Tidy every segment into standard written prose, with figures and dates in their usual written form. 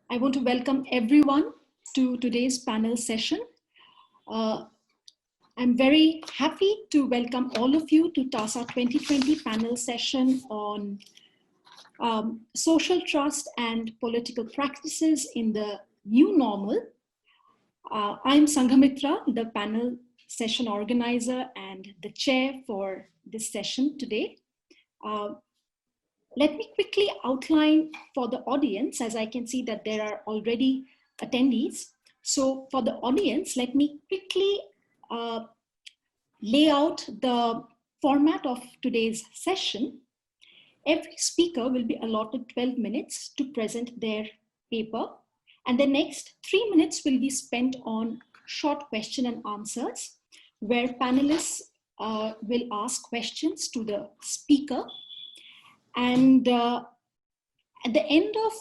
I want to welcome everyone to today's panel session. I'm very happy to welcome all of you to TASA 2020 panel session on social trust and political practices in the new normal. I'm Sanghamitra, the panel session organizer and the chair for this session today. Let me quickly outline for the audience, as I can see that there are already attendees. So for the audience, let me quickly lay out the format of today's session. Every speaker will be allotted 12 minutes to present their paper, and the next 3 minutes will be spent on short question and answers, where panelists will ask questions to the speaker. And at the end of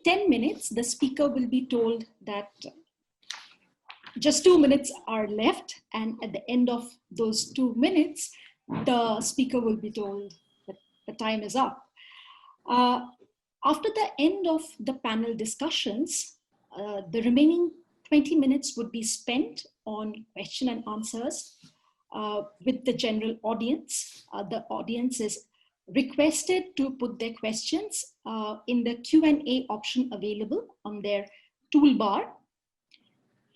10 minutes, the speaker will be told that just 2 minutes are left. And at the end of those 2 minutes, the speaker will be told that the time is up. After the end of the panel discussions, the remaining 20 minutes would be spent on question and answers with the general audience. The audience is requested to put their questions in the Q&A option available on their toolbar.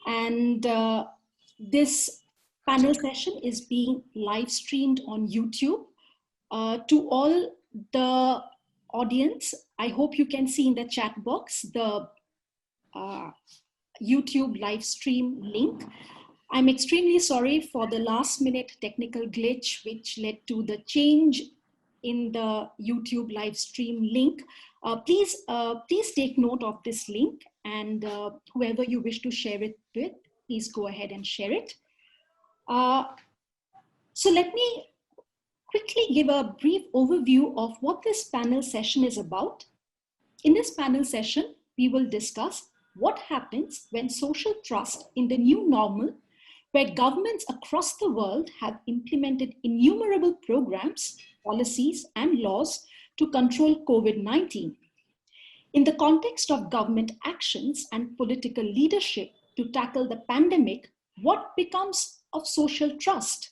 And this panel session is being live streamed on YouTube. To all the audience, I hope you can see in the chat box the YouTube live stream link. I'm extremely sorry for the last minute technical glitch which led to the change in the YouTube live stream link. Please take note of this link, and whoever you wish to share it with, please go ahead and share it. So let me quickly give a brief overview of what this panel session is about. In this panel session, we will discuss what happens when social trust in the new normal, where governments across the world have implemented innumerable programs, policies, and laws to control COVID-19. In the context of government actions and political leadership to tackle the pandemic, what becomes of social trust?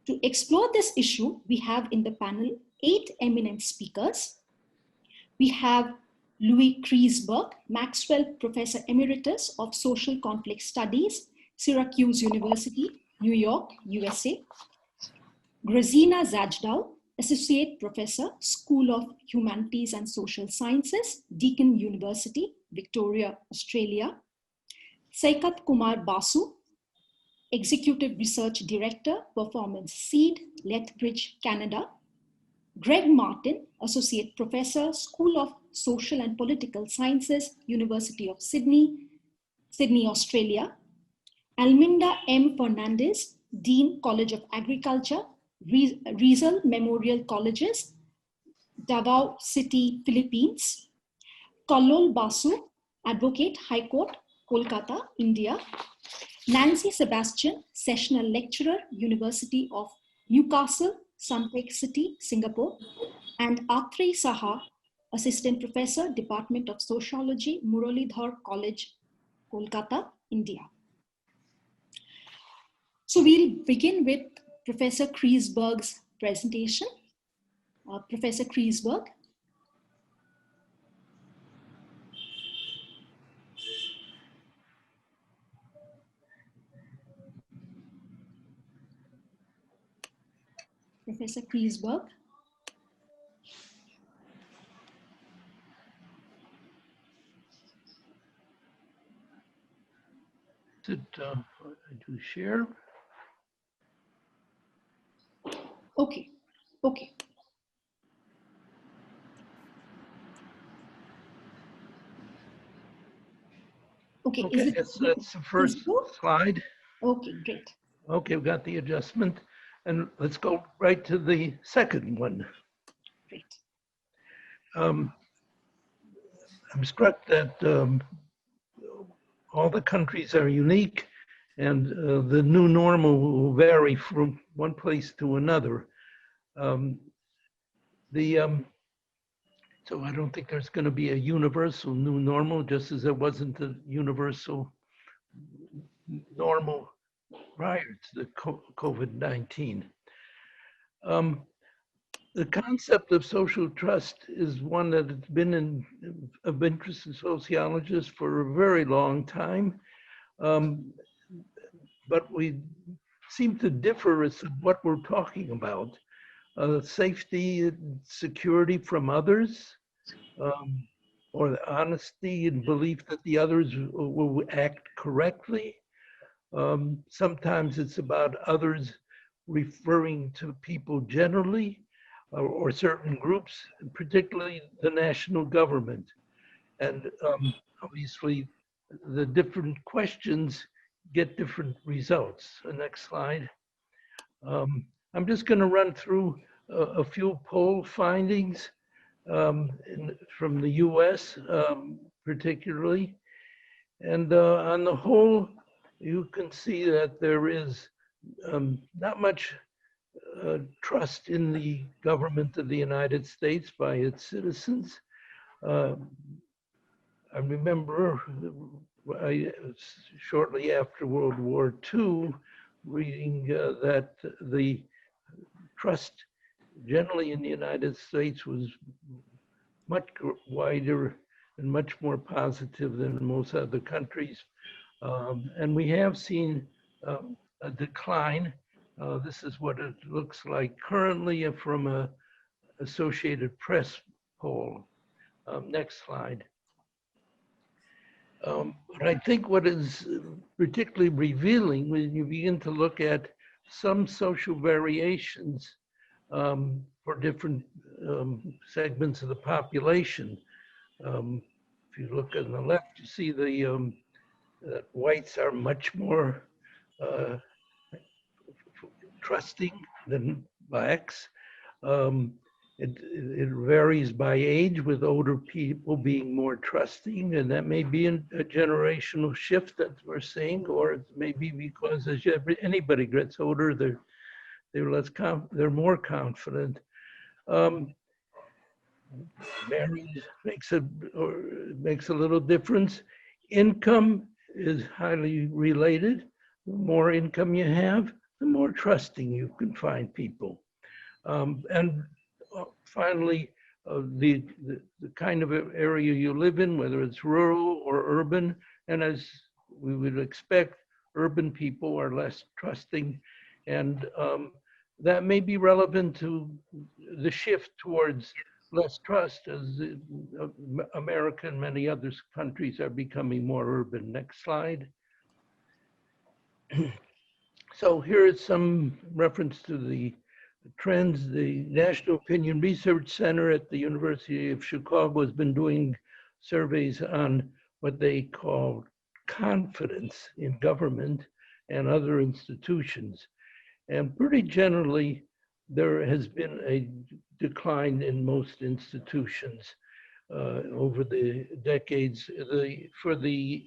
To explore this issue, we have in the panel 8 eminent speakers. We have Louis Kriesberg, Maxwell Professor Emeritus of Social Conflict Studies, Syracuse University, New York, USA. Grazyna Zajdow, Associate Professor, School of Humanities and Social Sciences, Deakin University, Victoria, Australia. Saikat Kumar Basu, Executive Research Director, Performance Seed, Lethbridge, Canada. Greg Martin, Associate Professor, School of Social and Political Sciences, University of Sydney, Sydney, Australia. Alminda M. Fernandez, Dean, College of Agriculture, Rizal Memorial Colleges, Davao City, Philippines. Kallol Basu, Advocate, High Court, Kolkata, India. Nancy Sebastian, Sessional Lecturer, University of Newcastle, Suntec City, Singapore. And Atrayee Saha, Assistant Professor, Department of Sociology, Muralidhar College, Kolkata, India. So we'll begin with Professor Kriesberg's presentation. Professor Kriesberg. Professor Kriesberg. I do share. Okay. Okay. Okay, Okay, that's the first slide. Okay, great. Okay, we've got the adjustment, and let's go right to the second one. Great. I'm struck that all the countries are unique, and the new normal will vary from one place to another. So I don't think there's going to be a universal new normal, just as there wasn't a universal normal prior to the COVID-19. The concept of social trust is one that has been of interest in sociologists for a very long time, but we seem to differ as to what we're talking about. Safety and security from others, or the honesty and belief that the others will act correctly. Sometimes it's about others referring to people generally, or certain groups, particularly the national government. And obviously, the different questions get different results. The next slide. I'm just going to run through a few poll findings from the US particularly. And on the whole, you can see that there is not much trust in the government of the United States by its citizens. I remember shortly after World War II, reading that the trust generally in the United States was much wider and much more positive than most other countries. And we have seen a decline. This is what it looks like currently from an Associated Press poll. Next slide. But I think what is particularly revealing when you begin to look at some social variations for different segments of the population. If you look on the left, you see that whites are much more trusting than blacks. It varies by age, with older people being more trusting, and that may be a generational shift that we're seeing, or it may be because as anybody gets older, they're more confident. Marriage makes a little difference. Income is highly related. The more income you have, the more trusting you can find people. And finally, the kind of area you live in, whether it's rural or urban, and as we would expect, urban people are less trusting, and that may be relevant to the shift towards less trust as America and many other countries are becoming more urban. Next slide. So here is some reference to the trends. The National Opinion Research Center at the University of Chicago has been doing surveys on what they call confidence in government and other institutions. And pretty generally, there has been a decline in most institutions over the decades. For the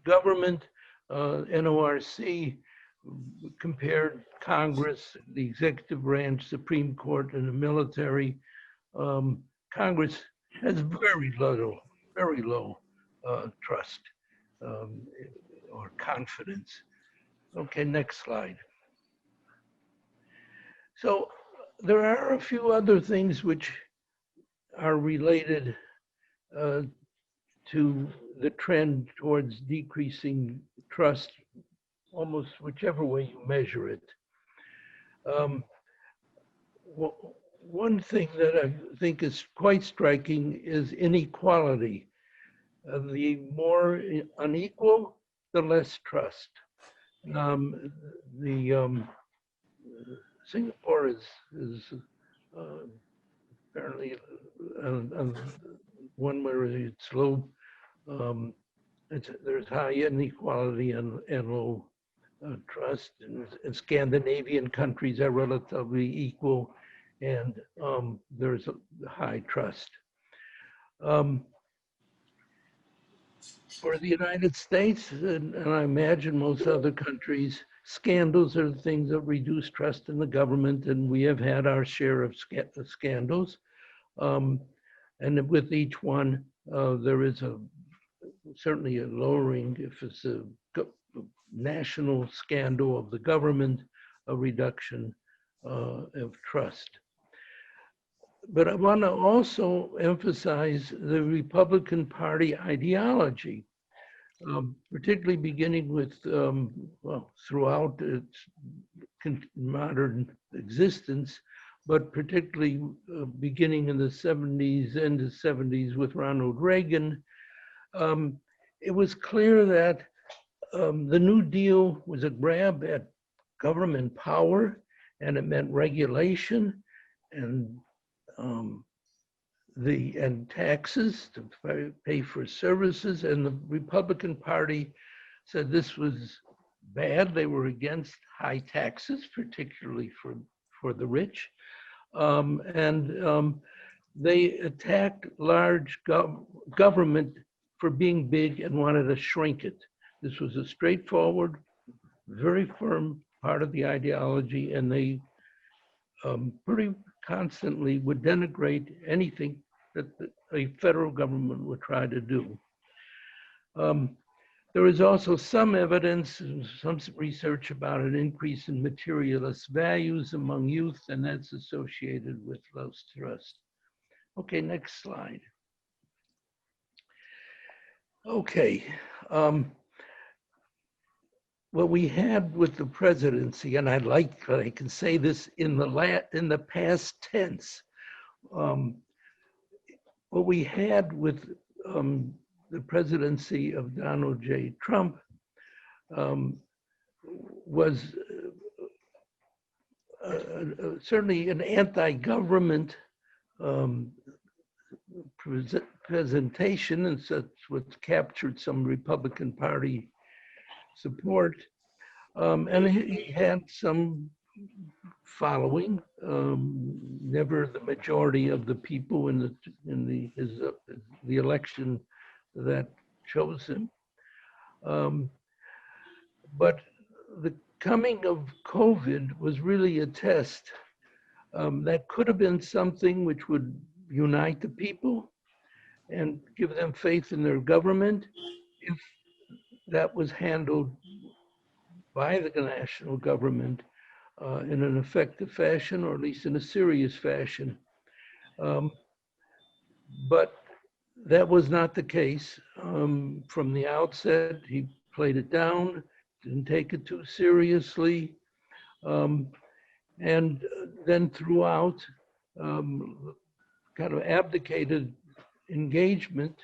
government, NORC compared Congress, the executive branch, Supreme Court, and the military. Congress has very low trust or confidence. Okay, next slide. So there are a few other things which are related to the trend towards decreasing trust, almost whichever way you measure it. One thing that I think is quite striking is inequality. The more unequal, the less trust. Singapore is apparently one where it's low. There's high inequality and low trust. And Scandinavian countries are relatively equal, and there's a high trust. For the United States, and I imagine most other countries, scandals are the things that reduce trust in the government, and we have had our share of scandals. And with each one, there is certainly a lowering, if it's a national scandal of the government, a reduction of trust. But I want to also emphasize the Republican Party ideology, particularly beginning with, well, throughout its modern existence, but particularly beginning in the 70s, end of 70s with Ronald Reagan. It was clear that the New Deal was a grab at government power, and it meant regulation and taxes to pay for services. And the Republican Party said this was bad. They were against high taxes, particularly for the rich. They attacked large government for being big and wanted to shrink it. This was a straightforward, very firm part of the ideology, and they pretty constantly would denigrate anything that a federal government would try to do. There is also some evidence, some research about an increase in materialist values among youth, and that's associated with low trust. Okay, next slide. Okay. What we had with the presidency, and I can say this in the past tense. What we had with the presidency of Donald J. Trump was certainly an anti-government presentation, and such what captured some Republican Party support. And he had some following, never the majority of the people in the election that chose him. But the coming of COVID was really a test. That could have been something which would unite the people and give them faith in their government if that was handled by the national government in an effective fashion, or at least in a serious fashion. But that was not the case. From the outset, he played it down, didn't take it too seriously, and then throughout, kind of abdicated engagement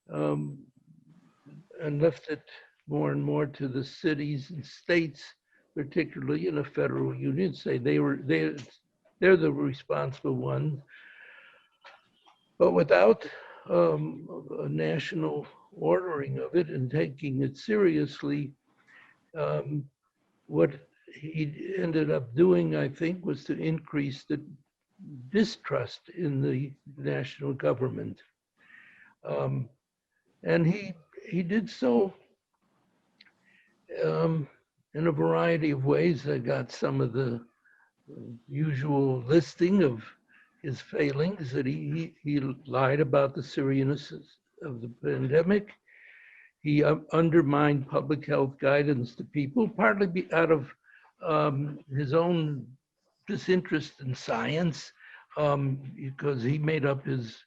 and left it more and more to the cities and states, particularly in a federal union, say they're the responsible ones. But without a national ordering of it and taking it seriously, what he ended up doing, I think, was to increase the distrust in the national government. And he did so in a variety of ways. I got some of the usual listing of his failings, that he lied about the seriousness of the pandemic. He undermined public health guidance to people, partly out of his own disinterest in science, because he made up his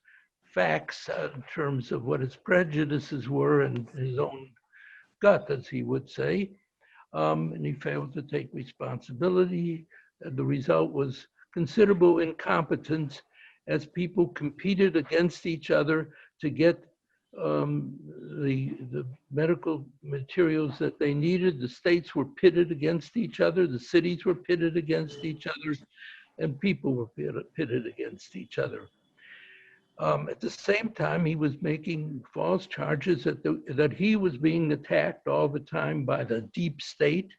facts in terms of what his prejudices were and his own gut, as he would say. And he failed to take responsibility. The result was considerable incompetence as people competed against each other to get the medical materials that they needed. The states were pitted against each other, the cities were pitted against each other, and people were pitted against each other. At the same time, he was making false charges that he was being attacked all the time by the deep state,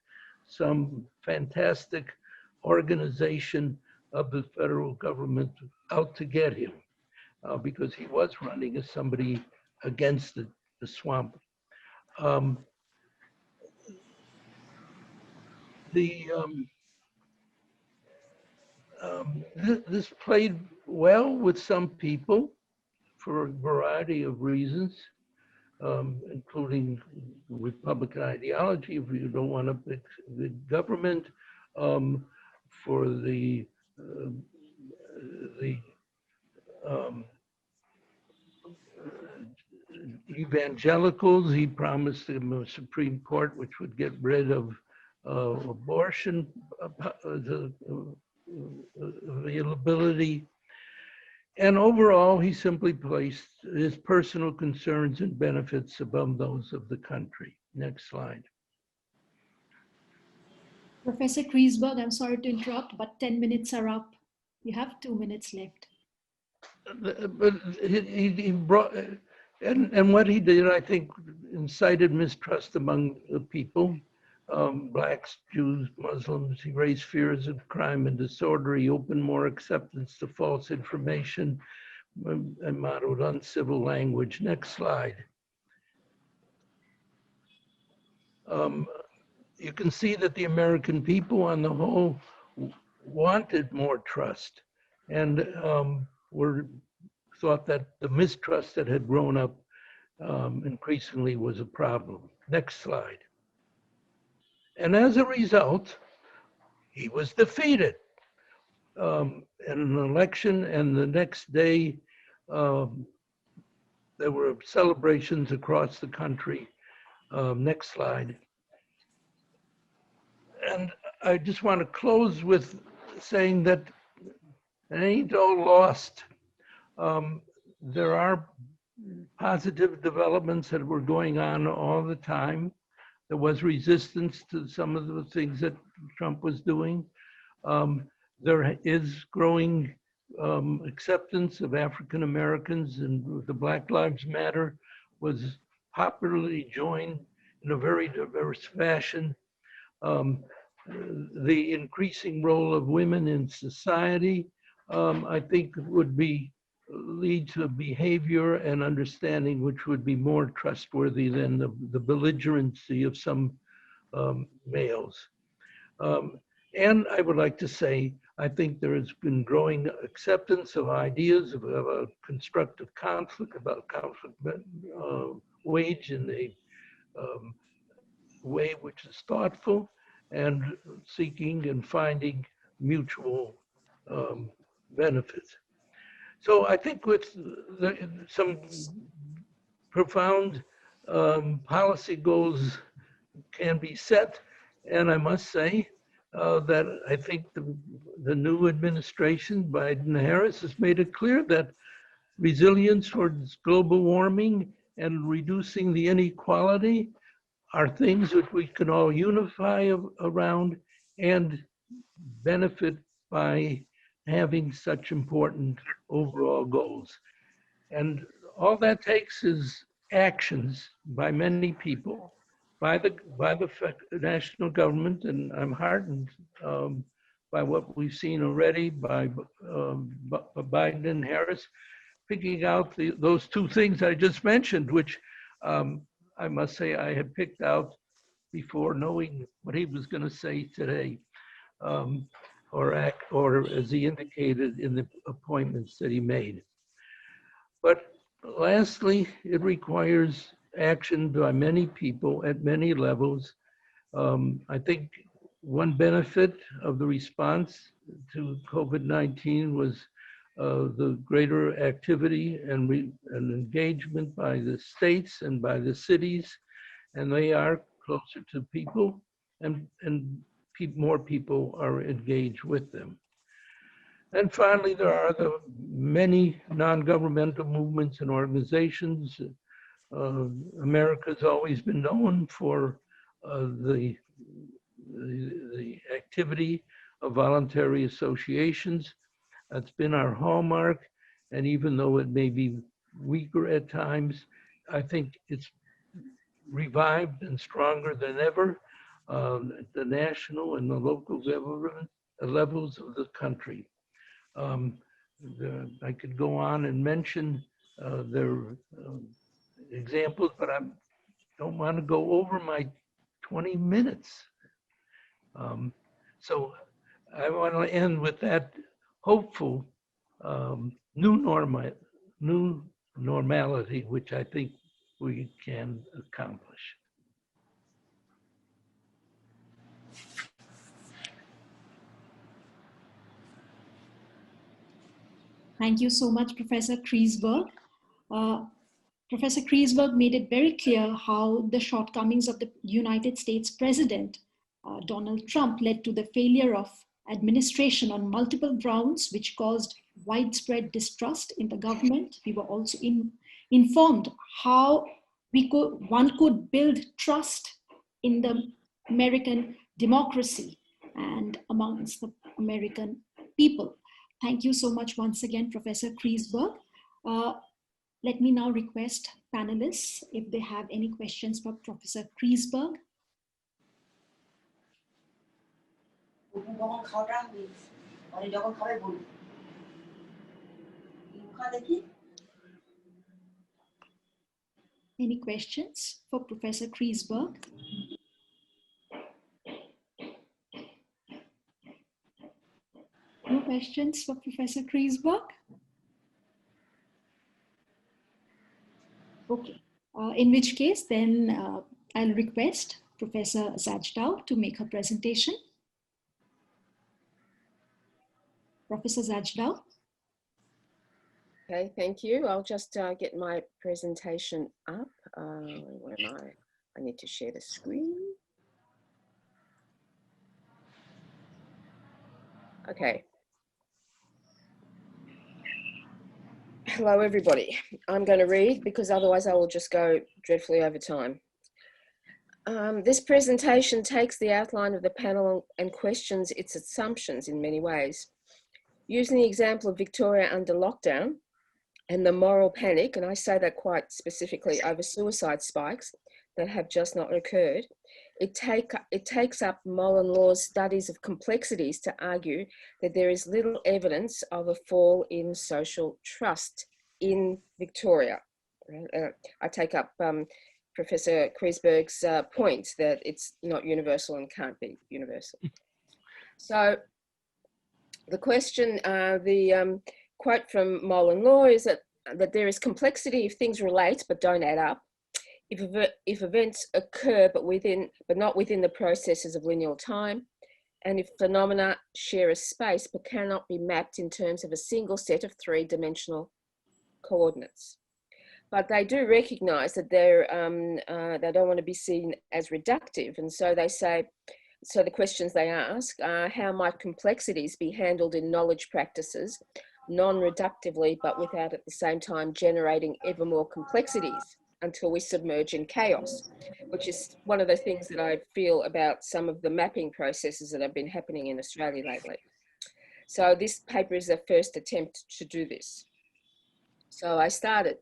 some fantastic organization of the federal government out to get him, because he was running as somebody against the swamp. This played well with some people. for a variety of reasons, including Republican ideology, if you don't want a big government, for the um, evangelicals. He promised them a Supreme Court which would get rid of abortion availability. And overall, he simply placed his personal concerns and benefits above those of the country. Next slide. Professor Kriesberg, I'm sorry to interrupt, but 10 minutes are up. You have 2 minutes left. But he brought, and what he did, I think, incited mistrust among the people, blacks, Jews, Muslims. He raised fears of crime and disorder. He opened more acceptance to false information and modeled uncivil language. Next slide. You can see that the American people on the whole wanted more trust and thought that the mistrust that had grown up increasingly was a problem. Next slide. And as a result, he was defeated in an election, and the next day there were celebrations across the country. Next slide. And I just want to close with saying that it ain't all lost. There are positive developments that were going on all the time. There was resistance to some of the things that Trump was doing. There is growing acceptance of African Americans, and the Black Lives Matter was popularly joined in a very diverse fashion. The increasing role of women in society, I think, would lead to behavior and understanding which would be more trustworthy than the belligerency of some males. And I would like to say, I think there has been growing acceptance of ideas of a constructive conflict, about conflict waged in a way which is thoughtful and seeking and finding mutual benefits. So I think with some profound policy goals can be set, and I must say that I think the new administration, Biden-Harris, has made it clear that resilience towards global warming and reducing the inequality are things that we can all unify around and benefit by having such important overall goals. And all that takes is actions by many people, by the national government, and I'm heartened by what we've seen already by Biden and Harris, picking out those two things I just mentioned, which I must say I had picked out before knowing what he was going to say today, or as he indicated in the appointments that he made. But lastly, it requires action by many people at many levels. I think one benefit of the response to COVID-19 was the greater activity and engagement by the states and by the cities, and they are closer to people, and more people are engaged with them. And finally, there are the many non-governmental movements and organizations. America's always been known for the activity of voluntary associations. That's been our hallmark. And even though it may be weaker at times, I think it's revived and stronger than ever at the national and the local government levels of the country. I could go on and mention their examples, but I don't want to go over my 20 minutes. So I want to end with that hopeful new normality, which I think we can accomplish. Thank you so much, Professor Kriesberg. Professor Kriesberg made it very clear how the shortcomings of the United States President, Donald Trump, led to the failure of administration on multiple grounds, which caused widespread distrust in the government. We were also informed how one could build trust in the American democracy and amongst the American people. Thank you so much once again, Professor Kriesberg. Let me now request panelists if they have any questions for Professor Kriesberg. Any questions for Professor Kriesberg? No questions for Professor Kriesberg? Okay, in which case then I'll request Professor Zajdow to make her presentation. Professor Zajdow. Okay, thank you. I'll just get my presentation up. Where am I? I need to share the screen. Okay. Hello, everybody. I'm going to read because otherwise I will just go dreadfully over time. This presentation takes the outline of the panel and questions its assumptions in many ways. Using the example of Victoria under lockdown and the moral panic, and I say that quite specifically, over suicide spikes that have just not occurred, it takes up Mullen-Law's studies of complexities to argue that there is little evidence of a fall in social trust in Victoria. I take up Professor Kriesberg's point that it's not universal and can't be universal. So the question, the quote from Mullen-Law is that there is complexity if things relate but don't add up. If events occur but not within the processes of linear time, and if phenomena share a space but cannot be mapped in terms of a single set of three-dimensional coordinates. But they do recognise that they don't want to be seen as reductive, and so they say, so the questions they ask are, how might complexities be handled in knowledge practices non-reductively but without at the same time generating ever more complexities until we submerge in chaos, which is one of the things that I feel about some of the mapping processes that have been happening in Australia lately. So this paper is the first attempt to do this. So I started.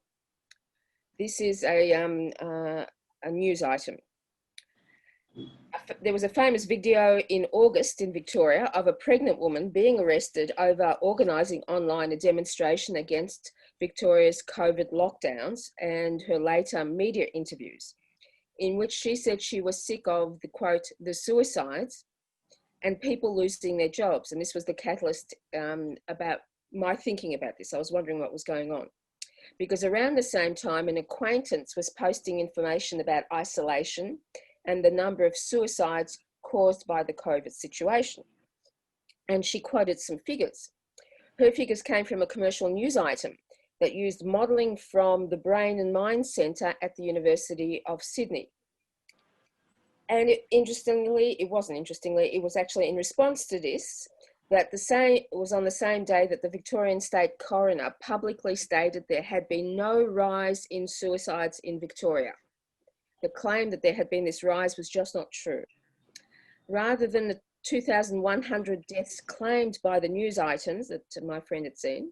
This is a news item. There was a famous video in August in Victoria of a pregnant woman being arrested over organising online a demonstration against Victoria's COVID lockdowns and her later media interviews, in which she said she was sick of the quote, the suicides and people losing their jobs. And this was the catalyst about my thinking about this. I was wondering what was going on. Because around the same time, an acquaintance was posting information about isolation and the number of suicides caused by the COVID situation. And she quoted some figures. Her figures came from a commercial news item that used modelling from the Brain and Mind Centre at the University of Sydney. And it was actually in response to this that it was on the same day that the Victorian State Coroner publicly stated there had been no rise in suicides in Victoria. The claim that there had been this rise was just not true. Rather than the 2,100 deaths claimed by the news items that my friend had seen,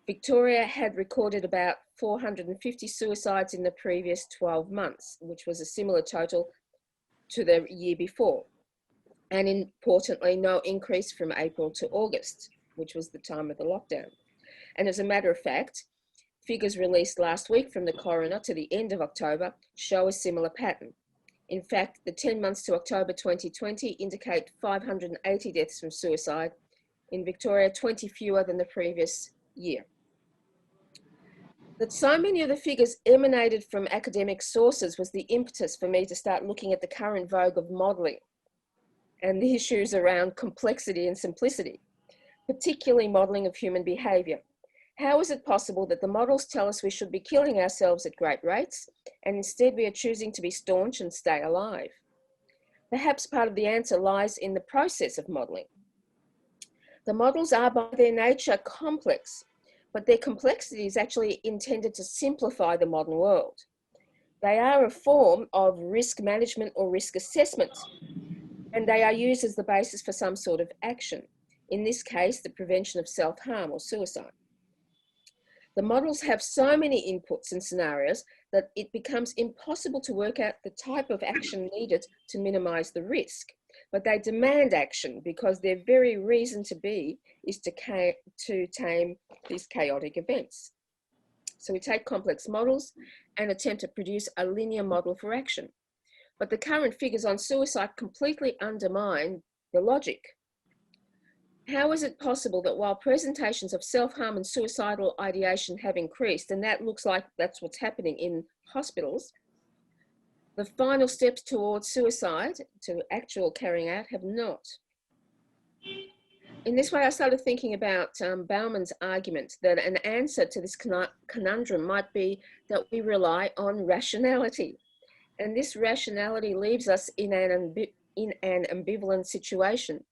Victoria had recorded about 450 suicides in the previous 12 months, which was a similar total to the year before. And importantly, no increase from April to August, which was the time of the lockdown. And as a matter of fact, figures released last week from the coroner to the end of October show a similar pattern. In fact, the 10 months to October 2020 indicate 580 deaths from suicide. In Victoria, 20 fewer than the previous year. That so many of the figures emanated from academic sources was the impetus for me to start looking at the current vogue of modelling and the issues around complexity and simplicity, particularly modelling of human behaviour. How is it possible that the models tell us we should be killing ourselves at great rates, and instead we are choosing to be staunch and stay alive? Perhaps part of the answer lies in the process of modelling. The models are by their nature complex, but their complexity is actually intended to simplify the modern world. They are a form of risk management or risk assessment, and they are used as the basis for some sort of action. In this case, the prevention of self-harm or suicide. The models have so many inputs and scenarios that it becomes impossible to work out the type of action needed to minimize the risk. But they demand action because their very reason to be is to tame these chaotic events. So we take complex models and attempt to produce a linear model for action. But the current figures on suicide completely undermine the logic. How is it possible that while presentations of self-harm and suicidal ideation have increased, and that looks like that's what's happening in hospitals, the final steps towards suicide, to actual carrying out, have not? In this way, I started thinking about Bauman's argument that an answer to this conundrum might be that we rely on rationality. And this rationality leaves us in an ambivalent situation,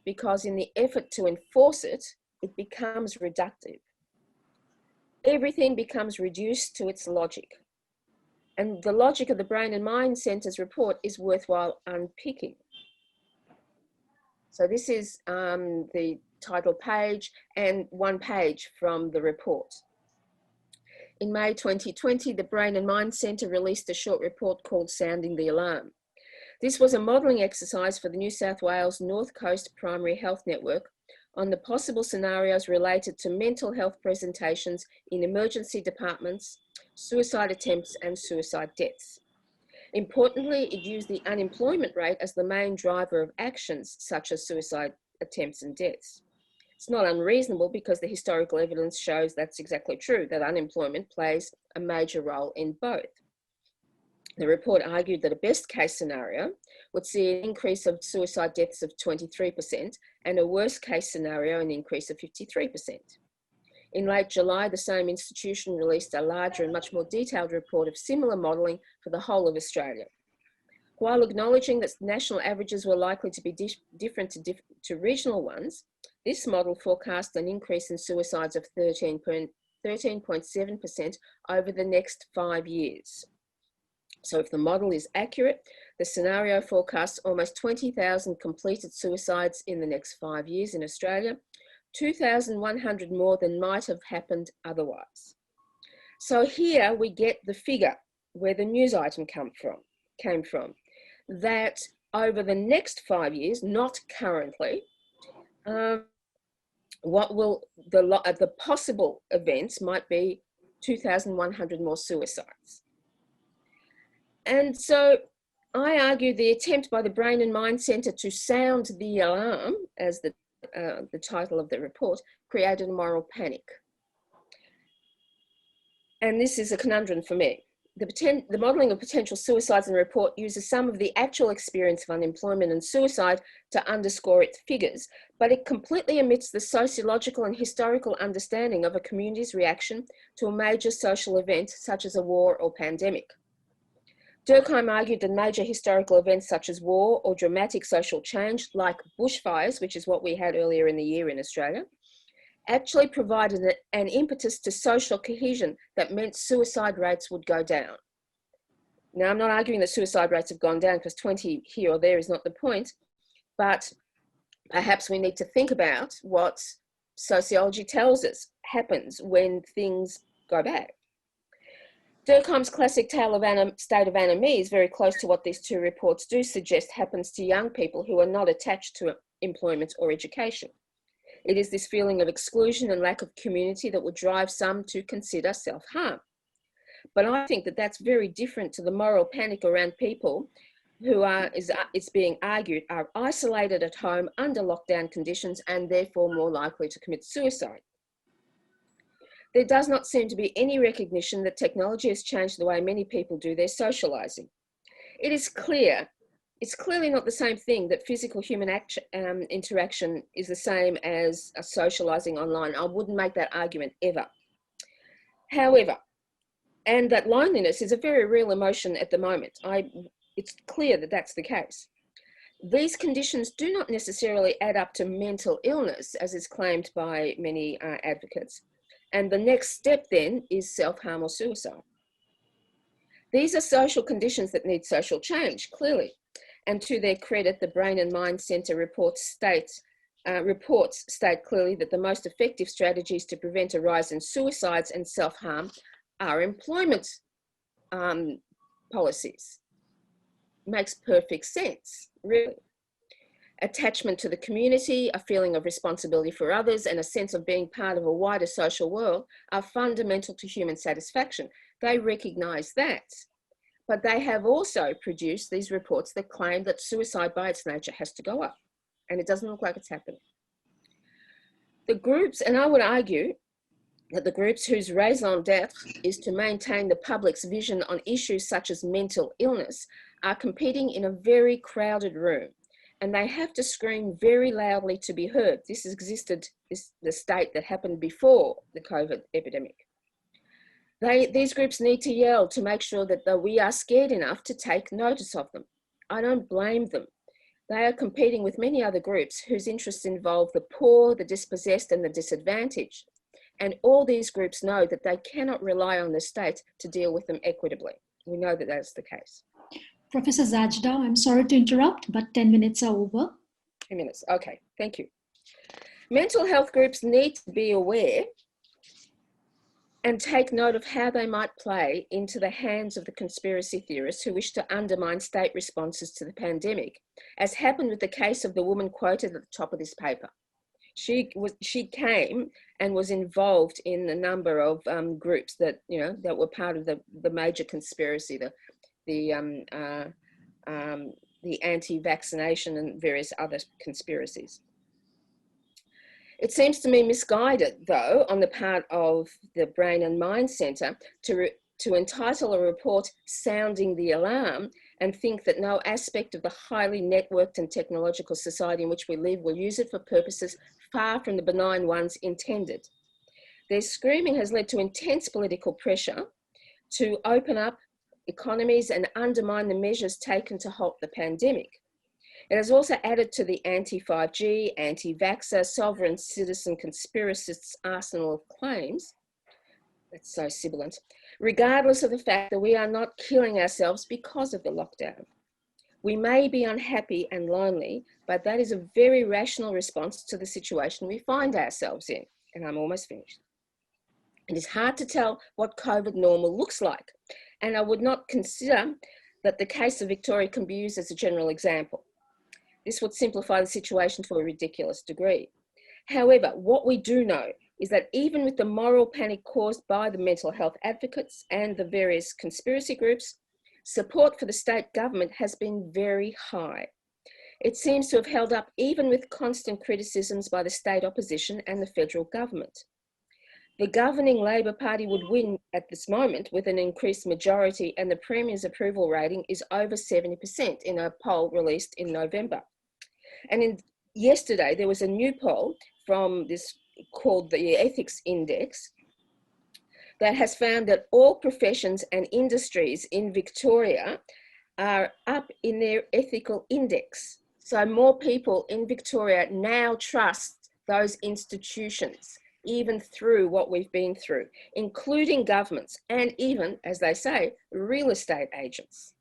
because in the effort to enforce it, it becomes reductive. Everything becomes reduced to its logic. And the logic of the Brain and Mind Centre's report is worthwhile unpicking. So this is the title page and one page from the report. In May 2020, the Brain and Mind Centre released a short report called Sounding the Alarm. This was a modelling exercise for the New South Wales North Coast Primary Health Network on the possible scenarios related to mental health presentations in emergency departments, suicide attempts and suicide deaths. Importantly, it used the unemployment rate as the main driver of actions such as suicide attempts and deaths. It's not unreasonable because the historical evidence shows that's exactly true, that unemployment plays a major role in both. The report argued that a best case scenario would see an increase of suicide deaths of 23% and a worst case scenario an increase of 53%. In late July, the same institution released a larger and much more detailed report of similar modelling for the whole of Australia. While acknowledging that national averages were likely to be different to regional ones, this model forecast an increase in suicides of 13.7% over the next 5 years. So if the model is accurate, the scenario forecasts almost 20,000 completed suicides in the next 5 years in Australia, 2,100 more than might have happened otherwise. So here we get the figure where the news item came from, that over the next 5 years, not currently, what will the possible events might be 2,100 more suicides. And so I argue the attempt by the Brain and Mind Centre to sound the alarm, as the title of the report, created a moral panic. And this is a conundrum for me. The modelling of potential suicides in the report uses some of the actual experience of unemployment and suicide to underscore its figures, but it completely omits the sociological and historical understanding of a community's reaction to a major social event such as a war or pandemic. Durkheim argued that major historical events such as war or dramatic social change, like bushfires, which is what we had earlier in the year in Australia, actually provided an impetus to social cohesion that meant suicide rates would go down. Now, I'm not arguing that suicide rates have gone down because 20 here or there is not the point, but perhaps we need to think about what sociology tells us happens when things go bad. Durkheim's classic tale of state of anomie is very close to what these two reports do suggest happens to young people who are not attached to employment or education. It is this feeling of exclusion and lack of community that would drive some to consider self-harm. But I think that that's very different to the moral panic around people who it's being argued, are isolated at home under lockdown conditions and therefore more likely to commit suicide. There does not seem to be any recognition that technology has changed the way many people do their socializing. It is clear, it's clearly not the same thing that physical human interaction is the same as socializing online. I wouldn't make that argument ever. However, and that loneliness is a very real emotion at the moment. It's clear that that's the case. These conditions do not necessarily add up to mental illness, as is claimed by many advocates. And the next step then is self-harm or suicide. These are social conditions that need social change, clearly. And to their credit, the Brain and Mind Centre reports state clearly that the most effective strategies to prevent a rise in suicides and self-harm are employment policies. Makes perfect sense, really. Attachment to the community, a feeling of responsibility for others, and a sense of being part of a wider social world are fundamental to human satisfaction. They recognise that. But they have also produced these reports that claim that suicide by its nature has to go up. And it doesn't look like it's happening. The groups, and I would argue that the groups whose raison d'etre is to maintain the public's vision on issues such as mental illness are competing in a very crowded room, and they have to scream very loudly to be heard. This existed, the state that happened before the COVID epidemic. These groups need to yell to make sure that we are scared enough to take notice of them. I don't blame them. They are competing with many other groups whose interests involve the poor, the dispossessed, and the disadvantaged. And all these groups know that they cannot rely on the state to deal with them equitably. We know that that's the case. Professor Zajdow, I'm sorry to interrupt, but 10 minutes are over. 10 minutes, okay, thank you. Mental health groups need to be aware and take note of how they might play into the hands of the conspiracy theorists who wish to undermine state responses to the pandemic, as happened with the case of the woman quoted at the top of this paper. She came and was involved in a number of groups that that were part of the major conspiracy, the anti-vaccination and various other conspiracies. It seems to me misguided, though, on the part of the Brain and Mind Centre to entitle a report "Sounding the Alarm" and think that no aspect of the highly networked and technological society in which we live will use it for purposes far from the benign ones intended. Their screaming has led to intense political pressure to open up economies and undermine the measures taken to halt the pandemic. It has also added to the anti-5G, anti-vaxxer, sovereign citizen conspiracists' arsenal of claims. That's so sibilant. Regardless of the fact that we are not killing ourselves because of the lockdown. We may be unhappy and lonely, but that is a very rational response to the situation we find ourselves in. And I'm almost finished. It is hard to tell what COVID normal looks like, and I would not consider that the case of Victoria can be used as a general example. This would simplify the situation to a ridiculous degree. However, what we do know is that even with the moral panic caused by the mental health advocates and the various conspiracy groups, support for the state government has been very high. It seems to have held up even with constant criticisms by the state opposition and the federal government. The governing Labor Party would win at this moment with an increased majority, and the Premier's approval rating is over 70% in a poll released in November. And yesterday, there was a new poll from this called the Ethics Index that has found that all professions and industries in Victoria are up in their ethical index. So more people in Victoria now trust those institutions, even through what we've been through, including governments and even, as they say, real estate agents.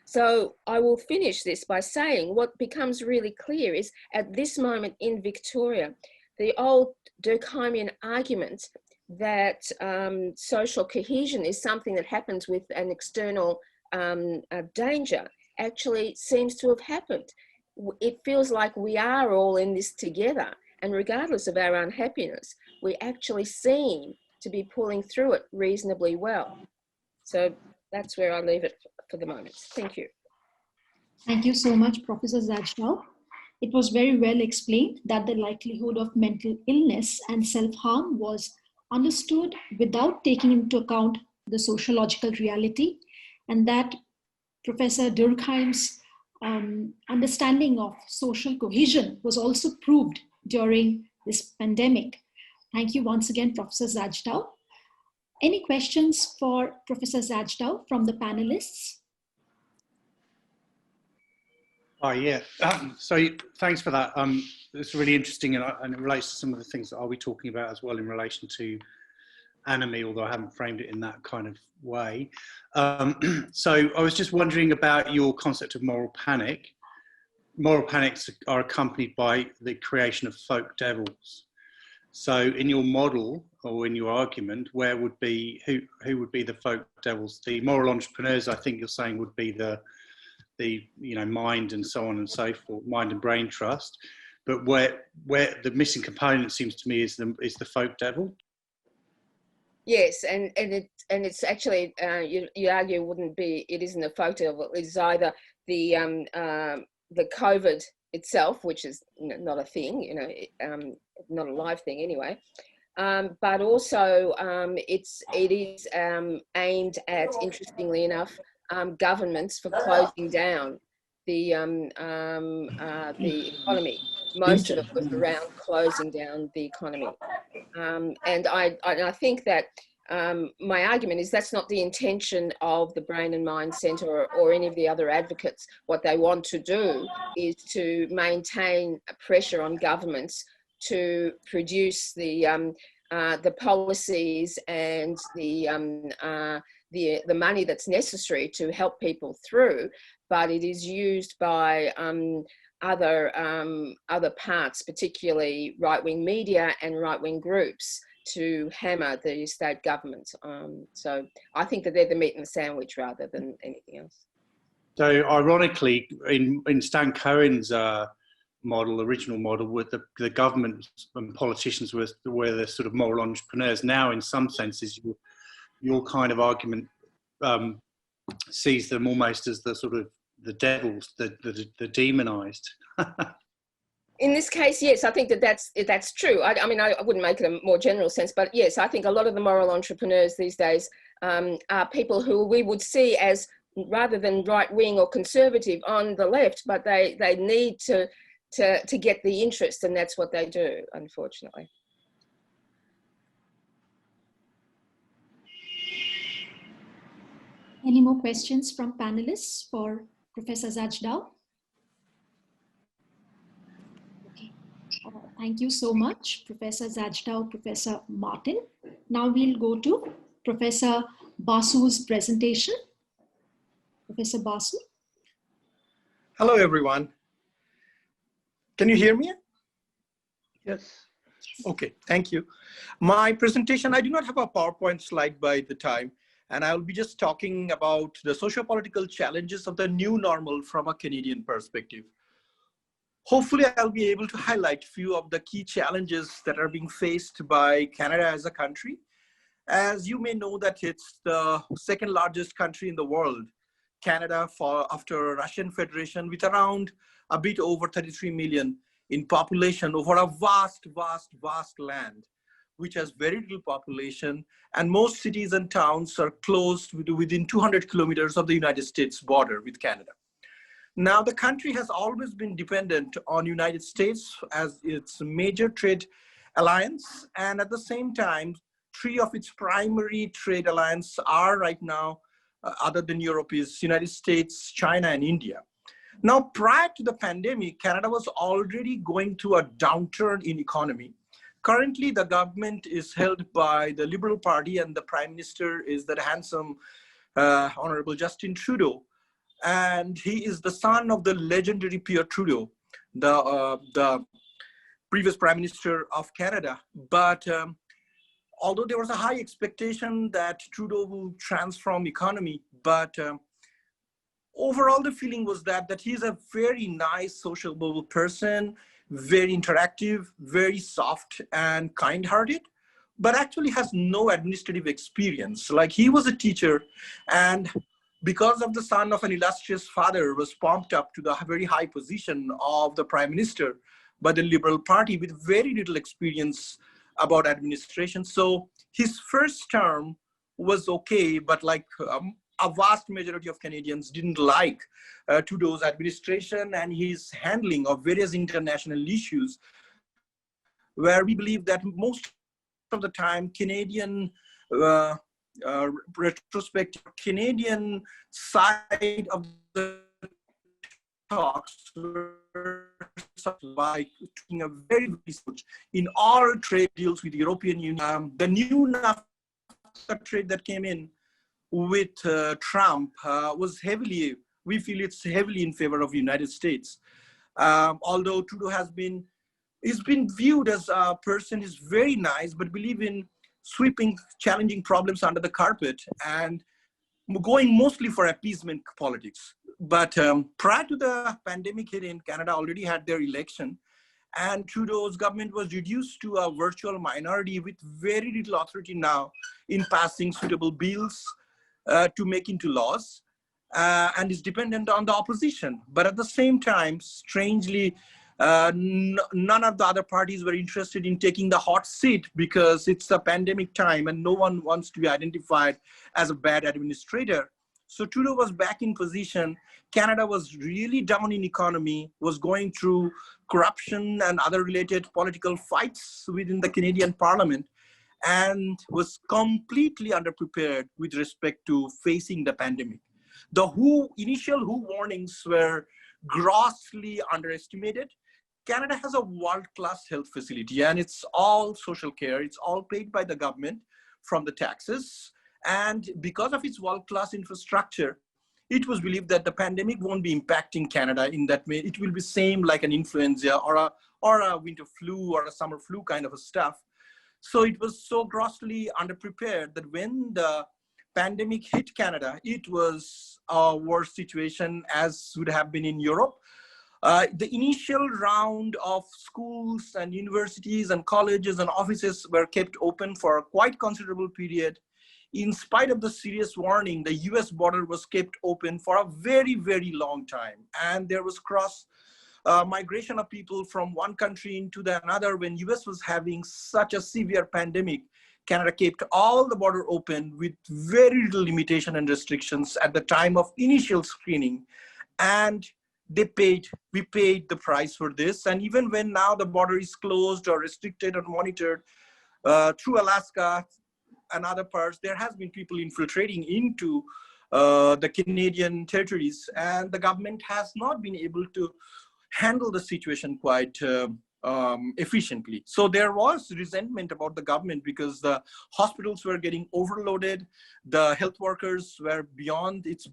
So I will finish this by saying what becomes really clear is at this moment in Victoria, the old Durkheimian argument that social cohesion is something that happens with an external danger actually seems to have happened. It feels like we are all in this together, and regardless of our unhappiness, we actually seem to be pulling through it reasonably well. So that's where I leave it for the moment. Thank you. Thank you so much, Professor Zajdow. It was very well explained that the likelihood of mental illness and self-harm was understood without taking into account the sociological reality, and that Professor Durkheim's understanding of social cohesion was also proved during this pandemic. Thank you once again, Professor Zajdow. Any questions for Professor Zajdow from the panelists? Oh, yeah. So thanks for that. It's really interesting, and it relates to some of the things that I'll be talking about as well in relation to anime, although I haven't framed it in that kind of way. So I was just wondering about your concept of moral panic. Moral panics are accompanied by the creation of folk devils. So in your model or in your argument, who would be the folk devils? The moral entrepreneurs, I think you're saying, would be the mind and so on and so forth, mind and brain trust. But where the missing component seems to me is the folk devil. Yes, and it's actually you argue it isn't a folk devil. It's either the COVID itself, which is not a thing, not a live thing anyway, but also it is aimed at, interestingly enough, governments for closing down the economy. Most of it was around closing down the economy, and I think that my argument is that's not the intention of the Brain and Mind Centre or any of the other advocates. What they want to do is to maintain pressure on governments to produce the policies and the money that's necessary to help people through, but it is used by other parts, particularly right-wing media and right-wing groups, to hammer the state government. So I think that they're the meat and the sandwich rather than anything else. So ironically, in Stan Cohen's original model, with the government and politicians were the sort of moral entrepreneurs. Now, in some senses, your kind of argument sees them almost as the sort of the devils, the demonized. In this case, yes, I think that's true. I mean, I wouldn't make it a more general sense, but yes, I think a lot of the moral entrepreneurs these days are people who we would see as, rather than right-wing or conservative, on the left, but they need to get the interest, and that's what they do, unfortunately. Any more questions from panelists for Professor Zajdow? Okay. Thank you so much, Professor Zajdow, Professor Martin. Now we'll go to Professor Basu's presentation. Professor Basu. Hello, everyone. Can you hear me? Yes. Okay, thank you. My presentation, I do not have a PowerPoint slide by the time, and I'll be just talking about the socio-political challenges of the new normal from a Canadian perspective. Hopefully, I'll be able to highlight a few of the key challenges that are being faced by Canada as a country. As you may know that it's the second largest country in the world, Canada, after Russian Federation, with around a bit over 33 million in population over a vast land, which has very little population, and most cities and towns are close within 200 kilometers of the United States border with Canada. Now, the country has always been dependent on United States as its major trade alliance, and at the same time, 3 of its primary trade alliances are right now, other than Europe, is United States, China, and India. Now, prior to the pandemic, Canada was already going through a downturn in economy. Currently, the government is held by the Liberal Party, and the Prime Minister is the handsome Honorable Justin Trudeau. And he is the son of the legendary Pierre Trudeau, the previous Prime Minister of Canada. But although there was a high expectation that Trudeau will transform economy, but overall the feeling was that he's a very nice, sociable person, very interactive, very soft and kind-hearted, but actually has no administrative experience. Like, he was a teacher, and because of the son of an illustrious father, was pumped up to the very high position of the Prime Minister by the Liberal Party with very little experience about administration. So his first term was okay, but like a vast majority of Canadians didn't like Trudeau's administration and his handling of various international issues, where we believe that most of the time Canadian retrospective Canadian side of the talks were by taking a very much in all trade deals with the European Union. The new NAFTA trade that came in with Trump was heavily, we feel it's heavily in favor of the United States. Although Trudeau he's been viewed as a person who's very nice, but believe in sweeping challenging problems under the carpet and going mostly for appeasement politics. But prior to the pandemic hitting, Canada already had their election, and Trudeau's government was reduced to a virtual minority with very little authority now in passing suitable bills to make into laws, and is dependent on the opposition. But at the same time, strangely, none of the other parties were interested in taking the hot seat because it's a pandemic time and no one wants to be identified as a bad administrator. So Trudeau was back in position. Canada was really down in economy, was going through corruption and other related political fights within the Canadian Parliament, and was completely underprepared with respect to facing the pandemic. The initial WHO warnings were grossly underestimated. Canada has a world-class health facility, and it's all social care. It's all paid by the government from the taxes. And because of its world-class infrastructure, it was believed that the pandemic won't be impacting Canada in that way. It will be same like an influenza or a winter flu or a summer flu kind of a stuff. So it was so grossly underprepared that when the pandemic hit Canada, it was a worse situation as would have been in Europe. The initial round of schools and universities and colleges and offices were kept open for a quite considerable period. In spite of the serious warning, the US border was kept open for a very, very long time. And there was migration of people from one country into another. When US was having such a severe pandemic, Canada kept all the border open with very little limitation and restrictions at the time of initial screening. And we paid the price for this. And even when now the border is closed or restricted or monitored through Alaska and other parts, there has been people infiltrating into the Canadian territories, and the government has not been able to handle the situation quite efficiently. So there was resentment about the government because the hospitals were getting overloaded. The health workers were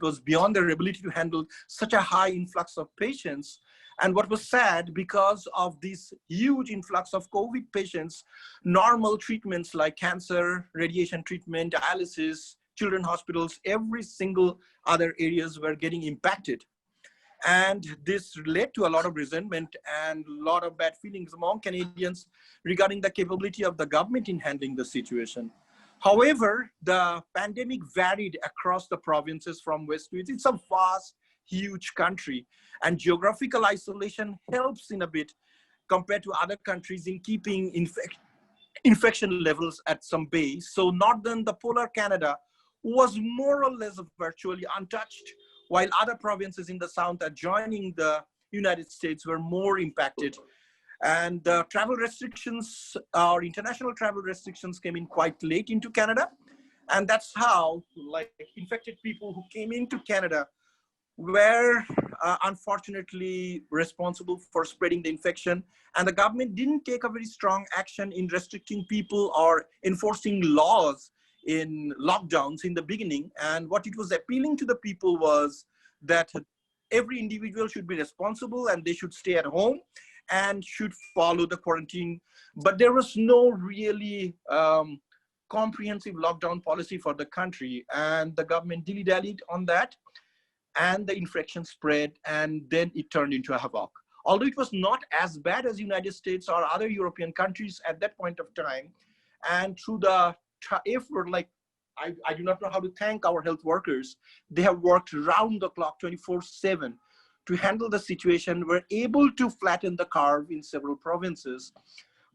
was beyond their ability to handle such a high influx of patients. And what was sad, because of this huge influx of COVID patients, normal treatments like cancer, radiation treatment, dialysis, children's hospitals, every single other areas were getting impacted. And this led to a lot of resentment and a lot of bad feelings among Canadians regarding the capability of the government in handling the situation. However, the pandemic varied across the provinces from west to east. It's a vast, huge country, and geographical isolation helps in a bit compared to other countries in keeping infection levels at some base. So the polar Canada was more or less virtually untouched, while other provinces in the south adjoining the United States were more impacted. And travel restrictions, or international travel restrictions, came in quite late into Canada. And that's how infected people who came into Canada were unfortunately responsible for spreading the infection. And the government didn't take a very strong action in restricting people or enforcing laws in lockdowns in the beginning. And what it was appealing to the people was that every individual should be responsible and they should stay at home and should follow the quarantine. But there was no really comprehensive lockdown policy for the country, and the government dilly-dallied on that, and the infection spread, and then it turned into a havoc. Although it was not as bad as United States or other European countries at that point of time, and through the effort, I do not know how to thank our health workers. They have worked round the clock 24/7 to handle the situation. We're able to flatten the curve in several provinces.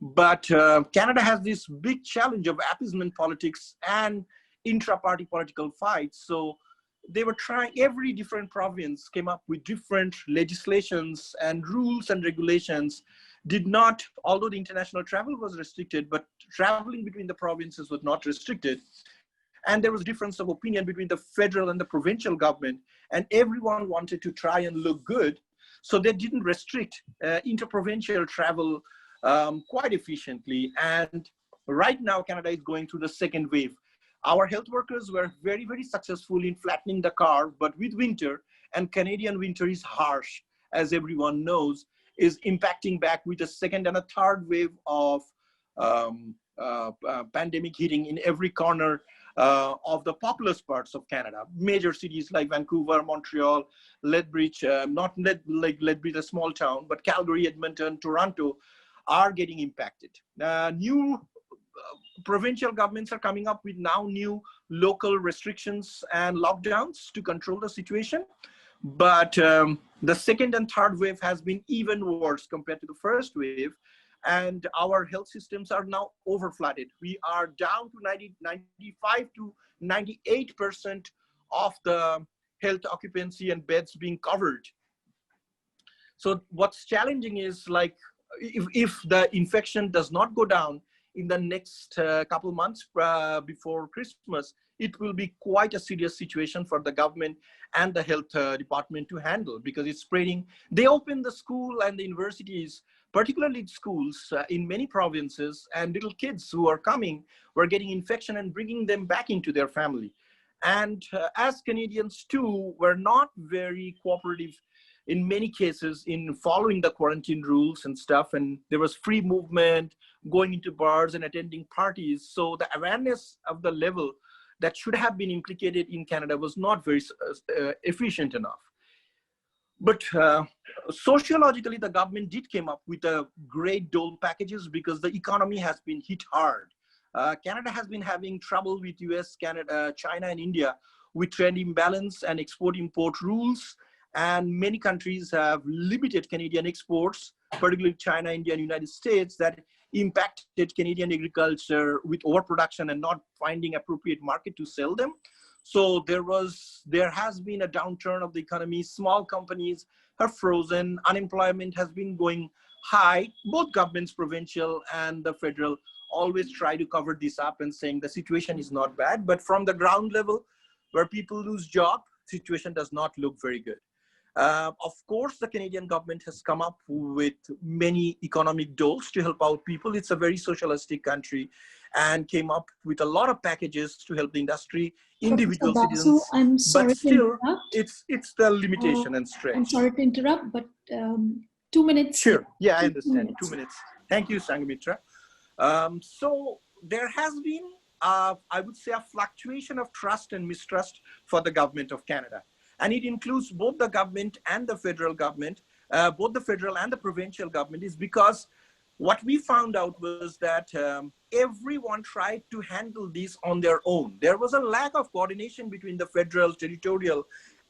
But Canada has this big challenge of appeasement politics and intra-party political fights. So they were trying, every different province came up with different legislations and rules and regulations. Did not, although the international travel was restricted, but traveling between the provinces was not restricted. And there was difference of opinion between the federal and the provincial government, and everyone wanted to try and look good. So they didn't restrict interprovincial travel quite efficiently. And right now, Canada is going through the second wave. Our health workers were very, very successful in flattening the curve, but with winter, and Canadian winter is harsh, as everyone knows, is impacting back with a second and a third wave of pandemic hitting in every corner of the populous parts of Canada. Major cities like Vancouver, Montreal, Lethbridge, not Lethbridge, a small town, but Calgary, Edmonton, Toronto are getting impacted. New provincial governments are coming up with now new local restrictions and lockdowns to control the situation. But the second and third wave has been even worse compared to the first wave. And our health systems are now overflooded. We are down to 95 to 98% of the health occupancy and beds being covered. So what's challenging is, like, if the infection does not go down in the next couple months before Christmas, it will be quite a serious situation for the government and the health department to handle, because it's spreading. They open the school and the universities, particularly schools in many provinces, and little kids who are coming were getting infection and bringing them back into their family. And as Canadians too, were not very cooperative in many cases in following the quarantine rules and stuff. And there was free movement, going into bars and attending parties. So the awareness of the level that should have been implicated in Canada was not very efficient enough. But sociologically, the government did came up with a great dole packages because the economy has been hit hard. Canada has been having trouble with US, Canada, China, and India with trade imbalance and export-import rules. And many countries have limited Canadian exports, particularly China, India, and United States, that impacted Canadian agriculture with overproduction and not finding appropriate market to sell them. So there has been a downturn of the economy. Small companies have frozen. Unemployment has been going high. Both governments, provincial and the federal, always try to cover this up and saying the situation is not bad. But from the ground level, where people lose job, situation does not look very good. Of course, the Canadian government has come up with many economic doles to help out people. It's a very socialistic country, and came up with a lot of packages to help the industry, individual citizens. I'm sorry, but still, it's the limitation and stretch. I'm sorry to interrupt, but 2 minutes. Sure. Yeah, I understand. 2 minutes. Thank you, Sanghamitra. So there has been, I would say, a fluctuation of trust and mistrust for the government of Canada. And it includes both the government and the federal government, both the federal and the provincial government, is because what we found out was that everyone tried to handle this on their own. There was a lack of coordination between the federal, territorial,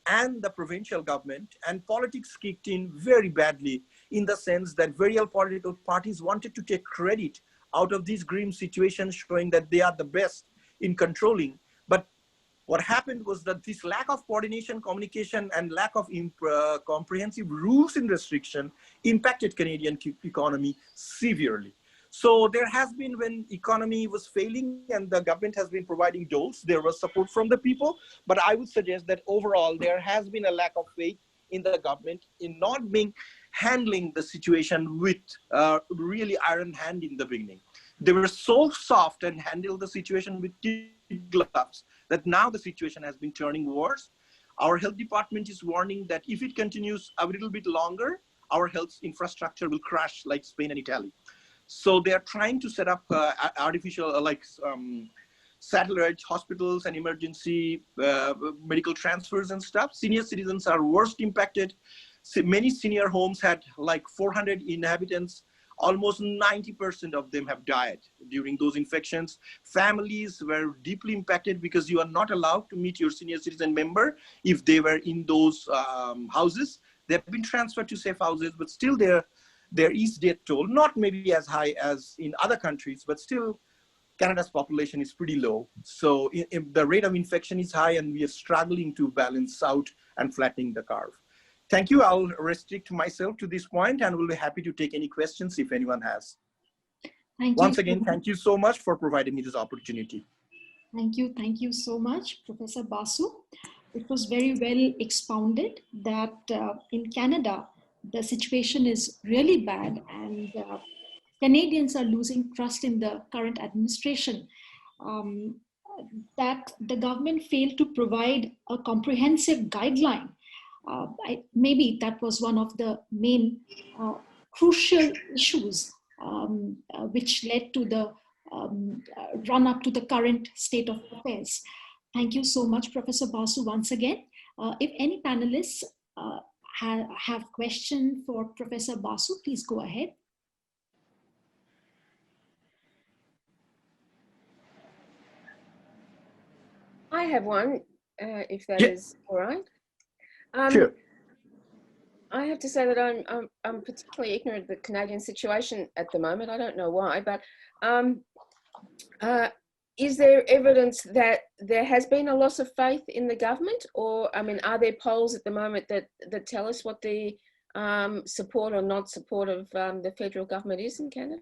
and the provincial government, and politics kicked in very badly, in the sense that various political parties wanted to take credit out of these grim situations, showing that they are the best in controlling. But what happened was that this lack of coordination, communication, and lack of comprehensive rules and restriction impacted Canadian economy severely. So there has been, when economy was failing and the government has been providing doles, there was support from the people. But I would suggest that overall, there has been a lack of faith in the government in not handling the situation with really iron hand in the beginning. They were so soft and handled the situation with kid gloves that now the situation has been turning worse. Our health department is warning that if it continues a little bit longer, our health infrastructure will crash like Spain and Italy. So they are trying to set up artificial, satellite hospitals and emergency medical transfers and stuff. Senior citizens are worst impacted. Many senior homes had like 400 inhabitants. Almost 90% of them have died during those infections. Families were deeply impacted because you are not allowed to meet your senior citizen member if they were in those houses. They have been transferred to safe houses, but still there is death toll, not maybe as high as in other countries, but still Canada's population is pretty low. So if the rate of infection is high and we are struggling to balance out and flattening the curve. Thank you. I'll restrict myself to this point and will be happy to take any questions if anyone has. Once again, thank you so much for providing me this opportunity. Thank you so much, Professor Basu. It was very well expounded that in Canada, the situation is really bad and Canadians are losing trust in the current administration. That the government failed to provide a comprehensive guideline. Maybe that was one of the main crucial issues which led to the run up to the current state of affairs. Thank you so much, Professor Basu, once again. If any panelists have questions for Professor Basu, please go ahead. I have one, if that is all right. Sure. I have to say that I'm particularly ignorant of the Canadian situation at the moment. I don't know why, but is there evidence that there has been a loss of faith in the government? Or, I mean, are there polls at the moment that tell us what the support or not support of the federal government is in Canada?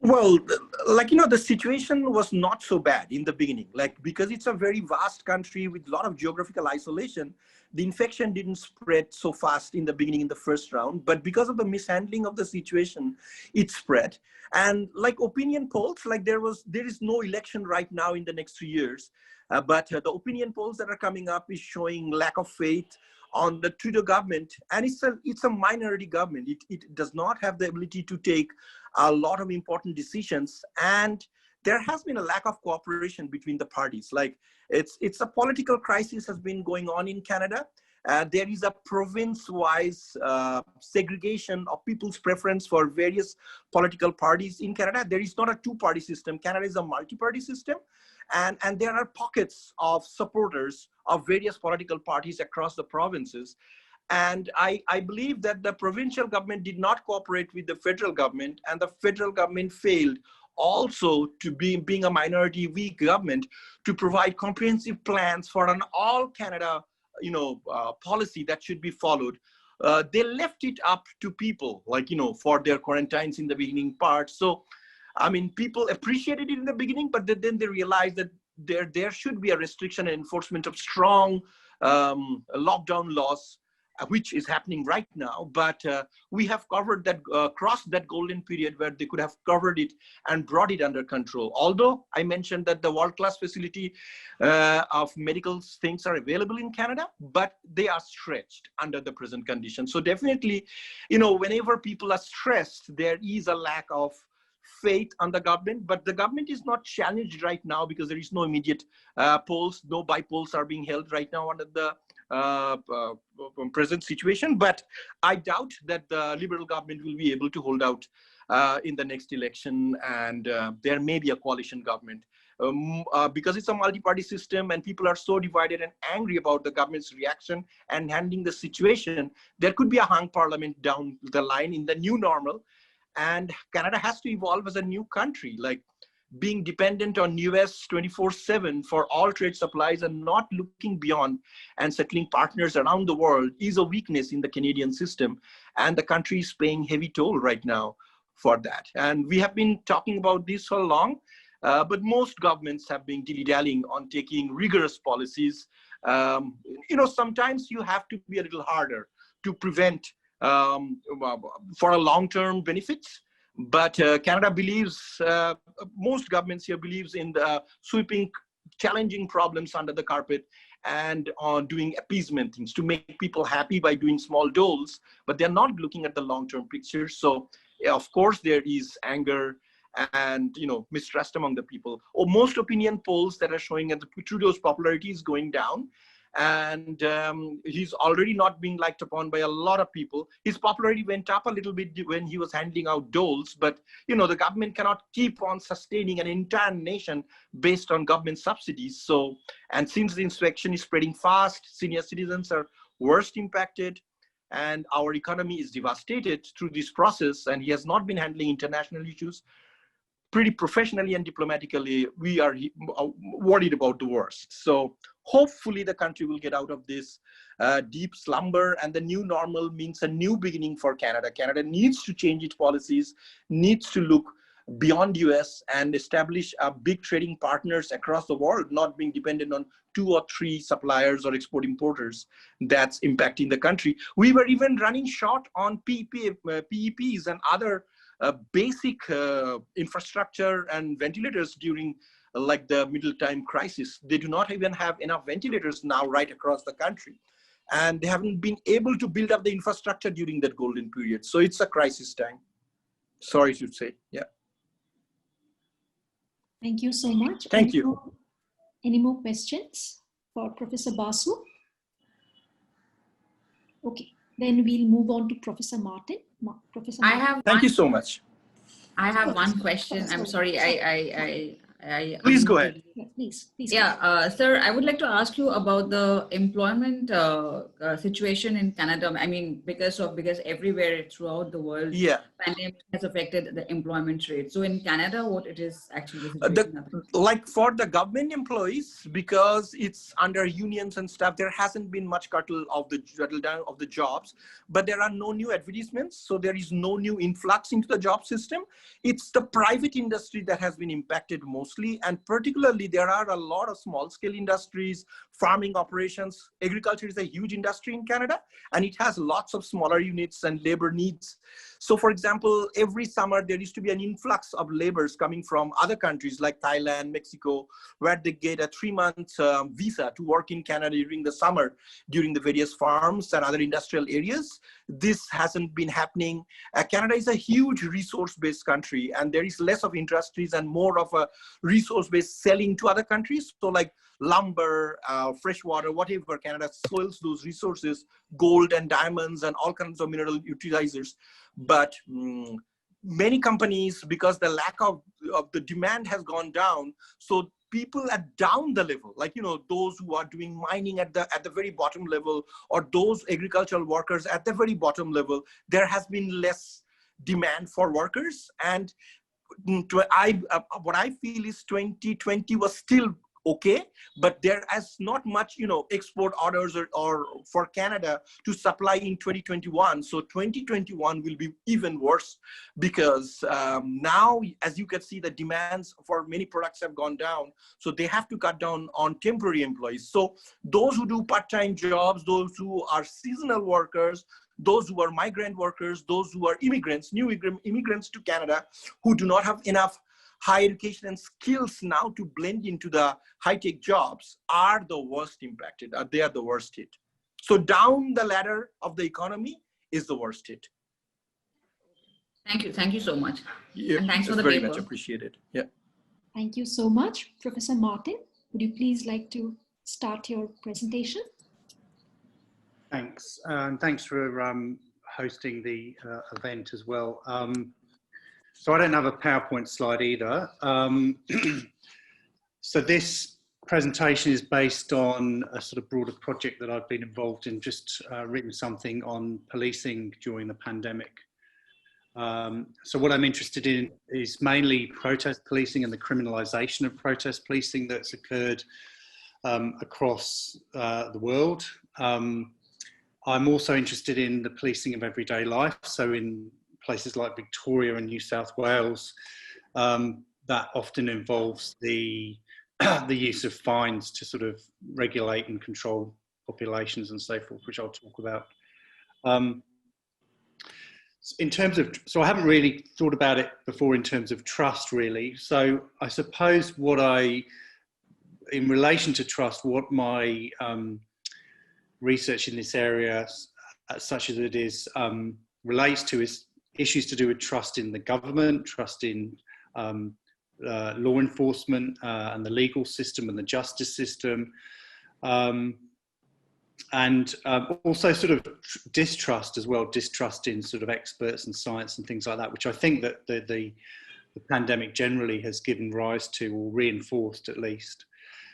Well, like, you know, the situation was not so bad in the beginning, like, because it's a very vast country with a lot of geographical isolation, the infection didn't spread so fast in the beginning in the first round, but because of the mishandling of the situation, it spread. And like opinion polls, like there is no election right now in the next 3 years, but the opinion polls that are coming up is showing lack of faith on the Trudeau government, and it's a minority government. It does not have the ability to take a lot of important decisions, and there has been a lack of cooperation between the parties. Like it's a political crisis has been going on in Canada. There is a province-wise segregation of people's preference for various political parties in Canada. There is not a two-party system. Canada is a multi-party system. And there are pockets of supporters of various political parties across the provinces. And I believe that the provincial government did not cooperate with the federal government, and the federal government failed also to being a minority weak government to provide comprehensive plans for an all Canada, policy that should be followed. They left it up to people, like, for their quarantines in the beginning part. So, I mean, people appreciated it in the beginning, but then they realized that there should be a restriction and enforcement of strong lockdown laws, which is happening right now. But we have covered that, crossed that golden period where they could have covered it and brought it under control. Although I mentioned that the world-class facility of medical things are available in Canada, but they are stretched under the present conditions. So definitely, whenever people are stressed, there is a lack of faith on the government, but the government is not challenged right now because there is no immediate polls. No by-polls are being held right now under the present situation, but I doubt that the Liberal government will be able to hold out in the next election, and there may be a coalition government. Because it's a multi-party system and people are so divided and angry about the government's reaction and handling the situation, there could be a hung parliament down the line in the new normal. And Canada has to evolve as a new country, like being dependent on US 24/7 for all trade supplies and not looking beyond and settling partners around the world is a weakness in the Canadian system. And the country is paying heavy toll right now for that. And we have been talking about this for long, but most governments have been dilly-dallying on taking rigorous policies. Sometimes you have to be a little harder to prevent for a long-term benefits, but Canada believes, most governments here believes in the sweeping, challenging problems under the carpet and on doing appeasement things to make people happy by doing small doles, but they're not looking at the long-term picture. So of course there is anger and mistrust among the people. Or most opinion polls that are showing that Trudeau's popularity is going down, and he's already not being liked upon by a lot of people. His popularity went up a little bit when he was handing out doles, but the government cannot keep on sustaining an entire nation based on government subsidies. So, and since the infection is spreading fast, senior citizens are worst impacted. and our economy is devastated through this process, and he has not been handling international issues pretty professionally and diplomatically, we are worried about the worst. So hopefully the country will get out of this deep slumber, and the new normal means a new beginning for Canada. Canada needs to change its policies, needs to look beyond US and establish big trading partners across the world, not being dependent on 2 or 3 suppliers or export importers. That's impacting the country. We were even running short on PEPs and other basic infrastructure and ventilators during like the middle time crisis. They do not even have enough ventilators now right across the country. And they haven't been able to build up the infrastructure during that golden period. So it's a crisis time. Sorry to say, yeah. Thank you so much. Thank you. Any more questions for Professor Basu? Okay, then we'll move on to Professor Martin. Professor Martin. Thank you so much. I have one question. I'm sorry. Please go ahead. Yeah, please. Yeah, sir, I would like to ask you about the employment situation in Canada. I mean, because everywhere throughout the world, pandemic has affected the employment rate. So in Canada, what it is actually the situation? Like for the government employees, because it's under unions and stuff, there hasn't been much curtail down of the jobs, but there are no new advertisements. So there is no new influx into the job system. It's the private industry that has been impacted mostly, and particularly there are a lot of small scale industries, farming operations. Agriculture is a huge industry in Canada, and it has lots of smaller units and labor needs. So for example, every summer there used to be an influx of laborers coming from other countries like Thailand, Mexico, where they get a 3-month visa to work in Canada during the summer, during the various farms and other industrial areas. This hasn't been happening. Canada is a huge resource-based country, and there is less of industries and more of a resource-based selling to other countries. So like lumber, fresh water, whatever, Canada soils those resources, gold and diamonds and all kinds of mineral utilizers. But many companies, because the lack of the demand has gone down, so people at down the level, like, you know, those who are doing mining at the very bottom level, or those agricultural workers at the very bottom level, there has been less demand for workers. And what I feel is 2020 was still okay, but there is not much, you know, export orders or for Canada to supply in 2021. So 2021 will be even worse, because now, as you can see, the demands for many products have gone down. So they have to cut down on temporary employees. So those who do part-time jobs, those who are seasonal workers, those who are migrant workers, those who are immigrants, new immigrants to Canada, who do not have enough high education and skills now to blend into the high-tech jobs, are the worst impacted. They are the worst hit. So down the ladder of the economy is the worst hit. Thank you so much. Yeah, and thanks for the very paper. much appreciated. Yeah. Thank you so much. Professor Martin, would you please like to start your presentation? Thanks, and thanks for hosting the event as well. So I don't have a PowerPoint slide either. So this presentation is based on a sort of broader project that I've been involved in, just written something on policing during the pandemic. So what I'm interested in is mainly protest policing and the criminalisation of protest policing that's occurred across the world. I'm also interested in the policing of everyday life. So in places like Victoria and New South Wales, that often involves the use of fines to sort of regulate and control populations and so forth, which I'll talk about. In terms of, so I haven't really thought about it before in terms of trust, really. So I suppose in relation to trust, what my research in this area, such as it is, relates to is issues to do with trust in the government, trust in law enforcement and the legal system and the justice system, and also sort of distrust as well, distrust in sort of experts and science and things like that, which I think that the pandemic generally has given rise to, or reinforced at least.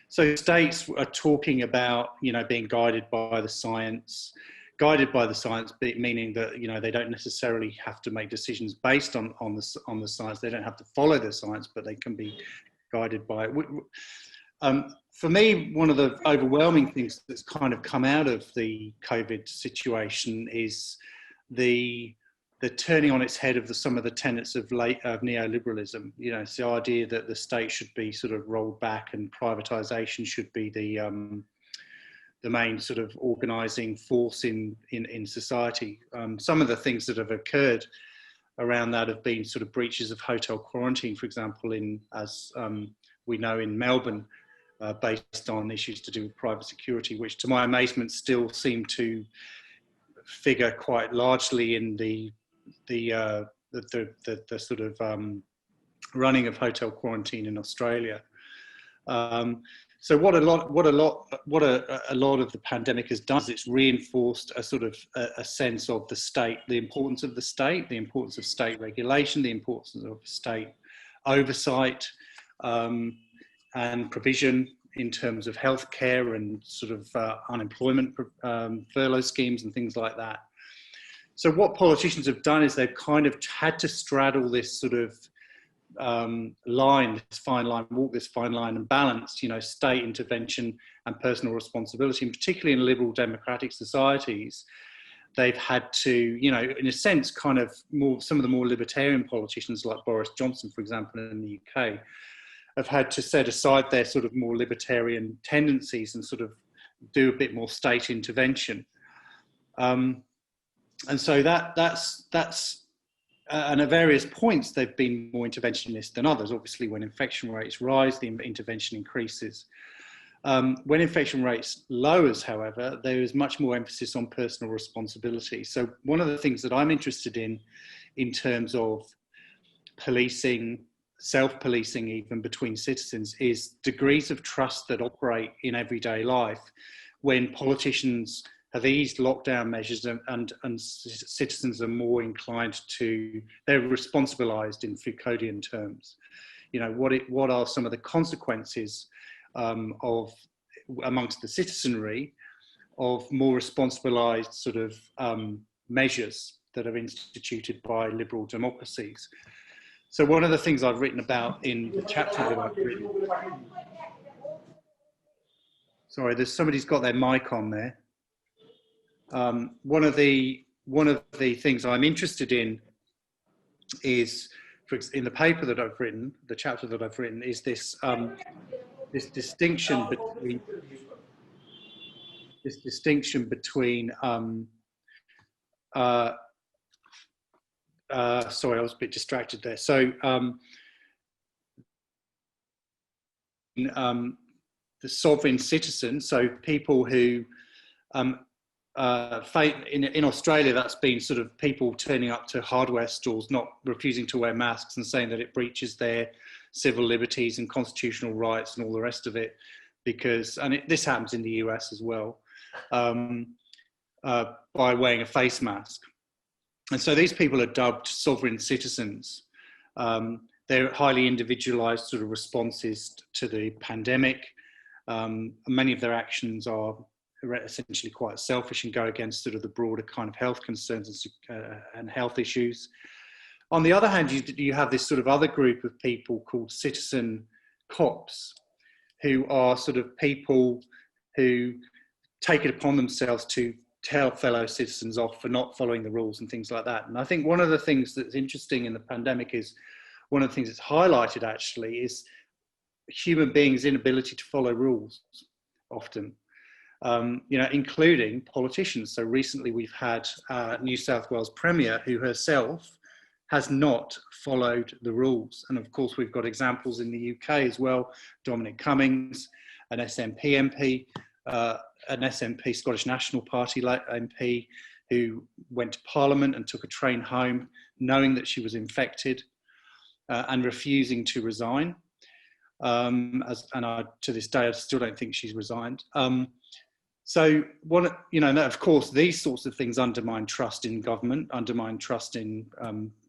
So states are talking about, you know, being guided by the science, guided by the science, meaning that, you know, they don't necessarily have to make decisions based on the science. They don't have to follow the science, but they can be guided by it. For me, one of the overwhelming things that's kind of come out of the COVID situation is the turning on its head of some of the tenets of neoliberalism. You know, it's the idea that the state should be sort of rolled back and privatisation should be the main sort of organising force in society. Some of the things that have occurred around that have been sort of breaches of hotel quarantine, for example, as we know in Melbourne, based on issues to do with private security, which to my amazement still seem to figure quite largely in the sort of running of hotel quarantine in Australia. So what a lot of the pandemic has done is it's reinforced a sort of a sense of the state, the importance of the state, the importance of state regulation, the importance of state oversight and provision in terms of healthcare and sort of unemployment furlough schemes and things like that. So what politicians have done is they've kind of had to straddle this sort of walk this fine line and balance, you know, state intervention and personal responsibility, and particularly in liberal democratic societies, they've had to, you know, in a sense, kind of some of the more libertarian politicians like Boris Johnson, for example, in the UK, have had to set aside their sort of more libertarian tendencies and sort of do a bit more state intervention. And so that's and at various points, they've been more interventionist than others. Obviously, when infection rates rise, the intervention increases. When infection rates lowers, however, there is much more emphasis on personal responsibility. So one of the things that I'm interested in terms of policing, self-policing even between citizens, is degrees of trust that operate in everyday life when politicians have eased lockdown measures and citizens are more inclined to, they're responsibilized in Foucauldian terms. You know, what are some of the consequences of, amongst the citizenry, of more responsibilized sort of measures that are instituted by liberal democracies. So one of the things I've written about in the chapter that I've written, sorry, somebody's got their mic on there. One of the things I'm interested in is, in the paper that I've written, the chapter that I've written, is this this distinction between sorry, I was a bit distracted there. So the sovereign citizen, so people who in Australia, that's been sort of people turning up to hardware stores, not refusing to wear masks and saying that it breaches their civil liberties and constitutional rights and all the rest of it, because, and this happens in the US as well, by wearing a face mask. And so these people are dubbed sovereign citizens. They're highly individualized sort of responses to the pandemic. Many of their actions are essentially quite selfish and go against sort of the broader kind of health concerns and health issues. On the other hand, you have this sort of other group of people called citizen cops, who are sort of people who take it upon themselves to tell fellow citizens off for not following the rules and things like that. And I think one of the things that's interesting in the pandemic is, one of the things that's highlighted actually is human beings' inability to follow rules often. You know, including politicians. So recently we've had New South Wales Premier who herself has not followed the rules. And of course, we've got examples in the UK as well. Dominic Cummings, an SNP MP, an SNP, Scottish National Party MP, who went to Parliament and took a train home knowing that she was infected and refusing to resign. To this day, I still don't think she's resigned. So, you know, of course, these sorts of things undermine trust in government, undermine trust in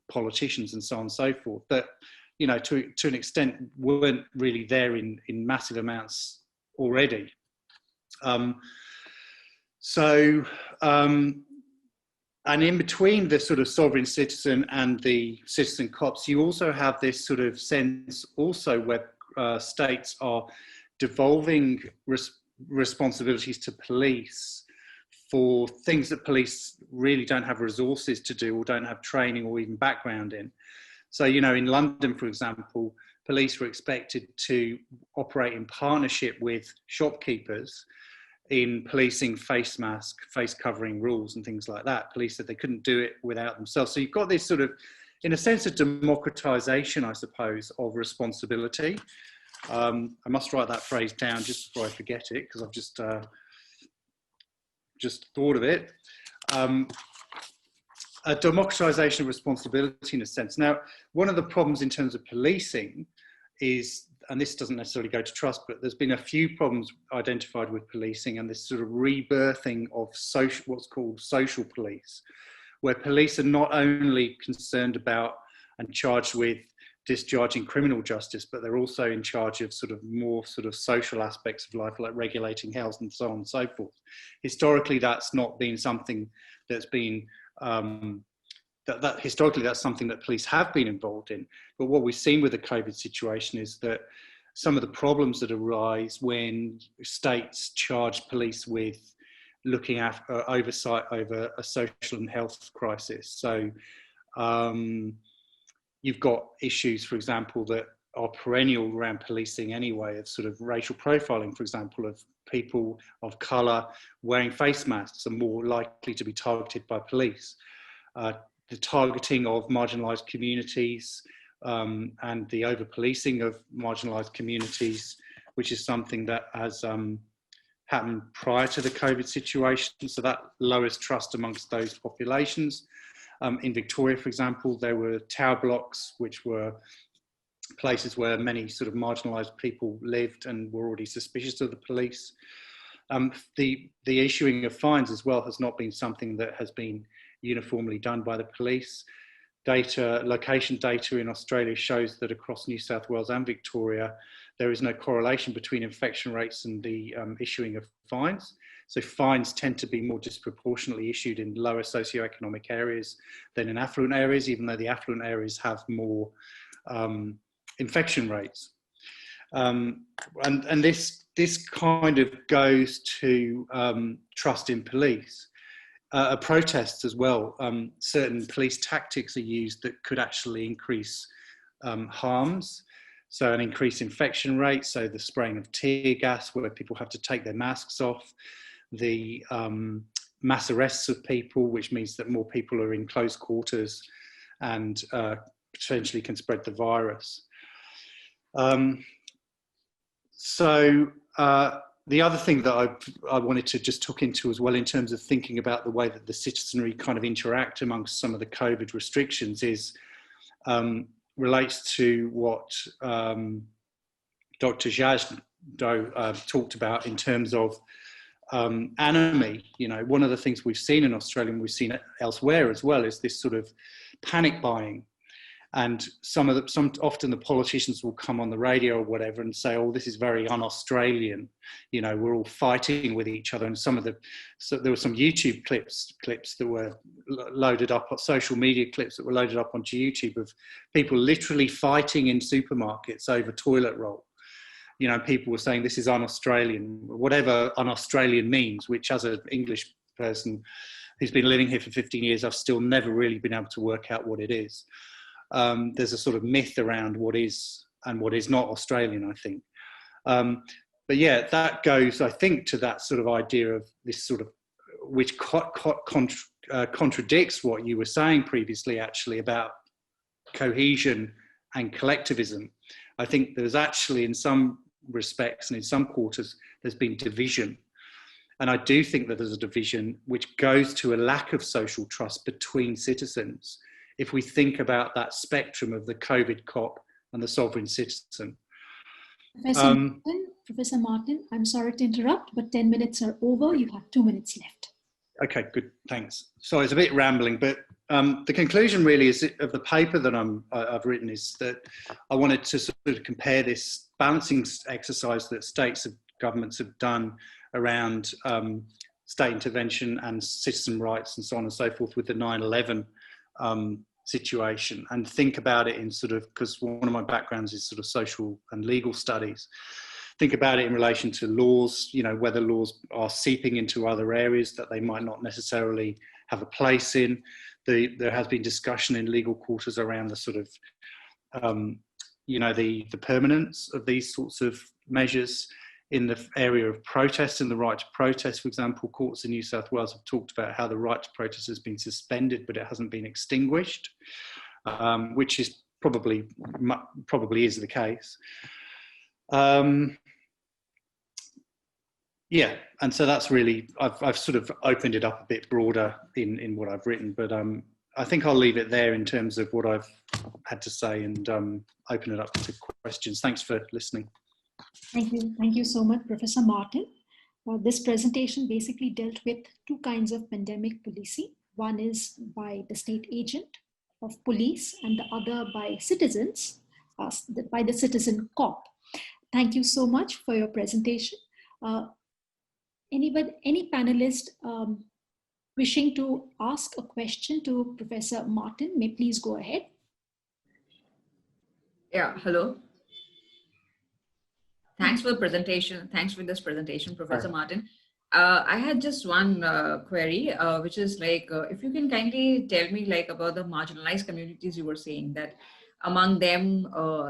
politicians and so on and so forth. But, you know, to an extent, weren't really there in massive amounts already. So, and in between the sort of sovereign citizen and the citizen cops, you also have this sort of sense also where states are devolving responsibilities to police for things that police really don't have resources to do or don't have training or even background in. So, you know, in London, for example, police were expected to operate in partnership with shopkeepers in policing face mask, face covering rules and things like that. Police said they couldn't do it without themselves. So you've got this sort of, in a sense, of democratization, I suppose, of responsibility. I must write that phrase down just before I forget it, because I've just thought of it. A democratization of responsibility in a sense. Now, one of the problems in terms of policing is, and this doesn't necessarily go to trust, but there's been a few problems identified with policing and this sort of rebirthing of social, what's called social police, where police are not only concerned about and charged with discharging criminal justice, but they're also in charge of sort of more sort of social aspects of life, like regulating health and so on and so forth. Historically, that's not been something that's been, historically that's something that police have been involved in. But what we've seen with the COVID situation is that some of the problems that arise when states charge police with looking after oversight over a social and health crisis. So you've got issues, for example, that are perennial around policing anyway, of sort of racial profiling, for example, of people of colour wearing face masks are more likely to be targeted by police. The targeting of marginalised communities and the over-policing of marginalised communities, which is something that has happened prior to the COVID situation, so that lowers trust amongst those populations. In Victoria, for example, there were tower blocks, which were places where many sort of marginalised people lived and were already suspicious of the police. The issuing of fines as well has not been something that has been uniformly done by the police. Location data in Australia shows that across New South Wales and Victoria, there is no correlation between infection rates and the issuing of fines. So fines tend to be more disproportionately issued in lower socioeconomic areas than in affluent areas, even though the affluent areas have more infection rates. And this kind of goes to trust in police. Protests as well, certain police tactics are used that could actually increase harms. So an increased infection rate, so the spraying of tear gas where people have to take their masks off, the mass arrests of people, which means that more people are in close quarters and potentially can spread the virus. The other thing that I wanted to just talk into as well in terms of thinking about the way that the citizenry kind of interact amongst some of the COVID restrictions is relates to what Dr. Zajdow talked about in terms of anime. You know, one of the things we've seen in Australia and we've seen it elsewhere as well is this sort of panic buying. And often the politicians will come on the radio or whatever and say, "Oh, this is very un-Australian. You know, we're all fighting with each other." And so there were some YouTube clips that were loaded up, social media clips that were loaded up onto YouTube of people literally fighting in supermarkets over toilet roll. You know, people were saying this is un-Australian, whatever un-Australian means, which as an English person who's been living here for 15 years, I've still never really been able to work out what it is. There's a sort of myth around what is and what is not Australian, I think. But yeah, that goes, I think, to that sort of idea of this sort of, which contradicts what you were saying previously, actually, about cohesion and collectivism. I think there's actually, in some respects and in some quarters, there's been division. And I do think that there's a division which goes to a lack of social trust between citizens, if we think about that spectrum of the COVID cop and the sovereign citizen. Professor Martin, I'm sorry to interrupt, but 10 minutes are over. You have 2 minutes left. Okay, good, thanks. So it's a bit rambling, but the conclusion really is of the paper that I've written is that I wanted to sort of compare this balancing exercise that states and governments have done around state intervention and citizen rights and so on and so forth with the 9/11 situation, and think about it in sort of, because one of my backgrounds is sort of social and legal studies, think about it in relation to laws, you know, whether laws are seeping into other areas that they might not necessarily have a place in. There has been discussion in legal quarters around the sort of, you know, the permanence of these sorts of measures. In the area of protest and the right to protest, for example, courts in New South Wales have talked about how the right to protest has been suspended, but it hasn't been extinguished, which is probably is the case. Yeah, and so that's really, I've sort of opened it up a bit broader in what I've written, but I think I'll leave it there in terms of what I've had to say, and open it up to questions. Thanks for listening. Thank you so much, Professor Martin. This presentation basically dealt with two kinds of pandemic policing. One is by the state agent of police, and the other by citizens, by the citizen cop. Thank you so much for your presentation. Any panelist wishing to ask a question to Professor Martin may please go ahead. Yeah, hello. Thanks for the presentation. Thanks for this presentation, Professor Martin. I had just one query, which is like, if you can kindly tell me like about the marginalized communities. You were saying that among them,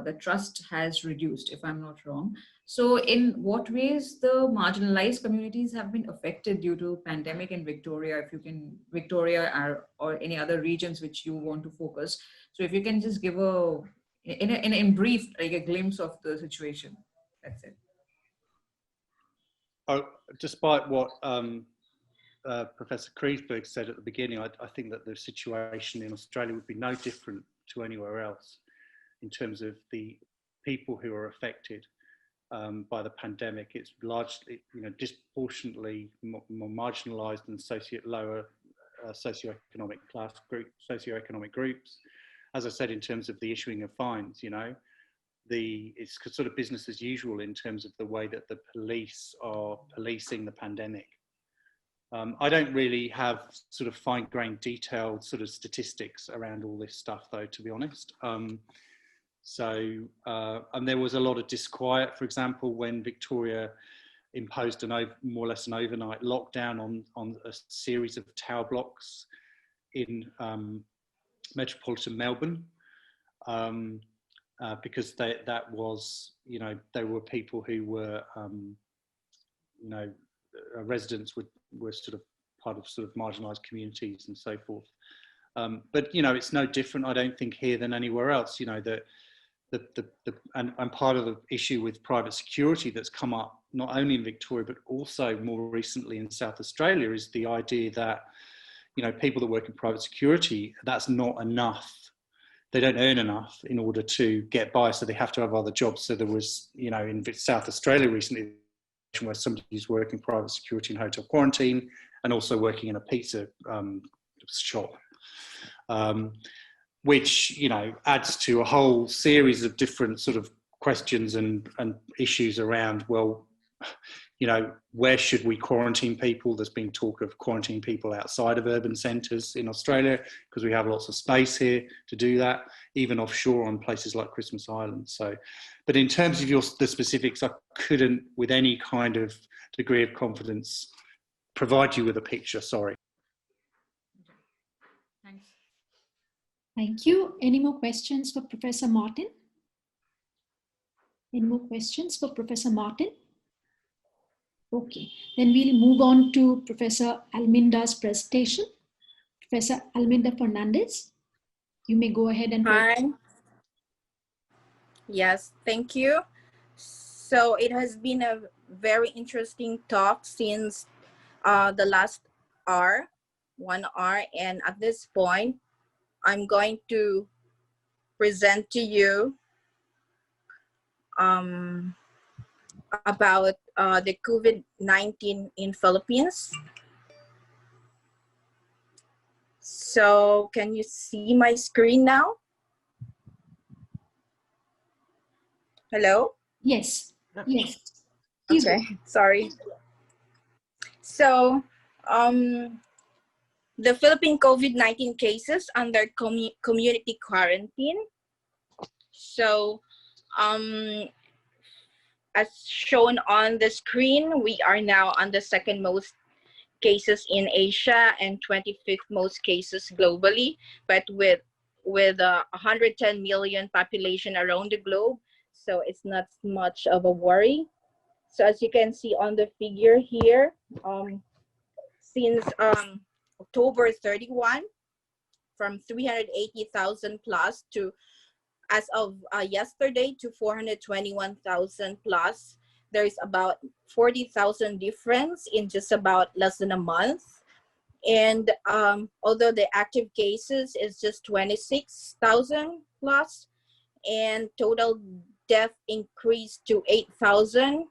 the trust has reduced, if I'm not wrong. So in what ways the marginalized communities have been affected due to pandemic in Victoria, if you can, Victoria or any other regions which you want to focus. So if you can just give in brief, like a glimpse of the situation. That's it. Oh, despite what Professor Kriesberg said at the beginning, I think that the situation in Australia would be no different to anywhere else in terms of the people who are affected by the pandemic. It's largely, you know, disproportionately more marginalised and lower socioeconomic class group, socioeconomic groups. As I said, in terms of the issuing of fines, you know, it's sort of business as usual in terms of the way that the police are policing the pandemic. I don't really have sort of fine-grained, detailed sort of statistics around all this stuff, though, to be honest. And there was a lot of disquiet, for example, when Victoria imposed more or less an overnight lockdown on a series of tower blocks in metropolitan Melbourne. Because that was, you know, there were people who were, you know, residents were sort of part of sort of marginalised communities and so forth. But, you know, it's no different, I don't think, here than anywhere else. You know, and part of the issue with private security that's come up, not only in Victoria, but also more recently in South Australia, is the idea that, you know, people that work in private security, that's not enough. They don't earn enough in order to get by, so they have to have other jobs. So there was, you know, in South Australia recently, where somebody's working private security in hotel quarantine and also working in a pizza shop, which, you know, adds to a whole series of different sort of questions and issues around, well, you know, where should we quarantine people? There's been talk of quarantining people outside of urban centres in Australia because we have lots of space here to do that, even offshore on places like Christmas Island. So, but in terms of the specifics, I couldn't, with any kind of degree of confidence, provide you with a picture. Sorry. Thanks. Thank you. Any more questions for Professor Martin? Any more questions for Professor Martin? Okay, then we'll move on to Professor Alminda's presentation. Professor Alminda Fernandez, you may go ahead and. Hi. Yes, thank you. So it has been a very interesting talk since the last hour, 1 hour, and at this point, I'm going to present to you about the COVID-19 in Philippines. So can you see my screen now? Hello? Yes, yes. Okay, sorry. So The Philippine COVID-19 cases under community quarantine. So, as shown on the screen, we are now on the second most cases in Asia and 25th most cases globally, but with 110 million population around the globe, so it's not much of a worry. So as you can see on the figure here, since October 31, from 380,000 plus to, as of yesterday, to 421,000 plus. There's about 40,000 difference in just about less than a month. And although the active cases is just 26,000 plus, and total death increased to 8,000,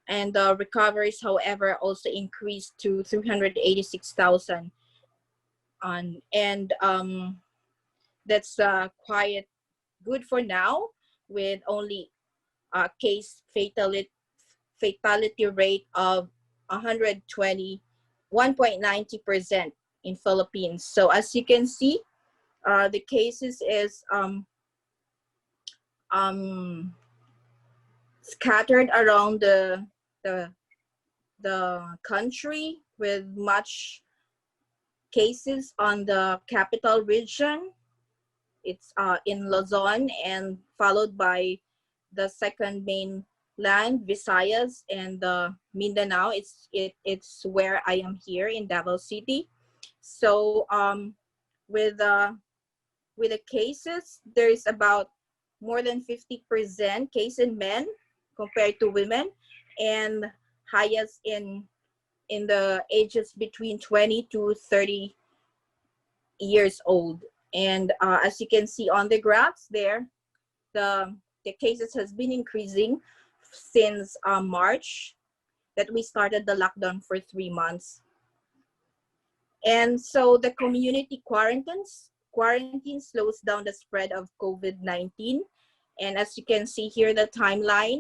and the recoveries, however, also increased to 386,000. And that's quite good for now, with only a case fatality rate of 1.90% in Philippines. So as you can see, the cases is scattered around the country, with much cases on the capital region. It's in Luzon, and followed by the second main land, Visayas, and Mindanao. It's where I am here in Davao City. So with the cases, there is about more than 50% case in men compared to women, and highest in the ages between 20 to 30 years old. And as you can see on the graphs there, the cases has been increasing since March, that we started the lockdown for 3 months. And so the community quarantine slows down the spread of COVID-19. And as you can see here, the timeline,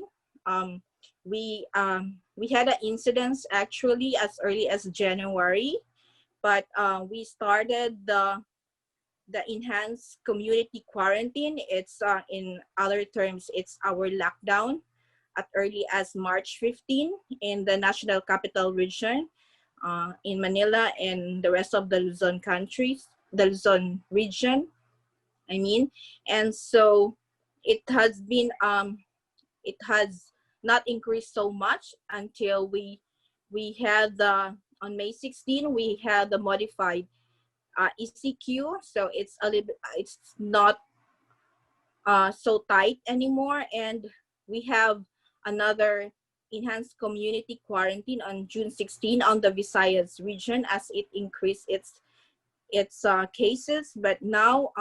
we had an incidence actually as early as January, but we started the enhanced community quarantine. It's in other terms, it's our lockdown, at early as March 15 in the National Capital Region, in Manila, and the rest of the Luzon region, I mean. And so it has been, it has not increased so much until we had on May 16, we had the modified ECQ. So it's a little bit, it's not so tight anymore. And we have another enhanced community quarantine on June 16 on the Visayas region, as it increased its cases. But now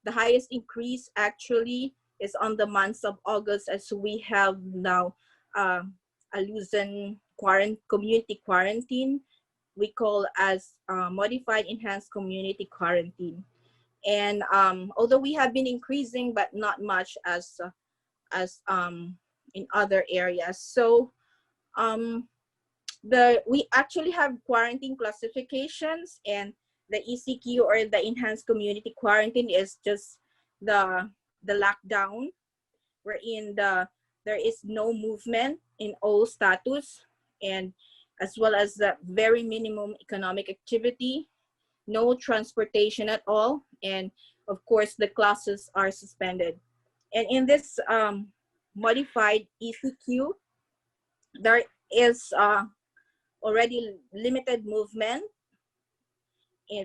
the highest increase actually is on the months of August, as we have now a loosened community quarantine, we call as modified enhanced community quarantine. And although we have been increasing, but not much as in other areas. So we actually have quarantine classifications, and the ECQ, or the enhanced community quarantine, is just the lockdown, wherein there is no movement in all status, and as well as the very minimum economic activity, no transportation at all, and of course the classes are suspended. And in this modified ECQ, there is already limited movement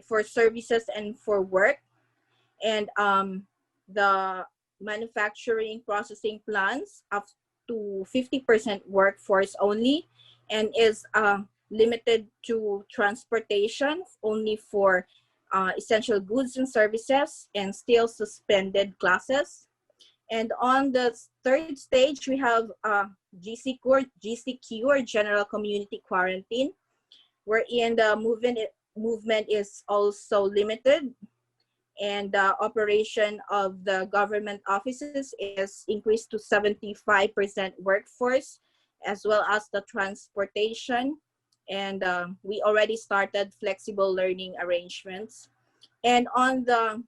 for services and for work, and the manufacturing processing plants up to 50% workforce only, and is limited to transportation only for essential goods and services, and still suspended classes. And on the third stage, we have GCQ, or General Community Quarantine, wherein the movement is also limited, and the operation of the government offices is increased to 75% workforce, as well as the transportation And we already started flexible learning arrangements. And on the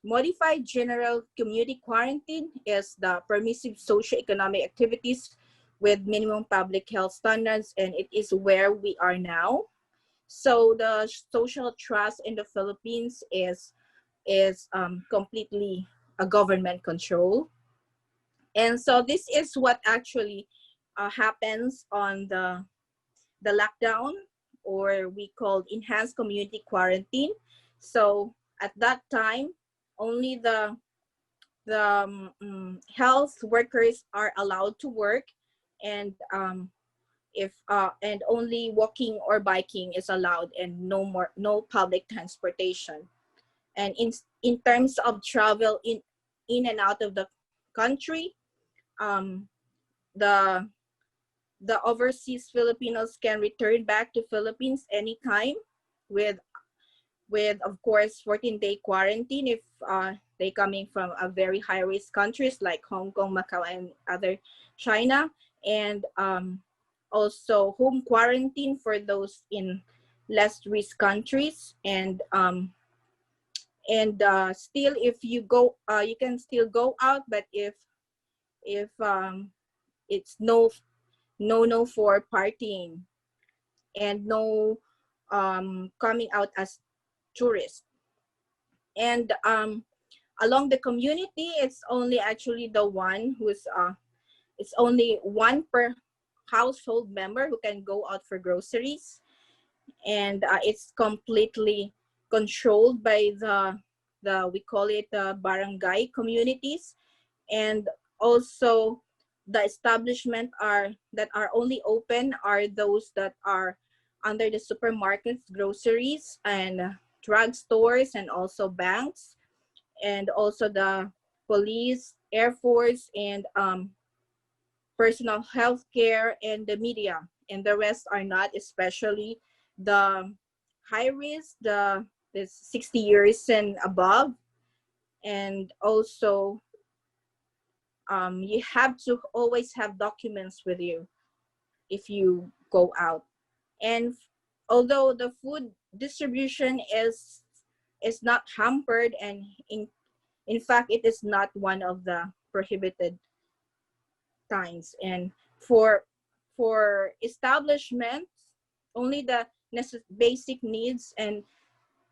modified general community quarantine is the permissive socioeconomic activities with minimum public health standards, and it is where we are now. So the social trust in the Philippines is completely a government control. And so this is what actually happens on the lockdown, or we call enhanced community quarantine. So at that time, only the health workers are allowed to work, and and only walking or biking is allowed, and no public transportation. And in terms of travel in and out of the country, um, the overseas Filipinos can return back to Philippines anytime with of course 14-day quarantine if they coming from a very high risk countries like Hong Kong, Macau, and other China, and also home quarantine for those in less risk countries. And still, if you go, you can still go out, but if it's no for partying, and no coming out as tourists. And along the community, it's only actually the one who's it's only one per household member who can go out for groceries, and it's completely controlled by the we call it the barangay communities. And also the establishment that are only open are those that are under the supermarkets, groceries, and drugstores, and also banks, and also the police, Air Force, and personal health care, and the media. And the rest are not, especially the high risk, the 60 years and above. And also you have to always have documents with you if you go out. And although the food distribution is not hampered, and in fact it is not one of the prohibited times. And for establishments, only the basic needs and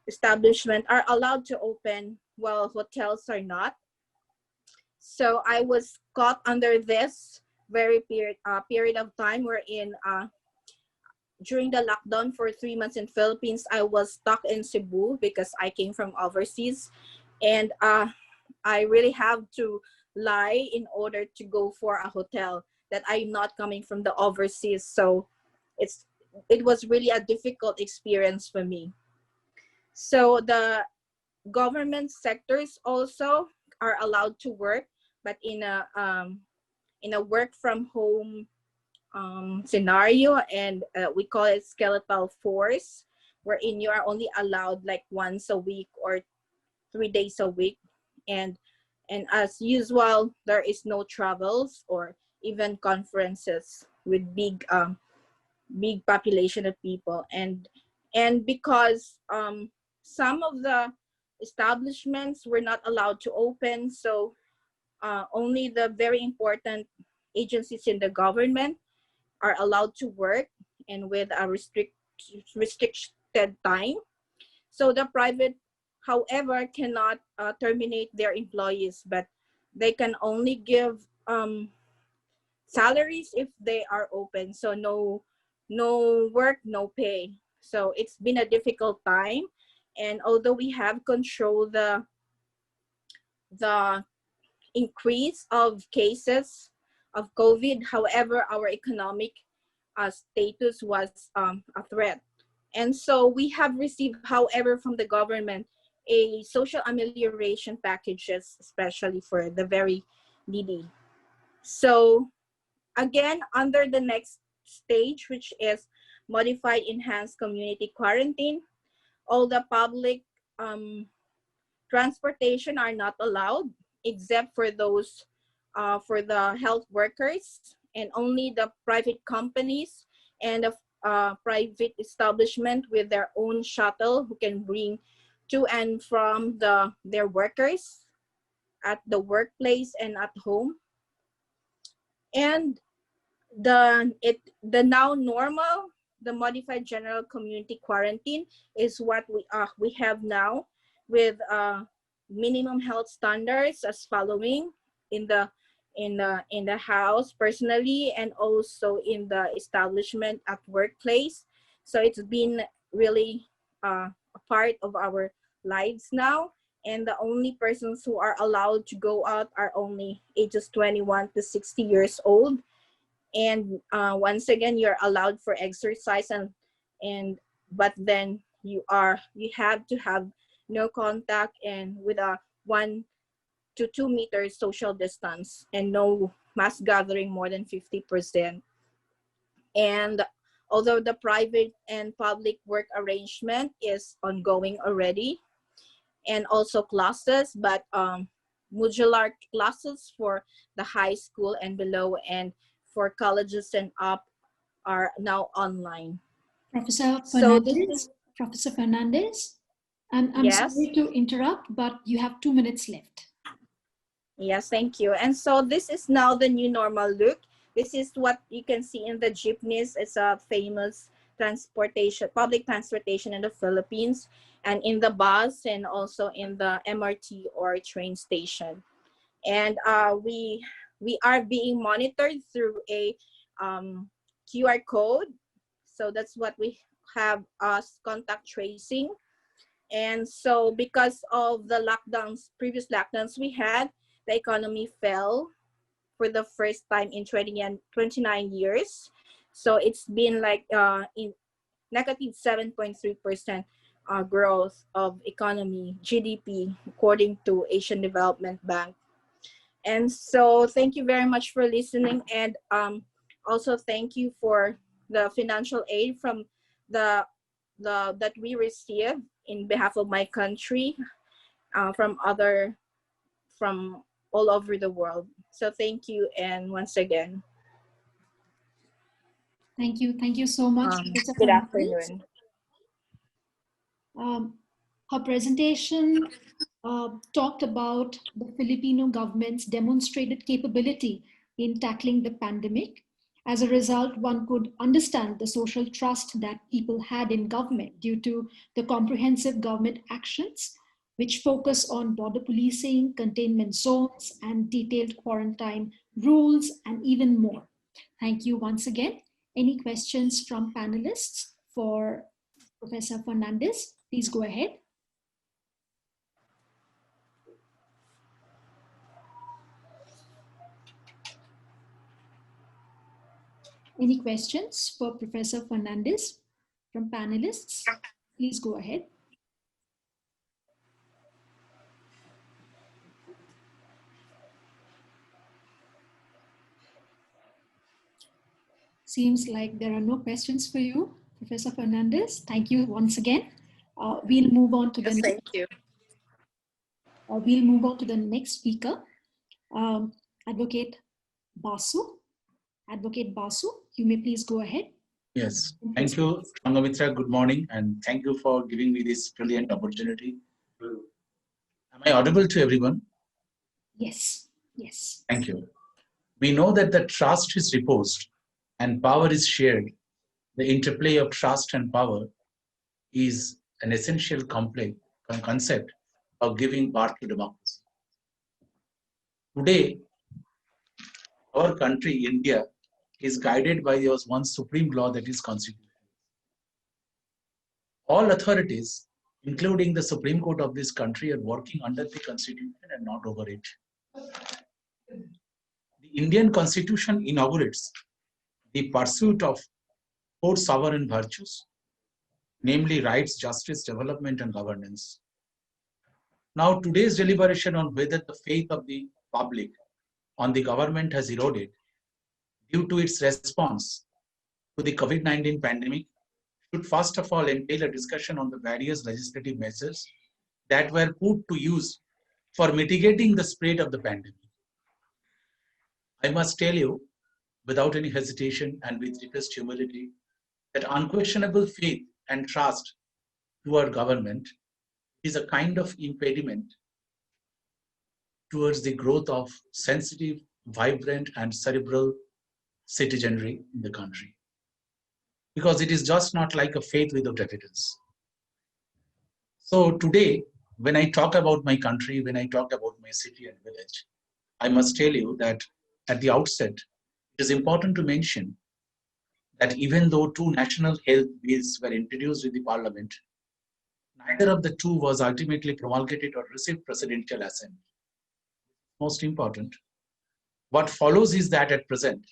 establishment are allowed to open, while hotels are not. So I was caught under this very period of time wherein during the lockdown for 3 months in Philippines, I was stuck in Cebu because I came from overseas, and I really have to lie in order to go for a hotel that I'm not coming from the overseas. So it was really a difficult experience for me. So the government sectors also are allowed to work, but in a work from home scenario, and we call it skeletal force, wherein you are only allowed like once a week or 3 days a week, and as usual there is no travels or even conferences with big population of people. And because some of the establishments were not allowed to open, so only the very important agencies in the government are allowed to work, and with a restricted time. So the private, however, cannot terminate their employees, but they can only give salaries if they are open. So no work, no pay. So it's been a difficult time. And although we have controlled the increase of cases of COVID, however, our economic status was a threat. And so we have received, however, from the government, a social amelioration packages, especially for the very needy. So again, under the next stage, which is modified enhanced community quarantine, all the public transportation are not allowed, except for those for the health workers, and only the private companies and private establishment with their own shuttle who can bring to and from their workers at the workplace and at home. And the now normal, the modified general community quarantine is what we have now, with minimum health standards as following in the house personally, and also in the establishment at workplace. So it's been really a part of our lives now, and the only persons who are allowed to go out are only ages 21 to 60 years old. And once again, you're allowed for exercise, but then you have to have no contact and with a 1 to 2 meters social distance, and no mass gathering more than 50%. And although the private and public work arrangement is ongoing already, and also classes, but modular classes for the high school and below, and for colleges and up, are now online. Professor Fernandez, I'm yes. sorry to interrupt, but you have 2 minutes left. Yes, thank you. And so this is now the new normal look. This is what you can see in the jeepneys. It's a famous public transportation in the Philippines, and in the bus, and also in the MRT or train station. And we are being monitored through a QR code. So that's what we have as contact tracing. And so because of the previous lockdowns we had, the economy fell for the first time in 29 years. So it's been like in negative 7.3% growth of economy, GDP, according to Asian Development Bank. And so thank you very much for listening. And also thank you for the financial aid from that we received in behalf of my country from all over the world. So thank you, and once again. Thank you so much. Good afternoon. Her presentation talked about the Filipino government's demonstrated capability in tackling the pandemic. As a result, one could understand the social trust that people had in government due to the comprehensive government actions, which focus on border policing, containment zones, and detailed quarantine rules, and even more. Thank you once again. Any questions from panelists for Professor Fernandez? Please go ahead. Any questions for Professor Fernandez from panelists? Please go ahead. Seems like there are no questions for you, Professor Fernandez. Thank you once again. We'll move on to the next. Thank you. We'll move on to the next speaker, Advocate Basu. Advocate Basu, you may please go ahead. Yes, thank you, Sanghamitra. Good morning, and thank you for giving me this brilliant opportunity. Am I audible to everyone? Yes, yes. Thank you. We know that the trust is reposed and power is shared. The interplay of trust and power is an essential concept of giving birth to democracy. Today, our country, India, is guided by one supreme law, that is Constitution. All authorities, including the Supreme Court of this country, are working under the Constitution and not over it. The Indian Constitution inaugurates the pursuit of 4 sovereign virtues, namely rights, justice, development, and governance. Now, today's deliberation on whether the faith of the public on the government has eroded due to its response to the COVID-19 pandemic should first of all entail a discussion on the various legislative measures that were put to use for mitigating the spread of the pandemic. I must tell you, without any hesitation and with deepest humility, that unquestionable faith and trust toward government is a kind of impediment towards the growth of sensitive, vibrant, and cerebral citizenry in the country. Because it is just not like a faith without evidence. So today, when I talk about my country, when I talk about my city and village, I must tell you that at the outset, it is important to mention that even though two national health bills were introduced in the parliament, neither of the two was ultimately promulgated or received presidential assent. Most important, what follows is that at present,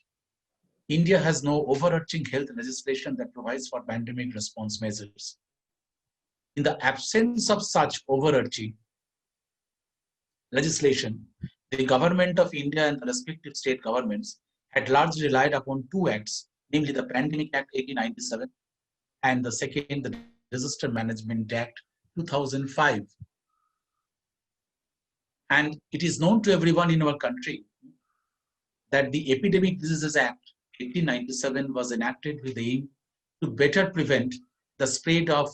India has no overarching health legislation that provides for pandemic response measures. In the absence of such overarching legislation, the government of India and the respective state governments had largely relied upon two acts, namely the Pandemic Act 1897 and the second, the Disaster Management Act 2005. And it is known to everyone in our country that the Epidemic Diseases Act 1897 was enacted with the aim to better prevent the spread of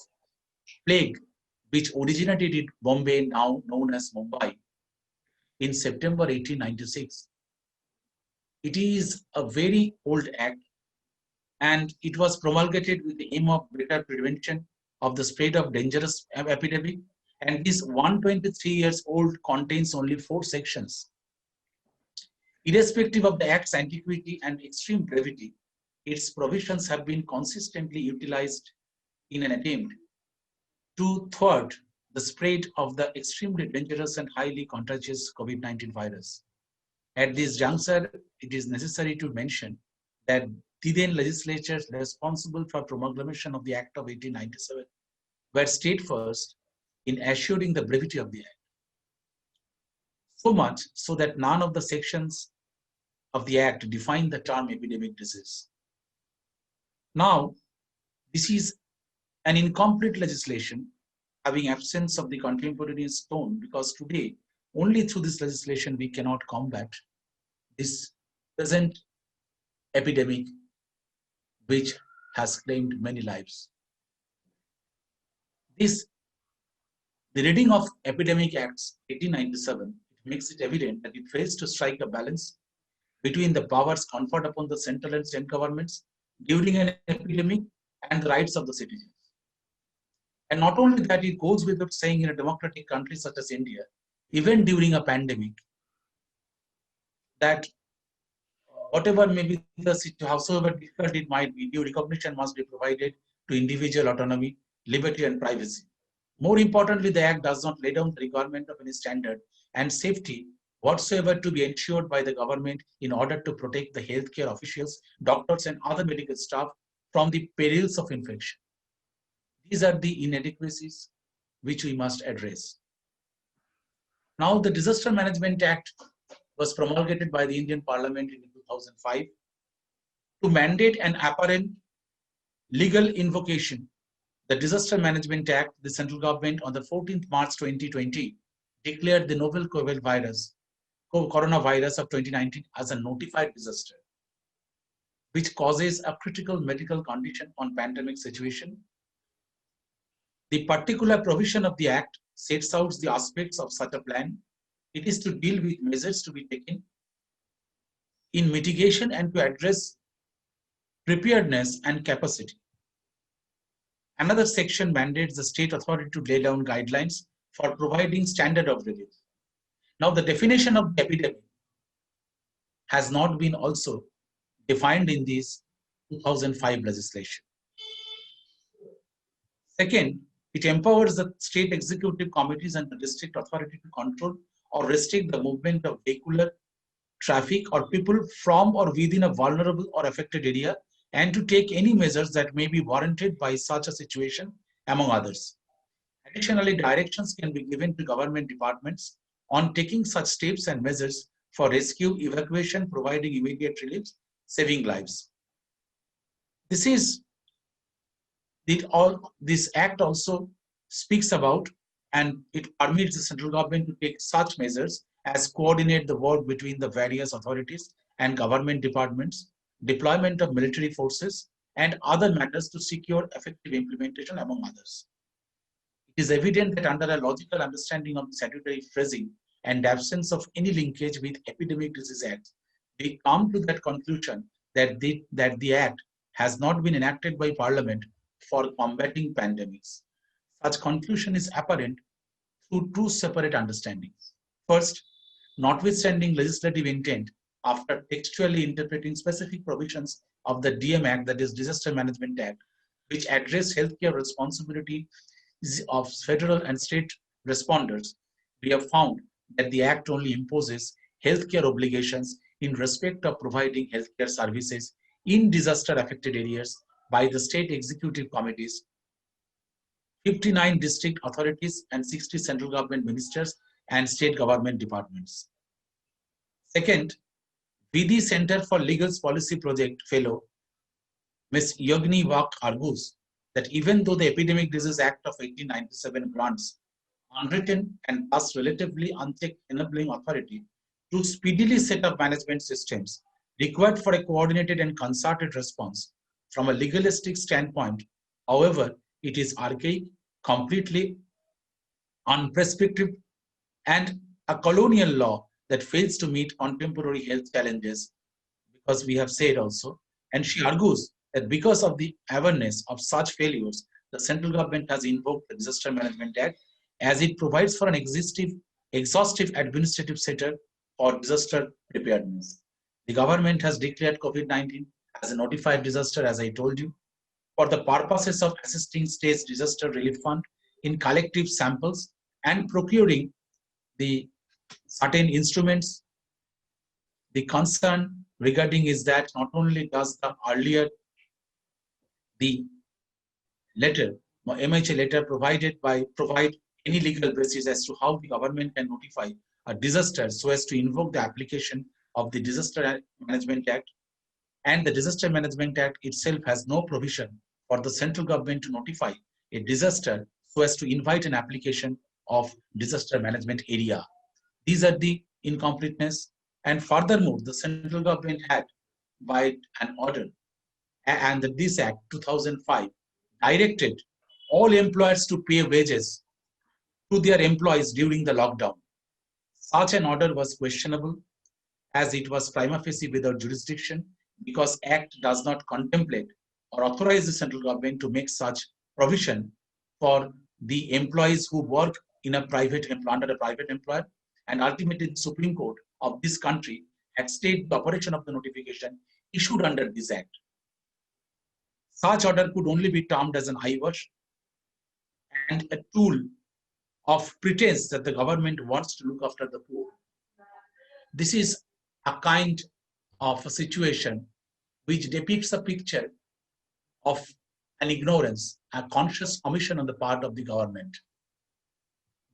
plague, which originated in Bombay, now known as Mumbai, in September 1896. It is a very old act, and it was promulgated with the aim of better prevention of the spread of dangerous epidemic. And this 123 years old contains only 4 sections. Irrespective of the act's antiquity and extreme brevity, its provisions have been consistently utilized in an attempt to thwart the spread of the extremely dangerous and highly contagious COVID-19 virus. At this juncture, it is necessary to mention that the then legislatures responsible for promulgation of the Act of 1897 were steadfast in assuring the brevity of the Act. So much so that none of the sections of the Act define the term epidemic disease. Now, this is an incomplete legislation having absence of the contemporaneous tone, because today, only through this legislation we cannot combat this present epidemic which has claimed many lives. The reading of Epidemic Acts 1897 makes it evident that it fails to strike a balance between the powers conferred upon the central and state governments during an epidemic and the rights of the citizens. And not only that, it goes without saying in a democratic country such as India, even during a pandemic, that whatever may be the situation, howsoever difficult it might be, due recognition must be provided to individual autonomy, liberty, and privacy. More importantly, the Act does not lay down the requirement of any standard and safety whatsoever to be ensured by the government in order to protect the healthcare officials, doctors, and other medical staff from the perils of infection. These are the inadequacies which we must address. Now, the Disaster Management Act was promulgated by the Indian Parliament in 2005 to mandate an apparent legal invocation. The Disaster Management Act, the central government on the 14th March 2020 declared the novel coronavirus of 2019 as a notified disaster, which causes a critical medical condition on pandemic situation. The particular provision of the Act sets out the aspects of such a plan. It is to deal with measures to be taken in mitigation and to address preparedness and capacity. Another section mandates the state authority to lay down guidelines for providing standard of relief. Now, the definition of the epidemic has not been also defined in this 2005 legislation. Second, it empowers the state executive committees and the district authority to control or restrict the movement of vehicular traffic or people from or within a vulnerable or affected area, and to take any measures that may be warranted by such a situation, among others. Additionally, directions can be given to government departments on taking such steps and measures for rescue, evacuation, providing immediate relief, saving lives. This Act also speaks about, and it permits the central government to take such measures as coordinate the work between the various authorities and government departments, deployment of military forces, and other matters to secure effective implementation, among others. It is evident that under a logical understanding of the statutory phrasing and absence of any linkage with Epidemic Disease Act, we come to that conclusion that the Act has not been enacted by Parliament for combating pandemics. Such conclusion is apparent through two separate understandings. First, notwithstanding legislative intent, after textually interpreting specific provisions of the DM Act, that is Disaster Management Act, which address healthcare responsibility of federal and state responders, we have found that the Act only imposes healthcare obligations in respect of providing healthcare services in disaster-affected areas by the state executive committees, 59 district authorities, and 60 central government ministers and state government departments. Second, Vidhi Center for Legal Policy Project Fellow, Ms. Yogni Wak argues that even though the Epidemic Disease Act of 1897 grants unwritten and thus relatively unchecked enabling authority to speedily set up management systems required for a coordinated and concerted response from a legalistic standpoint, however, it is archaic, completely unprescriptive, and a colonial law that fails to meet contemporary health challenges, because we have said also. And she argues that because of the awareness of such failures, the central government has invoked the Disaster Management Act as it provides for an exhaustive administrative setup for disaster preparedness. The government has declared COVID-19 as a notified disaster, as I told you, for the purposes of assisting states' disaster relief fund in collective samples and procuring the certain instruments. The concern regarding is that not only does the earlier the letter, MHA letter provide any legal basis as to how the government can notify a disaster so as to invoke the application of the Disaster Management Act, and the Disaster Management Act itself has no provision for the central government to notify a disaster so as to invite an application of disaster management area. These are the incompleteness, and furthermore, the central government had by an order, and this Act 2005 directed all employers to pay wages to their employees during the lockdown. Such an order was questionable, as it was prima facie without jurisdiction, because Act does not contemplate or authorize the central government to make such provision for the employees who work in a private under a private employer. And ultimately, the Supreme Court of this country had stated the operation of the notification issued under this Act. Such order could only be termed as an eyewash and a tool of pretense that the government wants to look after the poor. This is a kind of a situation which depicts a picture of an ignorance, a conscious omission on the part of the government.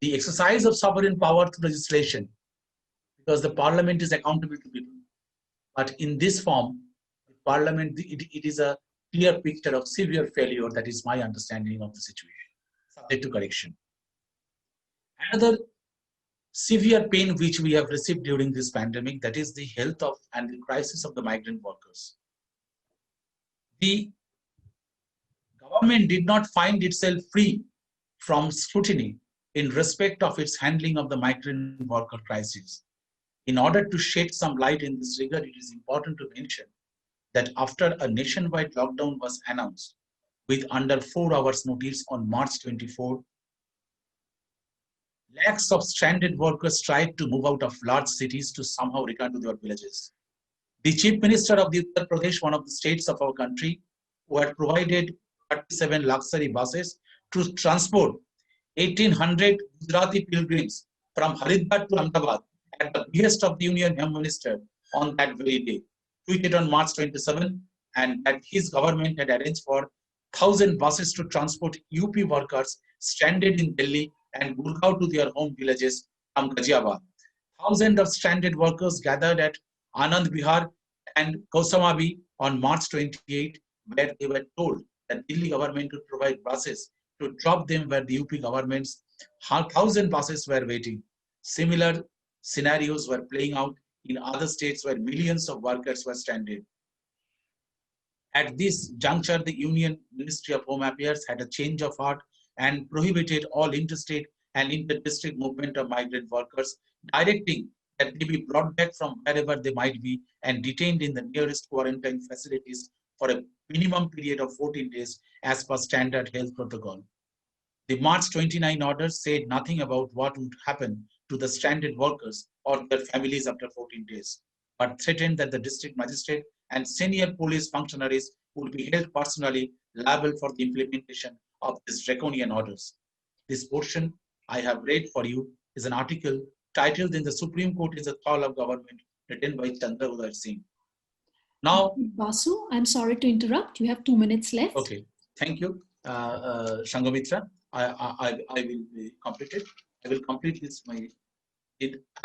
The exercise of sovereign power through legislation, because the parliament is accountable to people. But in this form, the parliament, it is a clear picture of severe failure. That is my understanding of the situation, subject to correction. Another severe pain which we have received during this pandemic, that is the health of and the crisis of the migrant workers. The government did not find itself free from scrutiny in respect of its handling of the migrant worker crisis. In order to shed some light in this regard, it is important to mention that after a nationwide lockdown was announced with under 4 hours notice on March 24, lakhs of stranded workers tried to move out of large cities to somehow return to their villages. The Chief Minister of the Uttar Pradesh, one of the states of our country, who had provided 37 luxury buses to transport 1,800 Gujarati pilgrims from Haridwar to Ahmedabad at the behest of the Union Home Minister on that very day, tweeted on March 27, and that his government had arranged for 1,000 buses to transport UP workers stranded in Delhi and Gurgaon to their home villages from Ghaziabad. Thousands of stranded workers gathered at Anand Vihar and Kausamabi on March 28, where they were told that Delhi government would provide buses to drop them where the UP government's 1,000 buses were waiting. Similar scenarios were playing out in other states where millions of workers were stranded. At this juncture, the Union Ministry of Home Affairs had a change of heart and prohibited all interstate and inter-district movement of migrant workers, directing that they be brought back from wherever they might be and detained in the nearest quarantine facilities for a minimum period of 14 days as per standard health protocol. The March 29 order said nothing about what would happen to the stranded workers or their families after 14 days, but threatened that the district magistrate and senior police functionaries would be held personally liable for the implementation of these draconian orders. This portion I have read for you is an article titled "In the Supreme Court is a Thrall of Government," written by Chandra Udar Singh. Now, Basu, I'm sorry to interrupt. You have 2 minutes left. Okay, thank you, Sanghamitra. I will complete it. I will complete this.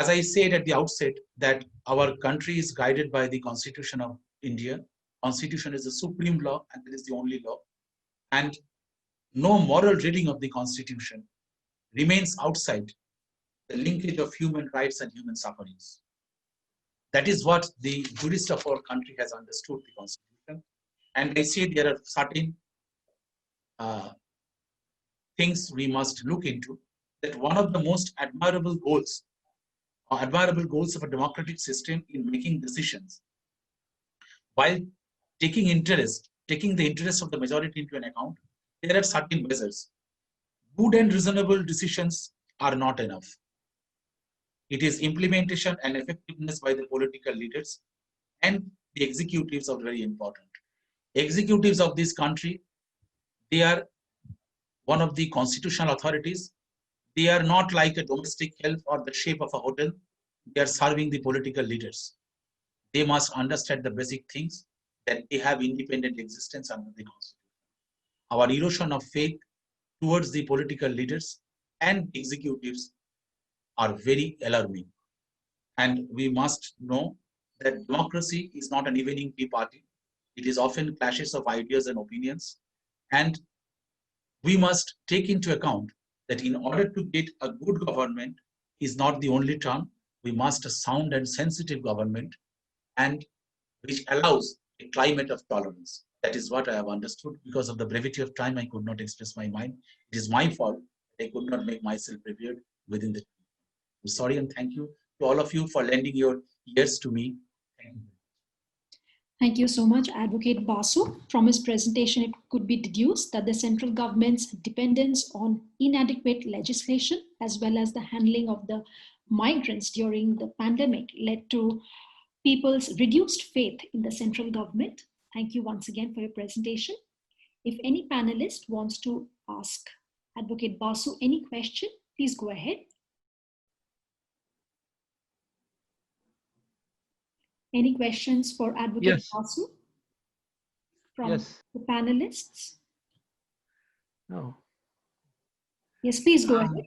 As I said at the outset, that our country is guided by the Constitution of India. Constitution is the supreme law, and it is the only law. And no moral reading of the Constitution remains outside the linkage of human rights and human sufferings. That is what the jurist of our country has understood the Constitution. And I say there are certain things we must look into. That one of the most admirable goals of a democratic system in making decisions, while taking the interest of the majority into an account, there are certain measures. Good and reasonable decisions are not enough. It is implementation and effectiveness by the political leaders and the executives are very important. Executives of this country, they are one of the constitutional authorities. They are not like a domestic help or the shape of a hotel. They are serving the political leaders. They must understand the basic things, that they have independent existence under the Constitution. Our erosion of faith towards the political leaders and executives are very alarming. And we must know that democracy is not an evening tea party. It is often clashes of ideas and opinions. And we must take into account that in order to get a good government is not the only term. We must a sound and sensitive government, and which allows a climate of tolerance. That is what I have understood. Because of the brevity of time, I could not express my mind. It is my fault. I could not make myself prepared within the time. I'm sorry, and thank you to all of you for lending your ears to me. Thank you. Thank you so much, Advocate Basu. From his presentation, it could be deduced that the central government's dependence on inadequate legislation, as well as the handling of the migrants during the pandemic, led to people's reduced faith in the central government. Thank you once again for your presentation. If any panelist wants to ask Advocate Basu any question, please go ahead. Any questions for Advocate Basu from the panelists? No. Yes, please go ahead.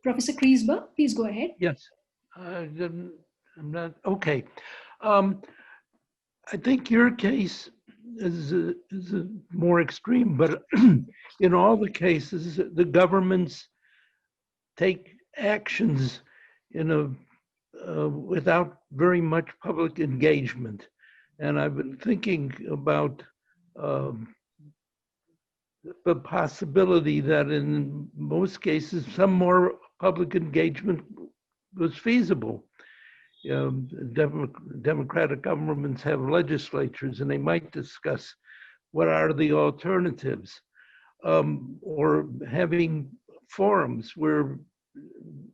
Professor Kriesberg, please go ahead. Yes, I'm not, okay. I think your case is more extreme, but in all the cases, the governments take actions without very much public engagement. And I've been thinking about the possibility that in most cases, some more public engagement was feasible. Democratic governments have legislatures and they might discuss what are the alternatives, or having forums where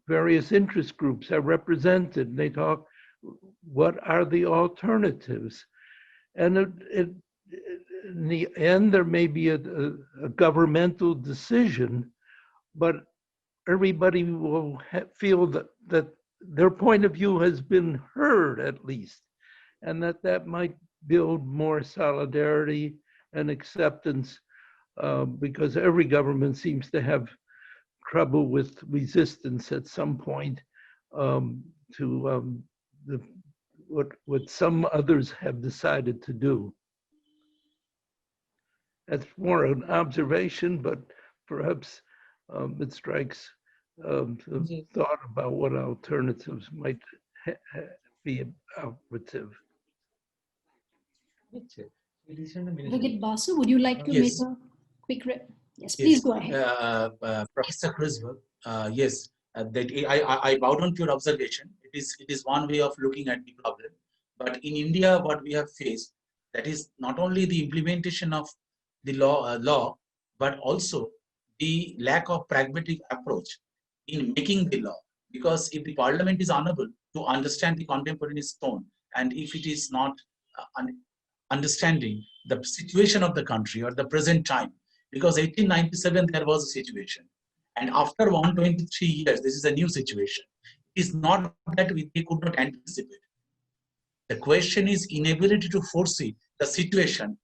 various interest groups are represented and they talk, what are the alternatives? And in the end, there may be a governmental decision, but everybody will feel that their point of view has been heard at least, and that might build more solidarity and acceptance, because every government seems to have trouble with resistance at some point to what some others have decided to do. That's more an observation, but perhaps it strikes the thought about what alternatives might be operative. Advocate Basu, would you like to make a quick yes, please go ahead. Professor Kriesberg, yes, that I bow down to your observation. It is one way of looking at the problem. But in India, what we have faced, that is not only the implementation of the law, but also the lack of pragmatic approach in making the law. Because if the parliament is unable to understand the contemporaneous tone, and if it is not understanding the situation of the country or the present time, because 1897 there was a situation, and after 123 years, this is a new situation. It is not that they could not anticipate. The question is inability to foresee the situation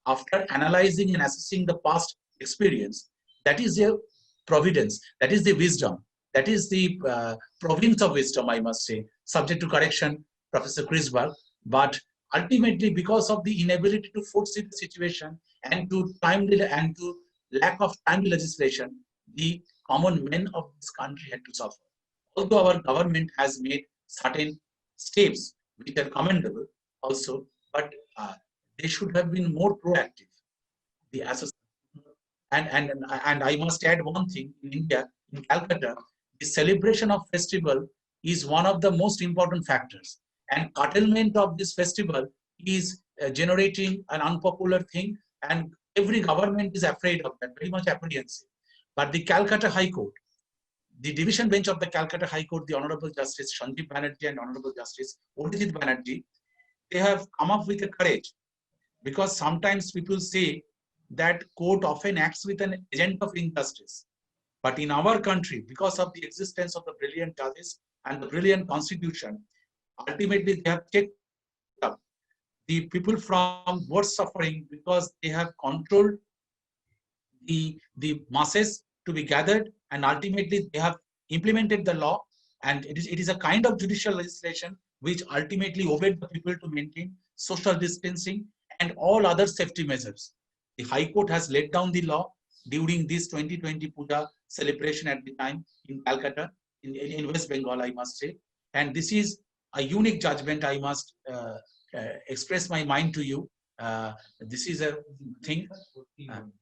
after analyzing and assessing the past experience. That is a providence, that is the wisdom, that is the province of wisdom, I must say, subject to correction, Professor Kriesberg. But ultimately, because of the inability to foresee the situation and to lack of timely legislation, the common men of this country had to suffer. Although our government has made certain steps which are commendable also, but they should have been more proactive. The and I must add one thing: in India, in Calcutta, the celebration of festival is one of the most important factors, and curtailment of this festival is generating an unpopular thing, and every government is afraid of that, very much apprehensive. But the Calcutta High Court, the division bench of the Calcutta High Court, the Honorable Justice Sandeep Banerjee and Honorable Justice Odijit Banerjee, they have come up with a courage, because sometimes people say that court often acts with an agent of injustice. But in our country, because of the existence of the brilliant judges and the brilliant constitution, ultimately they have checked up the people from worse suffering, because they have controlled the masses to be gathered, and ultimately they have implemented the law, and it is a kind of judicial legislation which ultimately obeyed the people to maintain social distancing and all other safety measures. The High Court has laid down the law during this 2020 Puja celebration at the time in Calcutta, in West Bengal, I must say. And this is a unique judgment. I must express my mind to you. This is a thing,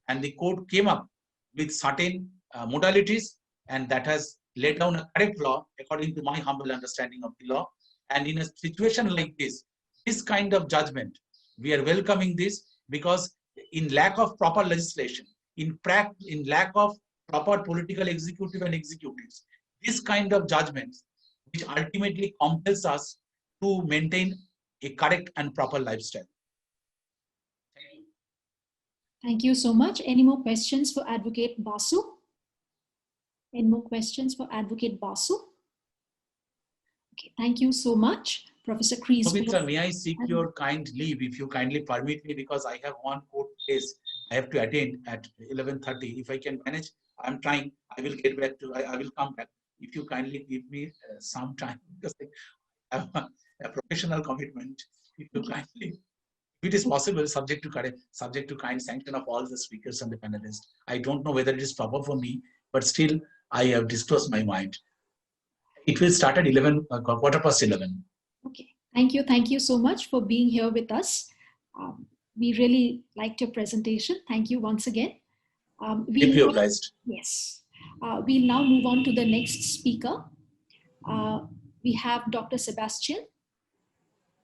and the court came up with certain modalities, and that has laid down a correct law according to my humble understanding of the law. And in a situation like this kind of judgment, we are welcoming this, because in lack of proper legislation, in lack of proper political executive and executives, this kind of judgments, which ultimately compels us to maintain a correct and proper lifestyle. Thank you so much. Any more questions for Advocate Basu? Any more questions for Advocate Basu? Okay, thank you so much, Professor Kriesberg. Sanghamitra, may I seek your kind leave, if you kindly permit me, because I have one court case I have to attend at 11:30. If I can manage, I'm trying. I will get back to. I will come back. If you kindly give me some time, because I have a professional commitment. If you kindly, if it is possible, subject to kind sanction of all the speakers and the panelists. I don't know whether it is proper for me, but still I have disclosed my mind. It will start at 11:15. Okay, thank you so much for being here with us. We really liked your presentation. Thank you once again. Yes. We'll now move on to the next speaker. We have Dr. Sebastian.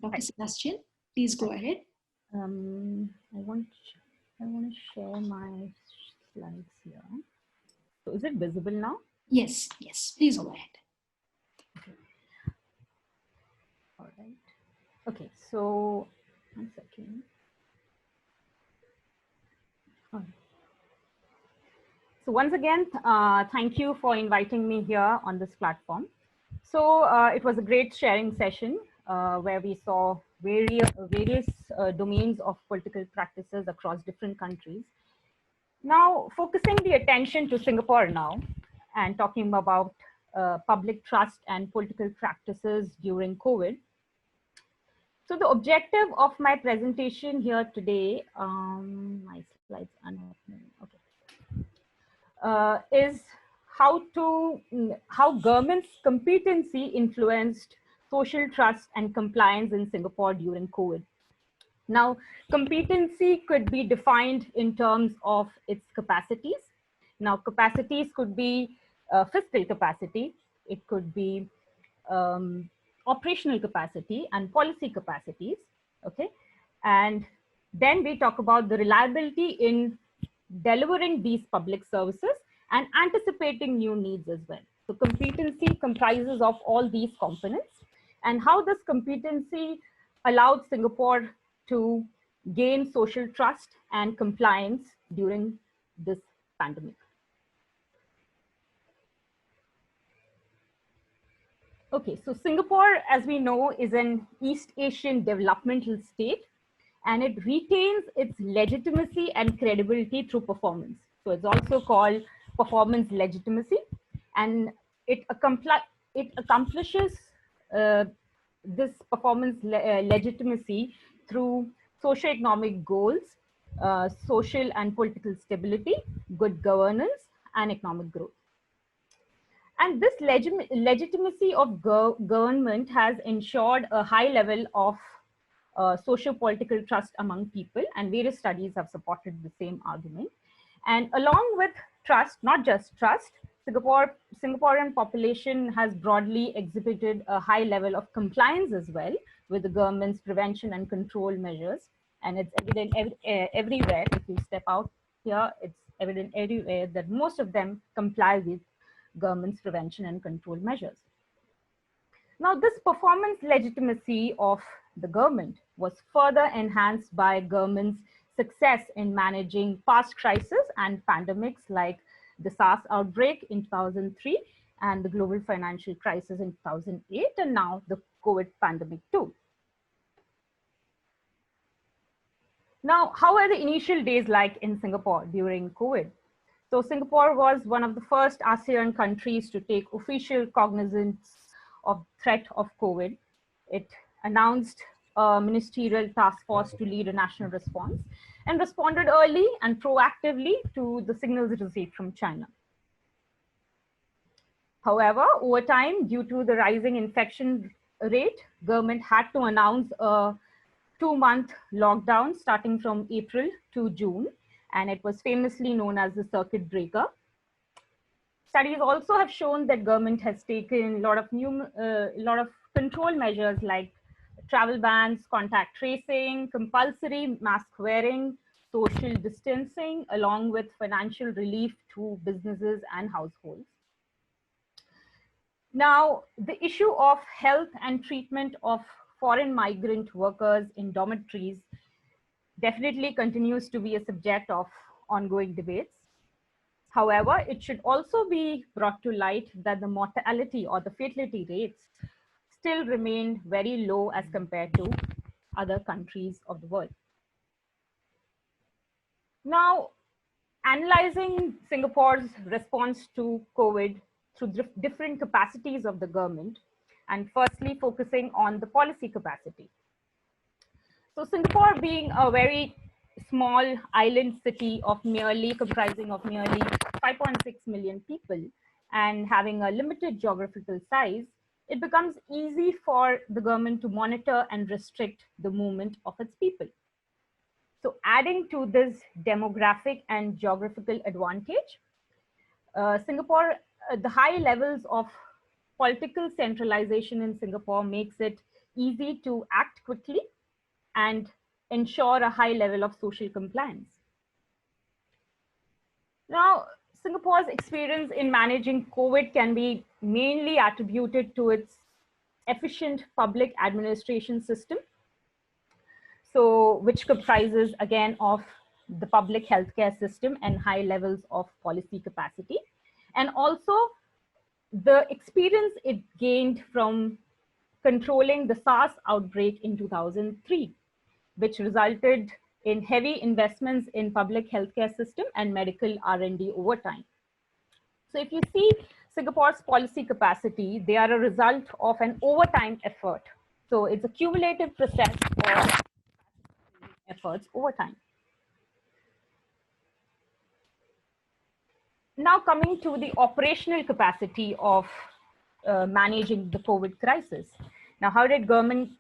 Dr. Sebastian, please go ahead. I want to share my slides here. So is it visible now? Yes, please go ahead. Okay. All right. Okay, so 1 second. All right. So once again, thank you for inviting me here on this platform. So it was a great sharing session where we saw various domains of political practices across different countries. Now, focusing the attention to Singapore now and talking about public trust and political practices during COVID. So the objective of my presentation here today, my slides are not moving. Okay. Is how government's competency influenced social trust and compliance in Singapore during COVID. Now, competency could be defined in terms of its capacities. Now, capacities could be fiscal capacity, it could be operational capacity and policy capacities, okay? And then we talk about the reliability in delivering these public services and anticipating new needs as well. So competency comprises of all these components, and how this competency allowed Singapore to gain social trust and compliance during this pandemic. Okay, so Singapore, as we know, is an East Asian developmental state, and it retains its legitimacy and credibility through performance. So it's also called performance legitimacy, and it accomplishes this performance legitimacy through socioeconomic goals, social and political stability, good governance, and economic growth. And this legitimacy of government has ensured a high level of socio-political trust among people, and various studies have supported the same argument. And along with trust, not just trust, Singaporean population has broadly exhibited a high level of compliance as well with the government's prevention and control measures. And it's evident everywhere. If you step out here, it's evident everywhere that most of them comply with government's prevention and control measures. Now, this performance legitimacy of the government was further enhanced by government's success in managing past crises and pandemics like the SARS outbreak in 2003 and the global financial crisis in 2008, and now the COVID pandemic too. Now, how were the initial days like in Singapore during COVID? So Singapore was one of the first ASEAN countries to take official cognizance of threat of COVID. It announced a ministerial task force to lead a national response and responded early and proactively to the signals received from China. However, over time, due to the rising infection rate, government had to announce a 2-month lockdown starting from April to June, and it was famously known as the circuit breaker. Studies also have shown that government has taken a lot of control measures like travel bans, contact tracing, compulsory mask wearing, social distancing, along with financial relief to businesses and households. Now, the issue of health and treatment of foreign migrant workers in dormitories definitely continues to be a subject of ongoing debates. However, it should also be brought to light that the mortality or the fatality rates still remain very low as compared to other countries of the world. Now, analyzing Singapore's response to COVID through different capacities of the government, and firstly focusing on the policy capacity. So Singapore, being a very small island city comprising of merely 5.6 million people and having a limited geographical size, it becomes easy for the government to monitor and restrict the movement of its people. So adding to this demographic and geographical advantage, Singapore, the high levels of political centralization in Singapore makes it easy to act quickly and ensure a high level of social compliance. Now, Singapore's experience in managing COVID can be mainly attributed to its efficient public administration system, so which comprises again of the public healthcare system and high levels of policy capacity, and also the experience it gained from controlling the SARS outbreak in 2003, which resulted in heavy investments in public healthcare system and medical R&D over time. So if you see Singapore's policy capacity, they are a result of an overtime effort. So it's a cumulative process of efforts over time. Now coming to the operational capacity of managing the COVID crisis. Now, how did government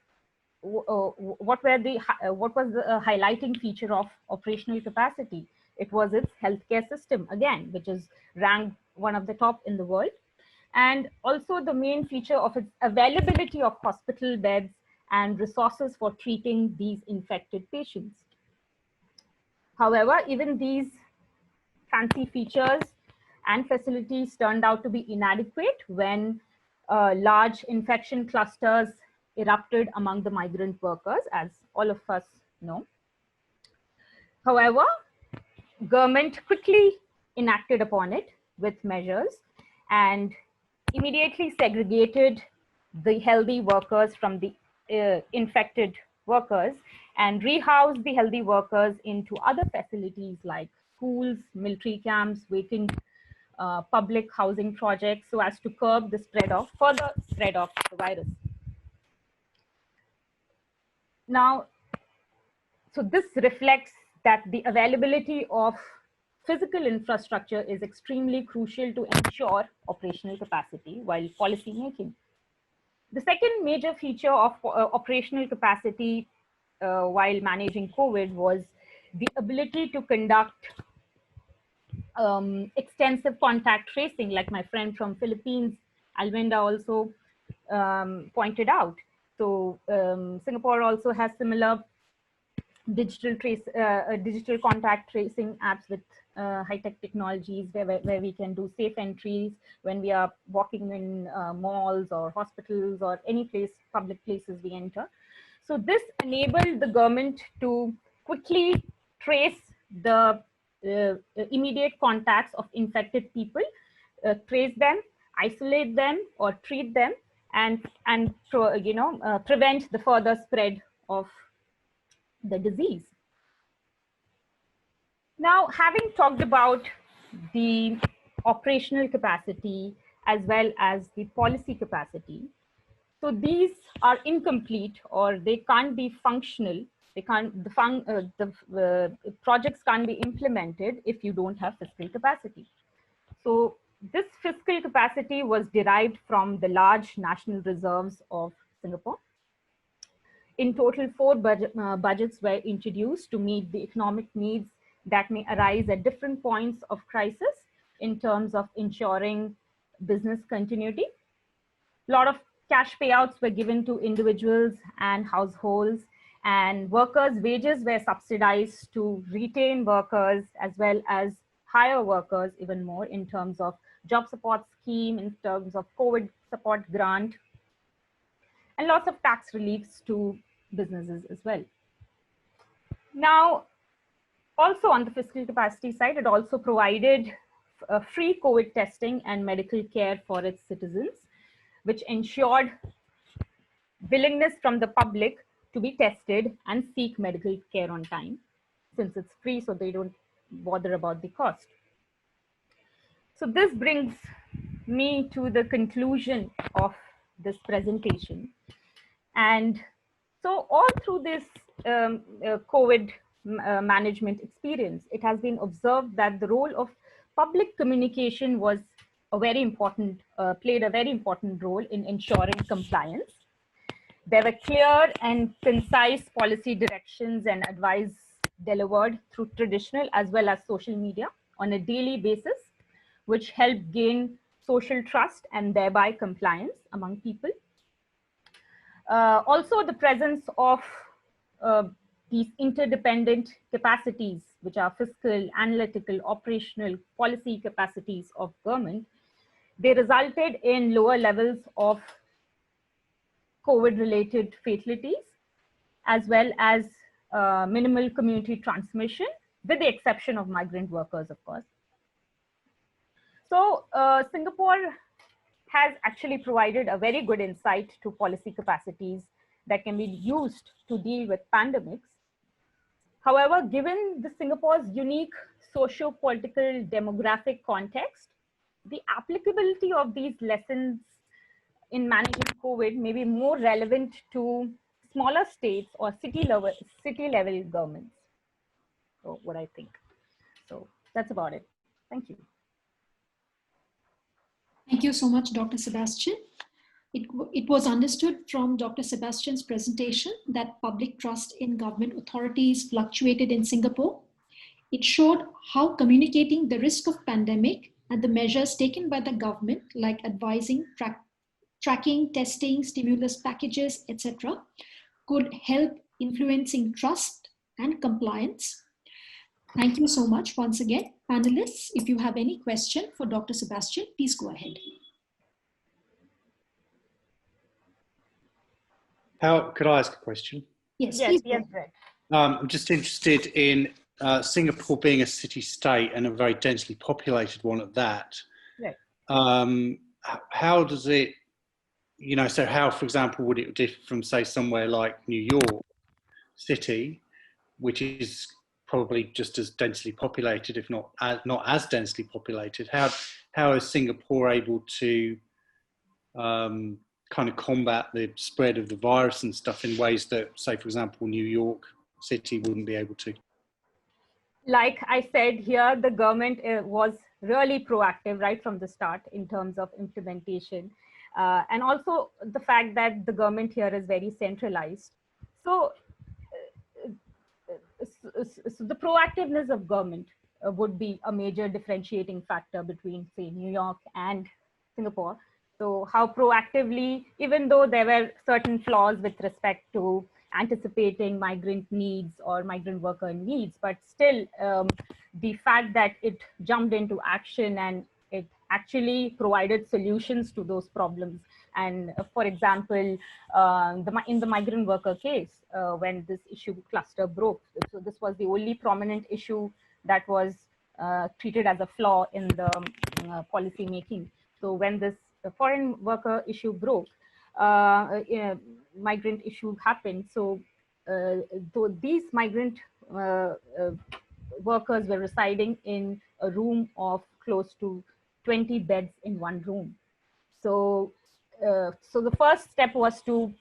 what was the highlighting feature of operational capacity? It was its healthcare system, again, which is ranked one of the top in the world. And also the main feature of its availability of hospital beds and resources for treating these infected patients. However, even these fancy features and facilities turned out to be inadequate when large infection clusters erupted among the migrant workers, as all of us know. However, government quickly enacted upon it with measures and immediately segregated the healthy workers from the infected workers and rehoused the healthy workers into other facilities like schools, military camps, waiting public housing projects, so as to curb the further spread of the virus. Now, so this reflects that the availability of physical infrastructure is extremely crucial to ensure operational capacity while policy making. The second major feature of operational capacity while managing COVID was the ability to conduct extensive contact tracing, like my friend from Philippines, Alminda, also pointed out. So Singapore also has similar digital contact tracing apps with high-tech technologies where we can do safe entries when we are walking in malls or hospitals or any place, public places we enter. So this enabled the government to quickly trace the immediate contacts of infected people, trace them, isolate them or treat them, and prevent the further spread of the disease. Now, having talked about the operational capacity as well as the policy capacity, so these are incomplete or they can't be functional. They can't, the projects can't be implemented if you don't have fiscal capacity. So this fiscal capacity was derived from the large national reserves of Singapore. In total, 4 budgets were introduced to meet the economic needs that may arise at different points of crisis in terms of ensuring business continuity. A lot of cash payouts were given to individuals and households, and workers' wages were subsidized to retain workers as well as hire workers even more in terms of job support scheme, in terms of COVID support grant, and lots of tax reliefs to businesses as well. Now, also on the fiscal capacity side, it also provided free COVID testing and medical care for its citizens, which ensured willingness from the public to be tested and seek medical care on time, since it's free, so they don't bother about the cost. So this brings me to the conclusion of this presentation. And so all through this COVID management experience, it has been observed that the role of public communication was a very important, played a very important role in ensuring compliance. There were clear and concise policy directions and advice delivered through traditional as well as social media on a daily basis, which helped gain social trust and thereby compliance among people. Also, the presence of these interdependent capacities, which are fiscal, analytical, operational, policy capacities of government, they resulted in lower levels of COVID-related fatalities, as well as minimal community transmission, with the exception of migrant workers, of course. So Singapore has actually provided a very good insight to policy capacities that can be used to deal with pandemics. However, given the Singapore's unique socio-political demographic context, the applicability of these lessons in managing COVID may be more relevant to smaller states or city level governments. So what I think. So that's about it. Thank you. Thank you so much, Dr. Sebastian. It was understood from Dr. Sebastian's presentation that public trust in government authorities fluctuated in Singapore. It showed how communicating the risk of pandemic and the measures taken by the government, like advising, tracking, testing, stimulus packages, etc., could help influencing trust and compliance. Thank you so much once again. Panelists, if you have any question for Dr. Sebastian, please go ahead. Could I ask a question? Yes, yes, please. yes, Greg. I'm just interested in Singapore being a city-state and a very densely populated one at that. Right. How does it, you know, so how, for example, would it differ from, say, somewhere like New York City, which is probably just as densely populated, if not as densely populated? How is Singapore able to kind of combat the spread of the virus and stuff in ways that, say, for example, New York City wouldn't be able to? Like I said here, the government was really proactive right from the start in terms of implementation. And also the fact that the government here is very centralized. So, so the proactiveness of government would be a major differentiating factor between, say, New York and Singapore. So how proactively, even though there were certain flaws with respect to anticipating migrant needs or migrant worker needs, but still the fact that it jumped into action and it actually provided solutions to those problems. And for example, in the migrant worker case, when this issue cluster broke, so this was the only prominent issue that was treated as a flaw in the policy making. So when this foreign worker issue broke, migrant issue happened. So these migrant workers were residing in a room of close to 20 beds in one room. So, so the first step was to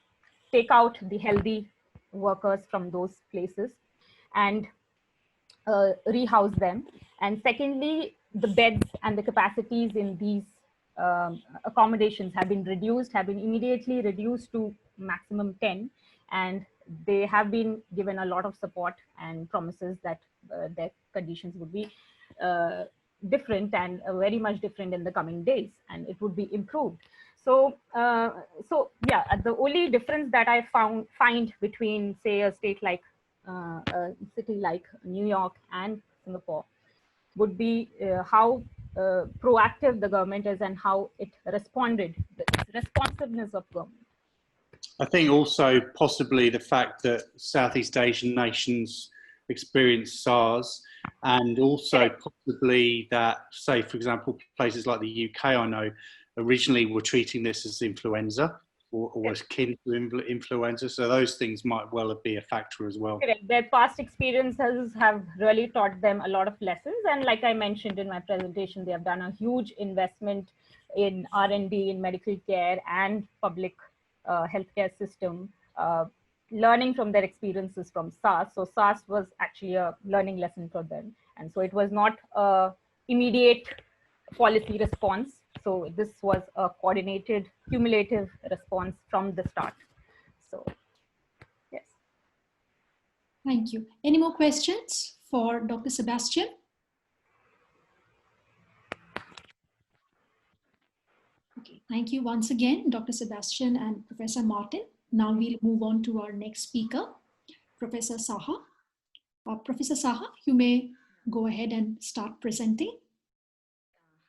take out the healthy workers from those places and rehouse them. And secondly, the beds and the capacities in these accommodations have been immediately reduced to maximum 10, and they have been given a lot of support and promises that their conditions would be different and very much different in the coming days, and it would be improved. So, so yeah, the only difference that I find between, say, a state like a city like New York and Singapore would be how proactive the government is and how it responded, the responsiveness of government. I think also possibly the fact that Southeast Asian nations experienced SARS, and also possibly that, say, for example, places like the UK, I know, originally were treating this as influenza or was akin to influenza. So those things might well be a factor as well. Correct. Their past experiences have really taught them a lot of lessons. And like I mentioned in my presentation, they have done a huge investment in R&D, in medical care and public healthcare system, learning from their experiences from SARS. So SARS was actually a learning lesson for them. And so it was not an immediate policy response. So this was a coordinated, cumulative response from the start. So, yes. Thank you. Any more questions for Dr. Sebastian? Okay, thank you once again, Dr. Sebastian and Professor Martin. Now we'll move on to our next speaker, Professor Saha. Professor Saha, you may go ahead and start presenting.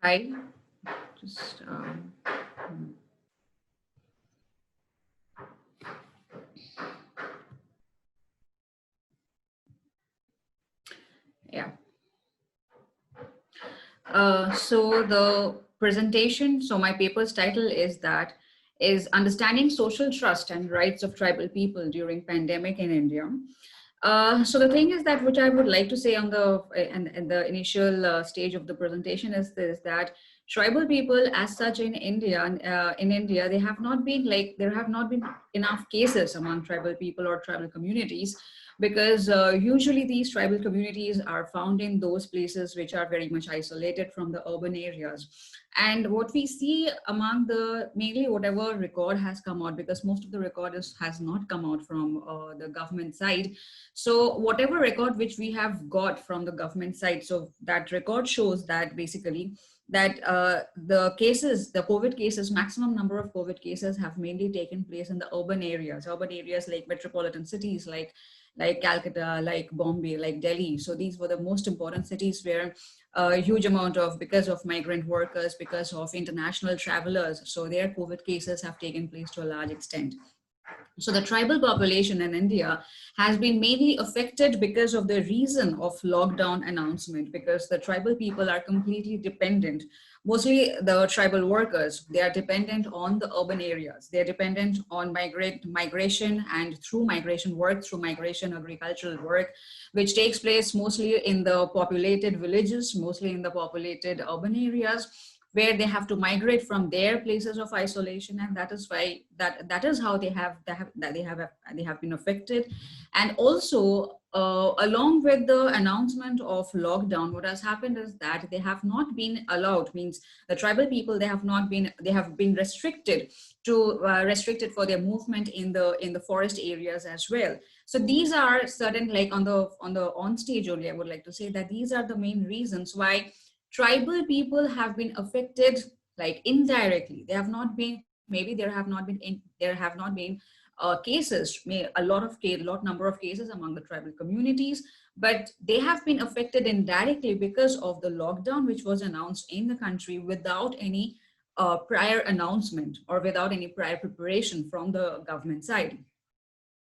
Hi. Just yeah. So the presentation, so my paper's title is Understanding Social Trust and Rights of Tribal People During Pandemic in India. So the thing is that, which I would like to say on the in the initial stage of the presentation is this, that tribal people as such in India, there have not been enough cases among tribal people or tribal communities, because usually these tribal communities are found in those places which are very much isolated from the urban areas. And what we see among the, mainly whatever record has come out, because most of the record has not come out from the government side. So whatever record which we have got from the government side, so that record shows that basically that the cases, the COVID cases, maximum number of COVID cases have mainly taken place in the urban areas like metropolitan cities, like Calcutta, like Bombay, like Delhi. So these were the most important cities where a huge amount of, because of migrant workers, because of international travelers, so their COVID cases have taken place to a large extent. So the tribal population in India has been mainly affected because of the reason of lockdown announcement, because the tribal people are completely dependent, mostly the tribal workers, they are dependent on the urban areas. They're dependent on migration, and through migration work, through migration agricultural work, which takes place mostly in the populated villages, mostly in the populated urban areas, where they have to migrate from their places of isolation, and that is why that is how they have been affected. And also along with the announcement of lockdown, what has happened is that they have not been allowed, means the tribal people, they have been restricted for their movement in the forest areas as well. So these are certain, like on the stage only, I would like to say that these are the main reasons why tribal people have been affected, like indirectly. They have not been, maybe there have not been cases, a lot number of cases among the tribal communities, but they have been affected indirectly because of the lockdown which was announced in the country without any prior announcement or without any prior preparation from the government side.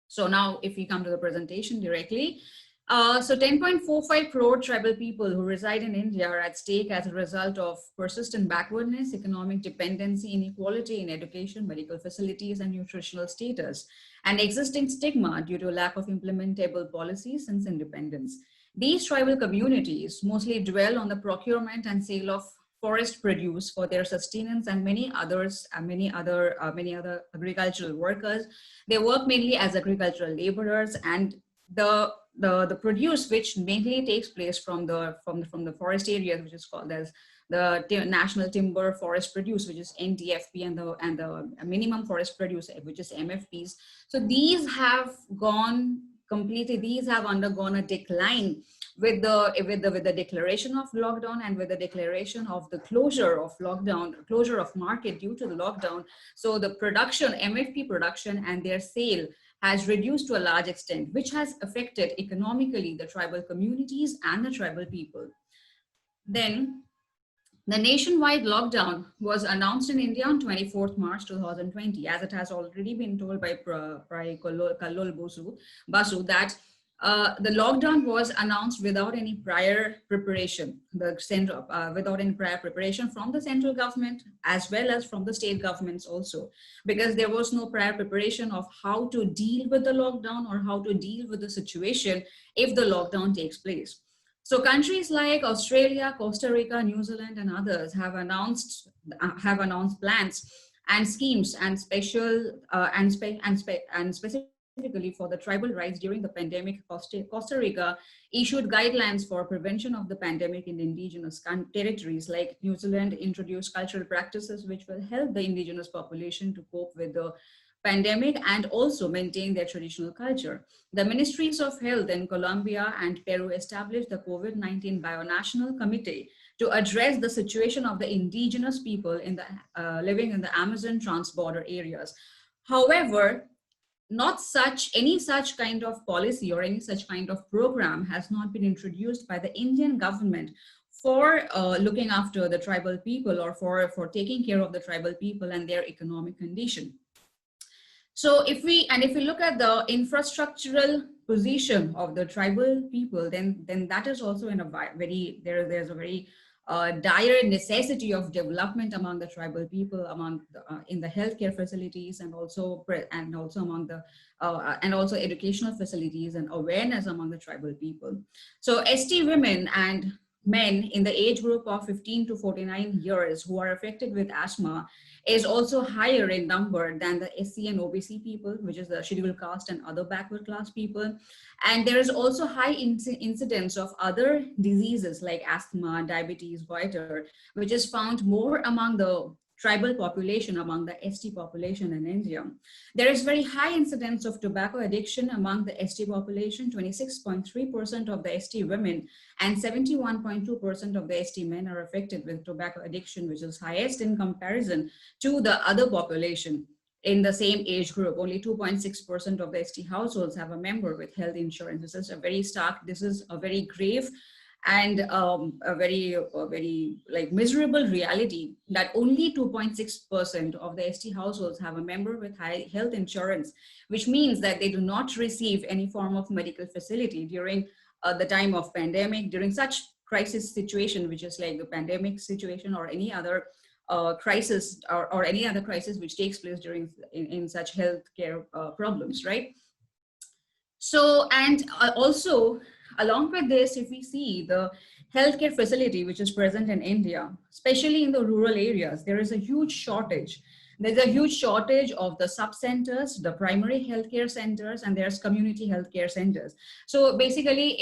So now if we come to the presentation directly, so 10.45 crore tribal people who reside in India are at stake as a result of persistent backwardness, economic dependency, inequality in education, medical facilities, and nutritional status, and existing stigma due to lack of implementable policies since independence. These tribal communities mostly dwell on the procurement and sale of forest produce for their sustenance, and many other agricultural workers. They work mainly as agricultural laborers, and the produce which mainly takes place from the forest areas, which is called as the National Timber Forest Produce, which is NTFP, and the minimum forest produce, which is MFPs. So these have undergone a decline with the declaration of lockdown, and with the declaration of the closure of market due to the lockdown. So the production, MFP production, and their sale has reduced to a large extent, which has affected economically the tribal communities and the tribal people. Then the nationwide lockdown was announced in India on 24th March 2020, as it has already been told by Kallol Basu that the lockdown was announced without any prior preparation, without any prior preparation from the central government as well as from the state governments also, because there was no prior preparation of how to deal with the lockdown or how to deal with the situation if the lockdown takes place. So countries like Australia, Costa Rica, New Zealand, and others have announced plans and schemes and specifically for the tribal rights during the pandemic. Costa Rica issued guidelines for prevention of the pandemic in indigenous territories. Like New Zealand introduced cultural practices which will help the indigenous population to cope with the pandemic and also maintain their traditional culture. The Ministries of Health in Colombia and Peru established the COVID-19 Bionational Committee to address the situation of the indigenous people in the living in the Amazon transborder areas. However, any such kind of policy or any such kind of program has not been introduced by the Indian government for looking after the tribal people or for taking care of the tribal people and their economic condition. So if we look at the infrastructural position of the tribal people, then that is also in a there's a very dire necessity of development among the tribal people, in the healthcare facilities, and also among the and also educational facilities and awareness among the tribal people. So ST women and men in the age group of 15 to 49 years who are affected with asthma is also higher in number than the SC and OBC people, which is the scheduled caste and other backward class people. And there is also high incidence of other diseases like asthma, diabetes, goiter, which is found more among the tribal population, among the ST population in India. There is very high incidence of tobacco addiction among the ST population. 26.3% of the ST women and 71.2% of the ST men are affected with tobacco addiction, which is highest in comparison to the other population in the same age group. Only 2.6% of the ST households have a member with health insurance. This is a very stark, this is a very grave and a very like miserable reality that only 2.6% of the ST households have a member with high health insurance, which means that they do not receive any form of medical facility during the time of pandemic, during such crisis situation, which is like the pandemic situation or any other crisis or any other crisis which takes place during in such healthcare problems, right? So, and also along with this, if we see the healthcare facility which is present in India, especially in the rural areas, there is a huge shortage. There's a huge shortage of the sub-centers, the primary healthcare centers, and there's community healthcare centers. So basically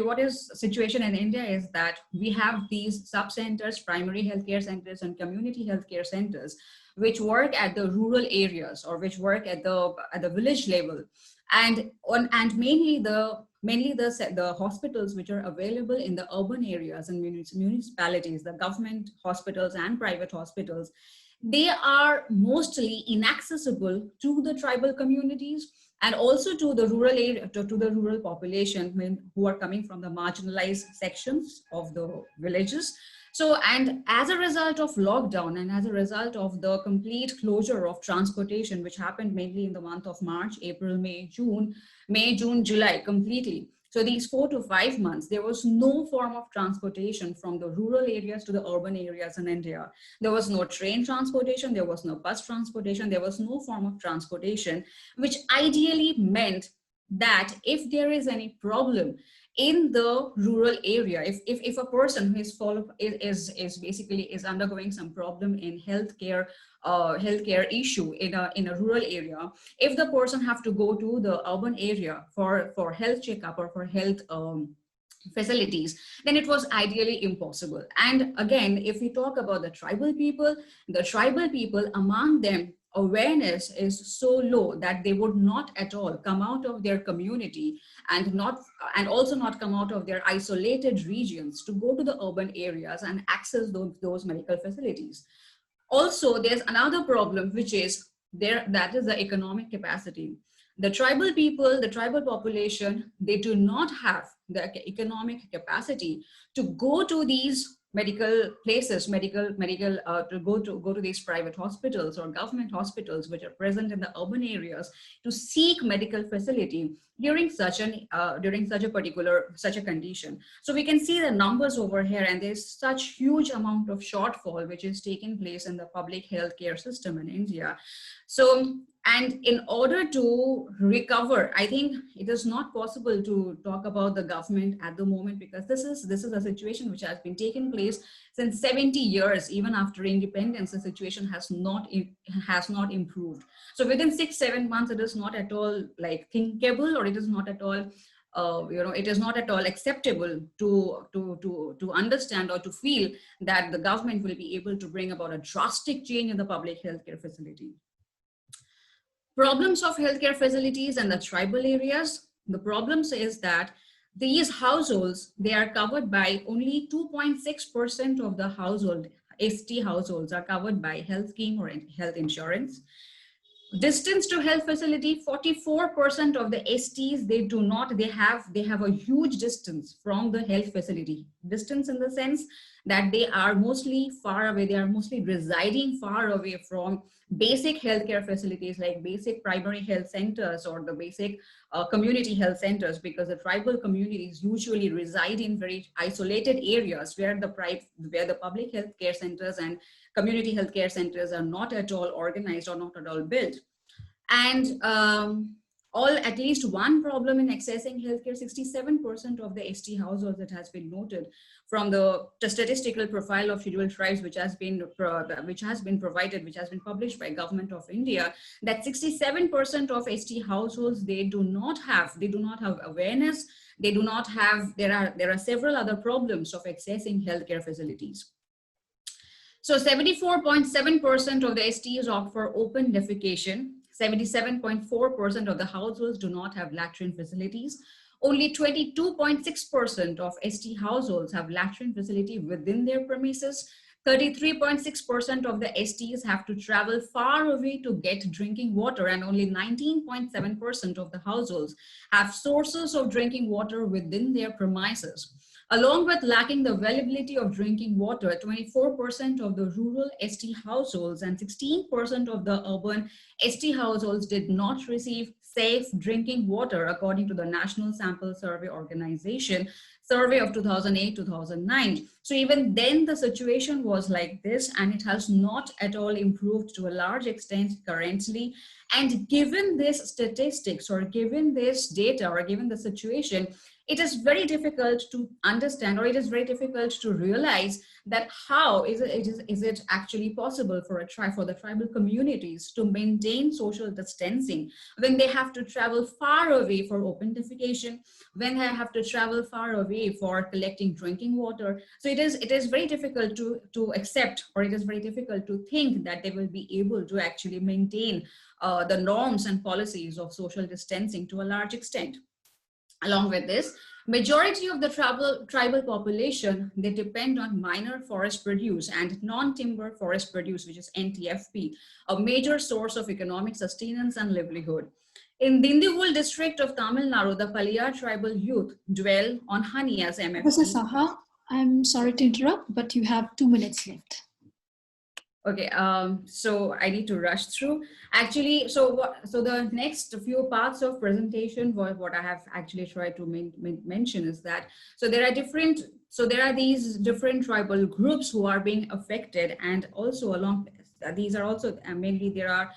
what is situation in India is that we have these sub-centers, primary healthcare centers, and community healthcare centers, which work at the rural areas or which work at the village level, and mainly the hospitals which are available in the urban areas and municipalities, the government hospitals and private hospitals, they are mostly inaccessible to the tribal communities and also to the rural area, to the rural population who are coming from the marginalized sections of the villages. So, and as a result of lockdown and as a result of the complete closure of transportation, which happened mainly in the month of March, April, May, June, July, completely. So these 4 to 5 months, there was no form of transportation from the rural areas to the urban areas in India. There was no train transportation, there was no bus transportation, there was no form of transportation, which ideally meant that if there is any problem in the rural area, if a person who is basically undergoing some problem in healthcare issue in a rural area, if the person have to go to the urban area for health checkup or for health facilities, then it was ideally impossible. And again, if we talk about the tribal people among them, awareness is so low that they would not at all come out of their community and also not come out of their isolated regions to go to the urban areas and access those medical facilities. Also, there's another problem, which is that is the economic capacity. The tribal people, the tribal population, they do not have the economic capacity to go to these medical places, to go to these private hospitals or government hospitals which are present in the urban areas to seek medical facility during such a condition. So we can see the numbers over here, and there's such huge amount of shortfall which is taking place in the public healthcare system in India. So, and in order to recover, I think it is not possible to talk about the government at the moment, because this is a situation which has been taking place since 70 years. Even after independence, the situation has not improved. So within 6-7 months, it is not at all like thinkable, or it is not at all it is not at all acceptable to understand or to feel that the government will be able to bring about a drastic change in the public healthcare facility. Problems of healthcare facilities in the tribal areas. The problems is that these households, they are covered by only 2.6% of the household, ST households are covered by health scheme or health insurance. Distance to health facility, 44% of the STs, they have a huge distance from the health facility. Distance in the sense that they are mostly far away, they are mostly residing far away from basic healthcare facilities like basic primary health centers or the basic community health centers, because the tribal communities usually reside in very isolated areas where the public healthcare centers and community healthcare centers are not at all organized or not at all built. And at least one problem in accessing healthcare. 67% of the ST households, that has been noted from the statistical profile of scheduled tribes, which has been published by Government of India, that 67% of ST households, they do not have awareness. They do not have, there are several other problems of accessing healthcare facilities. So 74.7% of the STs opt for open defecation. 77.4% of the households do not have latrine facilities. Only 22.6% of ST households have latrine facility within their premises. 33.6% of the STs have to travel far away to get drinking water, and only 19.7% of the households have sources of drinking water within their premises. Along with lacking the availability of drinking water, 24% of the rural ST households and 16% of the urban ST households did not receive safe drinking water, according to the National Sample Survey Organization survey of 2008-2009. So even then the situation was like this, and it has not at all improved to a large extent currently. And given this statistics, or given this data, or given the situation, it is very difficult to understand, or it is very difficult to realize that how is it actually possible for the tribal communities to maintain social distancing when they have to travel far away for open defecation, when they have to travel far away for collecting drinking water. So it is very difficult to accept, or it is very difficult to think that they will be able to actually maintain the norms and policies of social distancing to a large extent. Along with this, majority of the tribal population, they depend on minor forest produce and non-timber forest produce, which is NTFP, a major source of economic sustenance and livelihood. In Dindigul district of Tamil Nadu, the Paliyar tribal youth dwell on honey as MFP. Professor Saha, I'm sorry to interrupt, but you have 2 minutes left. Okay, so I need to rush through. Actually, so the next few parts of presentation, what I have actually tried to mention is that, so there are these different tribal groups who are being affected, and also along, these are also mainly, there are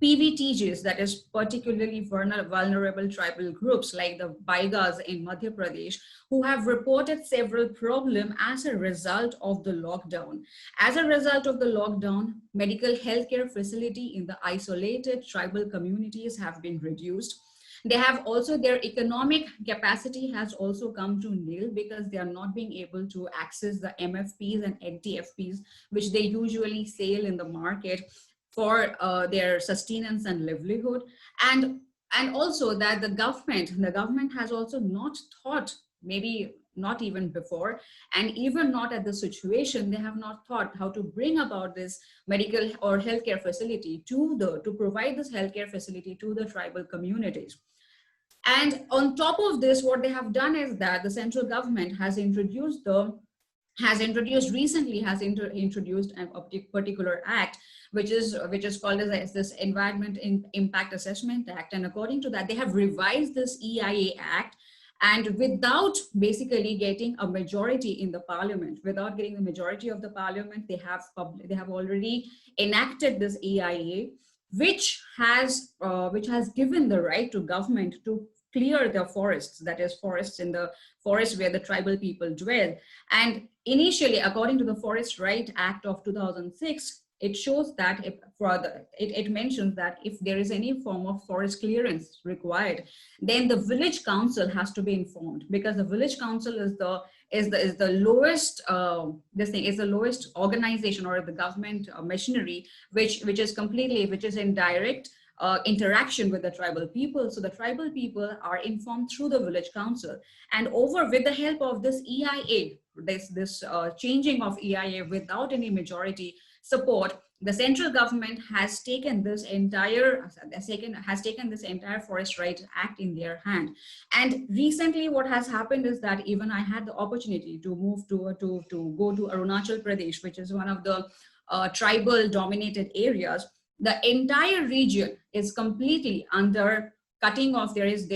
PVTGs, that is particularly vulnerable tribal groups like the Baigas in Madhya Pradesh, who have reported several problems as a result of the lockdown. As a result of the lockdown, medical healthcare facility in the isolated tribal communities have been reduced. They have also, their economic capacity has also come to nil because they are not being able to access the MFPs and NTFPs, which they usually sell in the market for their sustenance and livelihood. And also that the government has also not thought, maybe not even before, and even not at the situation, they have not thought how to bring about this medical or healthcare facility to provide this healthcare facility to the tribal communities. And on top of this, what they have done is that the central government has introduced a particular act, which is called as this Environment Impact Assessment Act. And according to that, they have revised this EIA Act, and without basically getting a majority in the parliament, without getting the majority of the parliament, they have already enacted this EIA, which has given the right to government to clear the forests, that is forests where the tribal people dwell. And initially, according to the Forest Right Act of 2006, it shows that it mentions that if there is any form of forest clearance required, then the village council has to be informed, because the village council is the lowest lowest organization or the government machinery which is in direct interaction with the tribal people. So the tribal people are informed through the village council, and with the help of this EIA, this changing of EIA without any majority support, the central government has taken this entire Forest Rights Act in their hand. And recently, what has happened is that even I had the opportunity to move to go to Arunachal Pradesh, which is one of the tribal dominated areas. The entire region is completely under cutting off. There is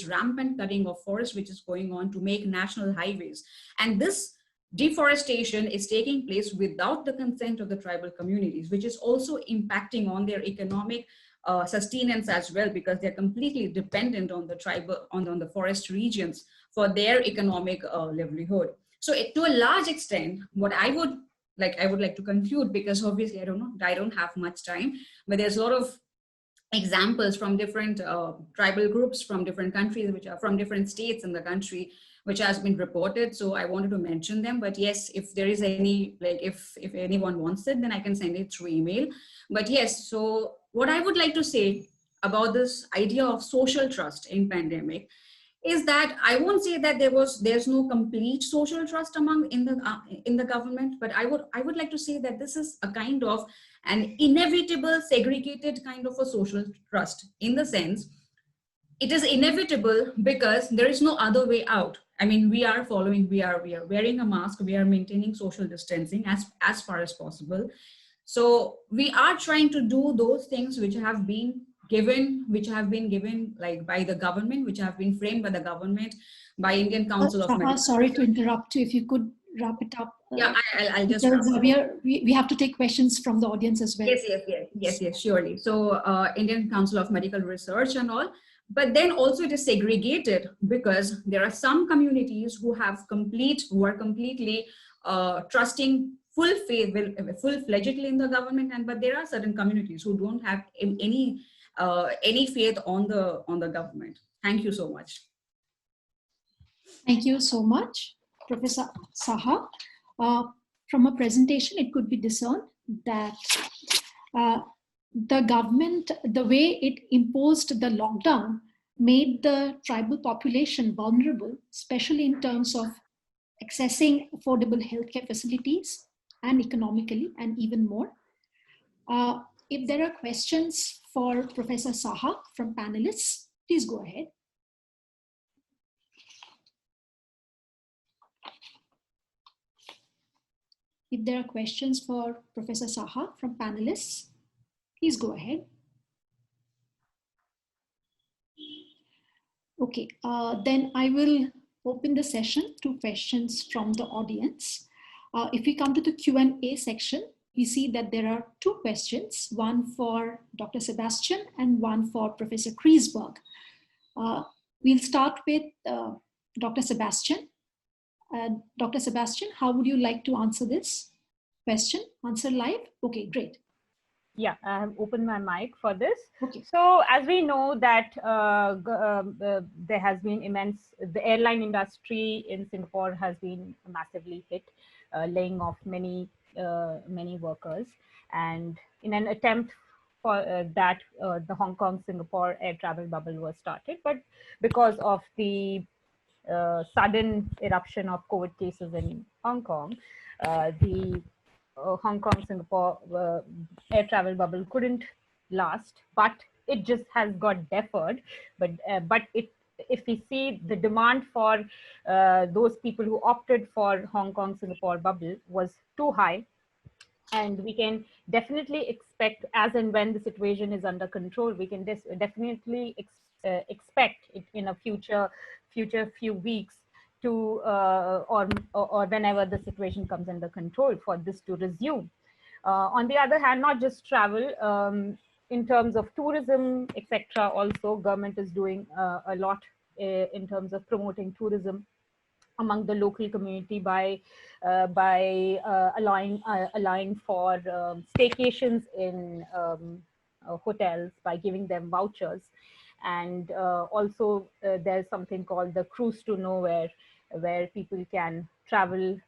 rampant cutting of forest, which is going on to make national highways. And this deforestation is taking place without the consent of the tribal communities, which is also impacting on their economic sustenance as well, because they're completely dependent on the tribal, on the forest regions for their economic livelihood. So to a large extent, what I would like to conclude, because obviously I don't have much time, but there's a lot of examples from different tribal groups from different countries, which are from different states in the country, which has been reported. So I wanted to mention them. But yes, if there is any, if anyone wants it, then I can send it through email. But yes, so what I would like to say about this idea of social trust in pandemic is that I won't say that there's no complete social trust in the government, but I would like to say that this is a kind of an inevitable segregated kind of a social trust, in the sense it is inevitable because there is no other way out. I mean, we are wearing a mask, we are maintaining social distancing as far as possible. So we are trying to do those things which have been given like by the government, which have been framed by the government, by Indian Council of Medical. Sorry to interrupt you. If you could wrap it up. Yeah, I'll just. We have to take questions from the audience as well. Yes, surely. So Indian Council of Medical Research and all. But then also it is segregated because there are some communities who are completely trusting full-fledgedly in the government, but there are certain communities who don't have any faith on the government. Thank you so much. Thank you so much, Professor Saha. From a presentation, it could be discerned that the government, the way it imposed the lockdown, made the tribal population vulnerable, especially in terms of accessing affordable healthcare facilities and economically, and even more. If there are questions for Professor Saha from panelists, please go ahead. If there are questions for Professor Saha from panelists, please go ahead. Okay, then I will open the session to questions from the audience. If we come to the Q&A section, we see that there are two questions, one for Dr. Sebastian and one for Professor Kriesberg. We'll start with Dr. Sebastian. Dr. Sebastian, how would you like to answer this question? Answer live? Okay, great. Yeah, I have opened my mic for this. Okay. So as we know that there has been the airline industry in Singapore has been massively hit, laying off many workers. And in an attempt for that, the Hong Kong-Singapore air travel bubble was started. But because of the sudden eruption of COVID cases in Hong Kong, the Hong Kong-Singapore air travel bubble couldn't last, but it just has got deferred. But if we see the demand for those people who opted for Hong Kong-Singapore bubble was too high, and we can definitely expect, as and when the situation is under control, we can definitely expect it in a future few weeks to or whenever the situation comes under control for this to resume. On the other hand, not just travel, in terms of tourism, etc. Also, government is doing a lot in terms of promoting tourism among the local community by allowing for staycations in hotels, by giving them vouchers. And also there's something called the cruise to nowhere, where people can travel,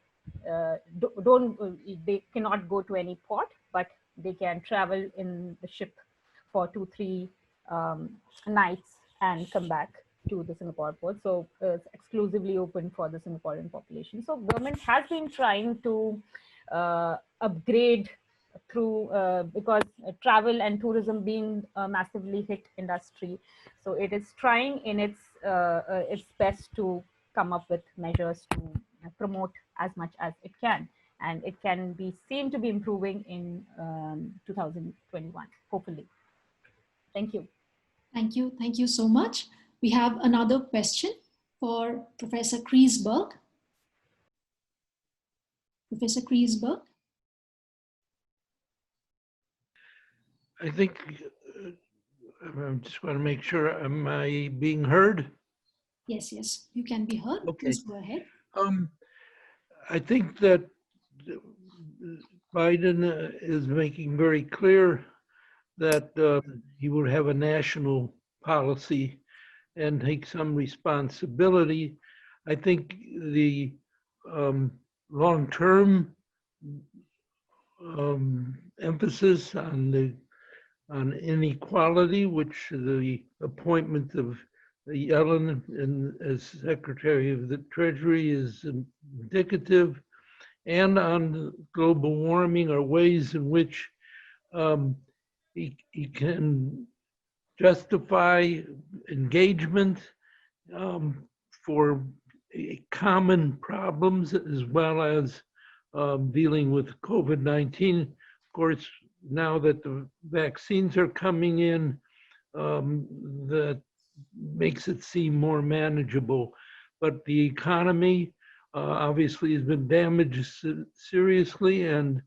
they cannot go to any port, but they can travel in the ship for 2-3 nights and come back to the Singapore port. So it's exclusively open for the Singaporean population. So government has been trying to upgrade through, because travel and tourism being a massively hit industry. So it is trying in its best to come up with measures to promote as much as it can. And it can be seen to be improving in 2021, hopefully. Thank you. Thank you. Thank you so much. We have another question for Professor Kriesberg. Professor Kriesberg. I think I just want to make sure, am I being heard? Yes, yes, you can be heard. Okay. Please go ahead. I think that Biden is making very clear that he will have a national policy and take some responsibility. I think the long-term emphasis on inequality, which the appointment of Yellen as Secretary of the Treasury is indicative, and on global warming are ways in which he can justify engagement for common problems as well as dealing with COVID-19. Of course, now that the vaccines are coming in, that makes it seem more manageable. But the economy obviously has been damaged seriously, and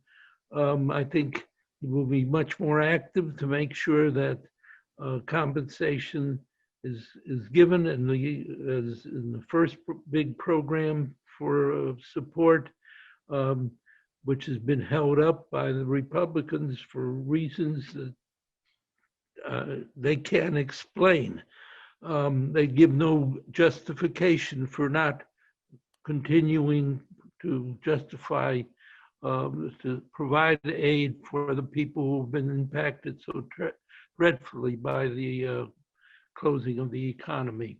I think he will be much more active to make sure that compensation is given in the first big program for support, which has been held up by the Republicans for reasons that they can't explain. They give no justification for not continuing to justify to provide aid for the people who have been impacted so dreadfully by the closing of the economy.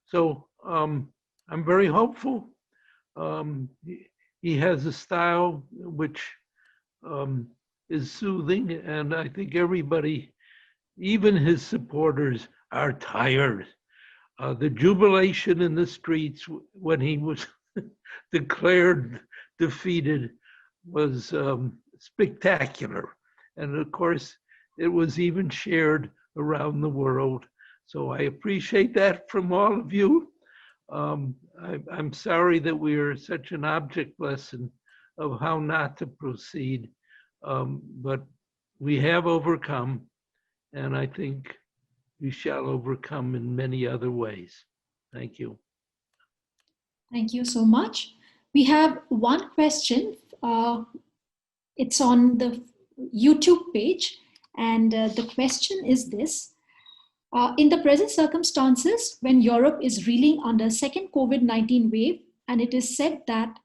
So I'm very hopeful. He has a style which is soothing, and I think everybody, even his supporters, are tired. The jubilation in the streets when he was declared defeated was spectacular. And of course, it was even shared around the world. So I appreciate that from all of you. I'm sorry that we are such an object lesson of how not to proceed, but we have overcome, and I think we shall overcome in many other ways. Thank you. Thank you so much. We have one question. It's on the YouTube page, and the question is this. In the present circumstances, when Europe is reeling under a second COVID-19 wave, and it is said that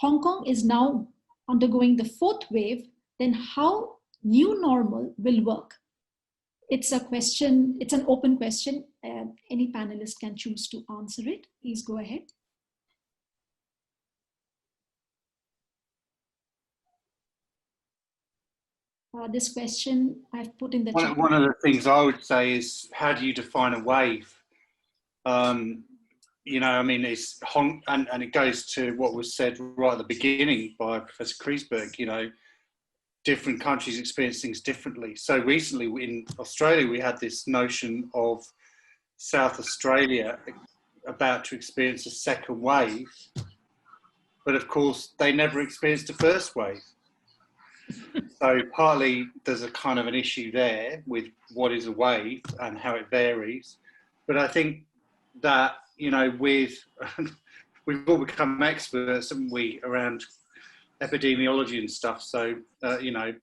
Hong Kong is now undergoing the fourth wave, then how new normal will work? It's a question, it's an open question. Any panelist can choose to answer it. Please go ahead. This question I've put in the chat. One of the things I would say is, how do you define a wave? You know, I mean, it's and it goes to what was said right at the beginning by Professor Kriesberg, you know, different countries experience things differently. So recently in Australia, we had this notion of South Australia about to experience a second wave, but of course they never experienced a first wave. So partly there's a kind of an issue there with what is a wave and how it varies. But I think that, you know, we've all become experts, haven't we, around epidemiology and stuff. So, you know,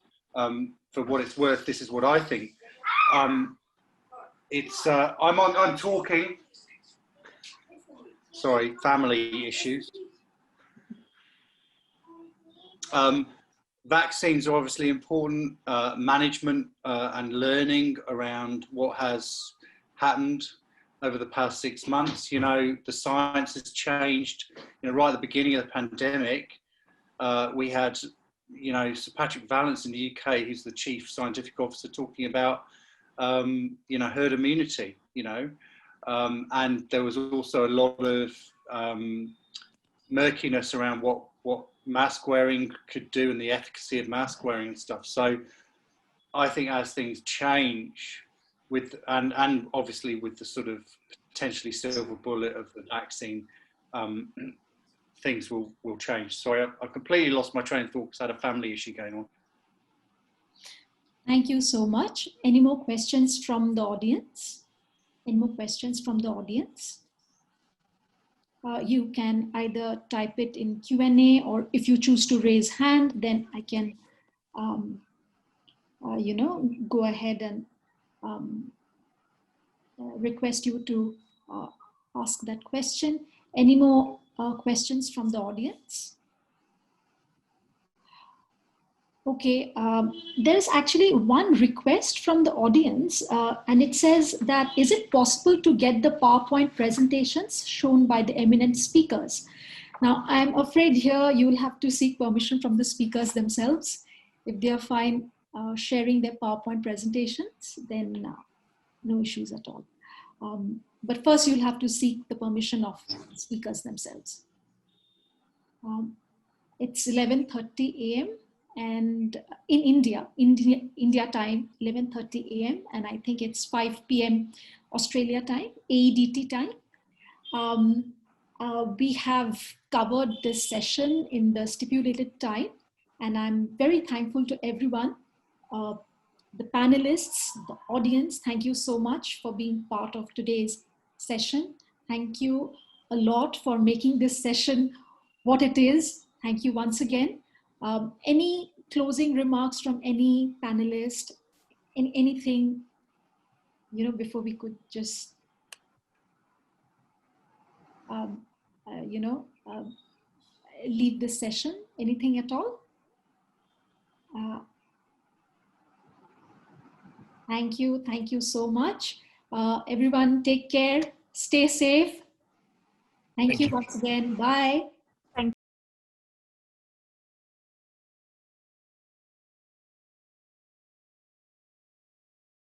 for what it's worth, this is what I think. I'm talking, sorry, family issues. Vaccines are obviously important, management and learning around what has happened over the past 6 months. You know, the science has changed. You know, right at the beginning of the pandemic, we had, you know, Sir Patrick Vallance in the UK, who's the chief scientific officer, talking about, you know, herd immunity, you know, and there was also a lot of murkiness around what mask wearing could do and the efficacy of mask wearing and stuff. So I think as things change with, and obviously with the sort of potentially silver bullet of the vaccine, things will change. Sorry, I completely lost my train of thought because I had a family issue going on. Thank you so much. Any more questions from the audience? Any more questions from the audience? You can either type it in Q&A, or if you choose to raise hand, then I can, go ahead and request you to ask that question. Any more questions from the audience? Okay, there's actually one request from the audience, and it says that, is it possible to get the PowerPoint presentations shown by the eminent speakers? Now, I'm afraid here you will have to seek permission from the speakers themselves. If they are fine sharing their PowerPoint presentations, then no issues at all. But first you'll have to seek the permission of the speakers themselves. It's 11:30 a.m. and in India time, 11:30 a.m. and I think it's 5 p.m. Australia time, AEDT time. We have covered this session in the stipulated time, and I'm very thankful to everyone, the panelists, the audience. Thank you so much for being part of today's session. Thank you a lot for making this session what it is. Thank you once again. Any closing remarks from any panelist, anything, before we could just, lead this session? Anything at all? Thank you so much. Everyone take care, stay safe. Thank you once again, bye.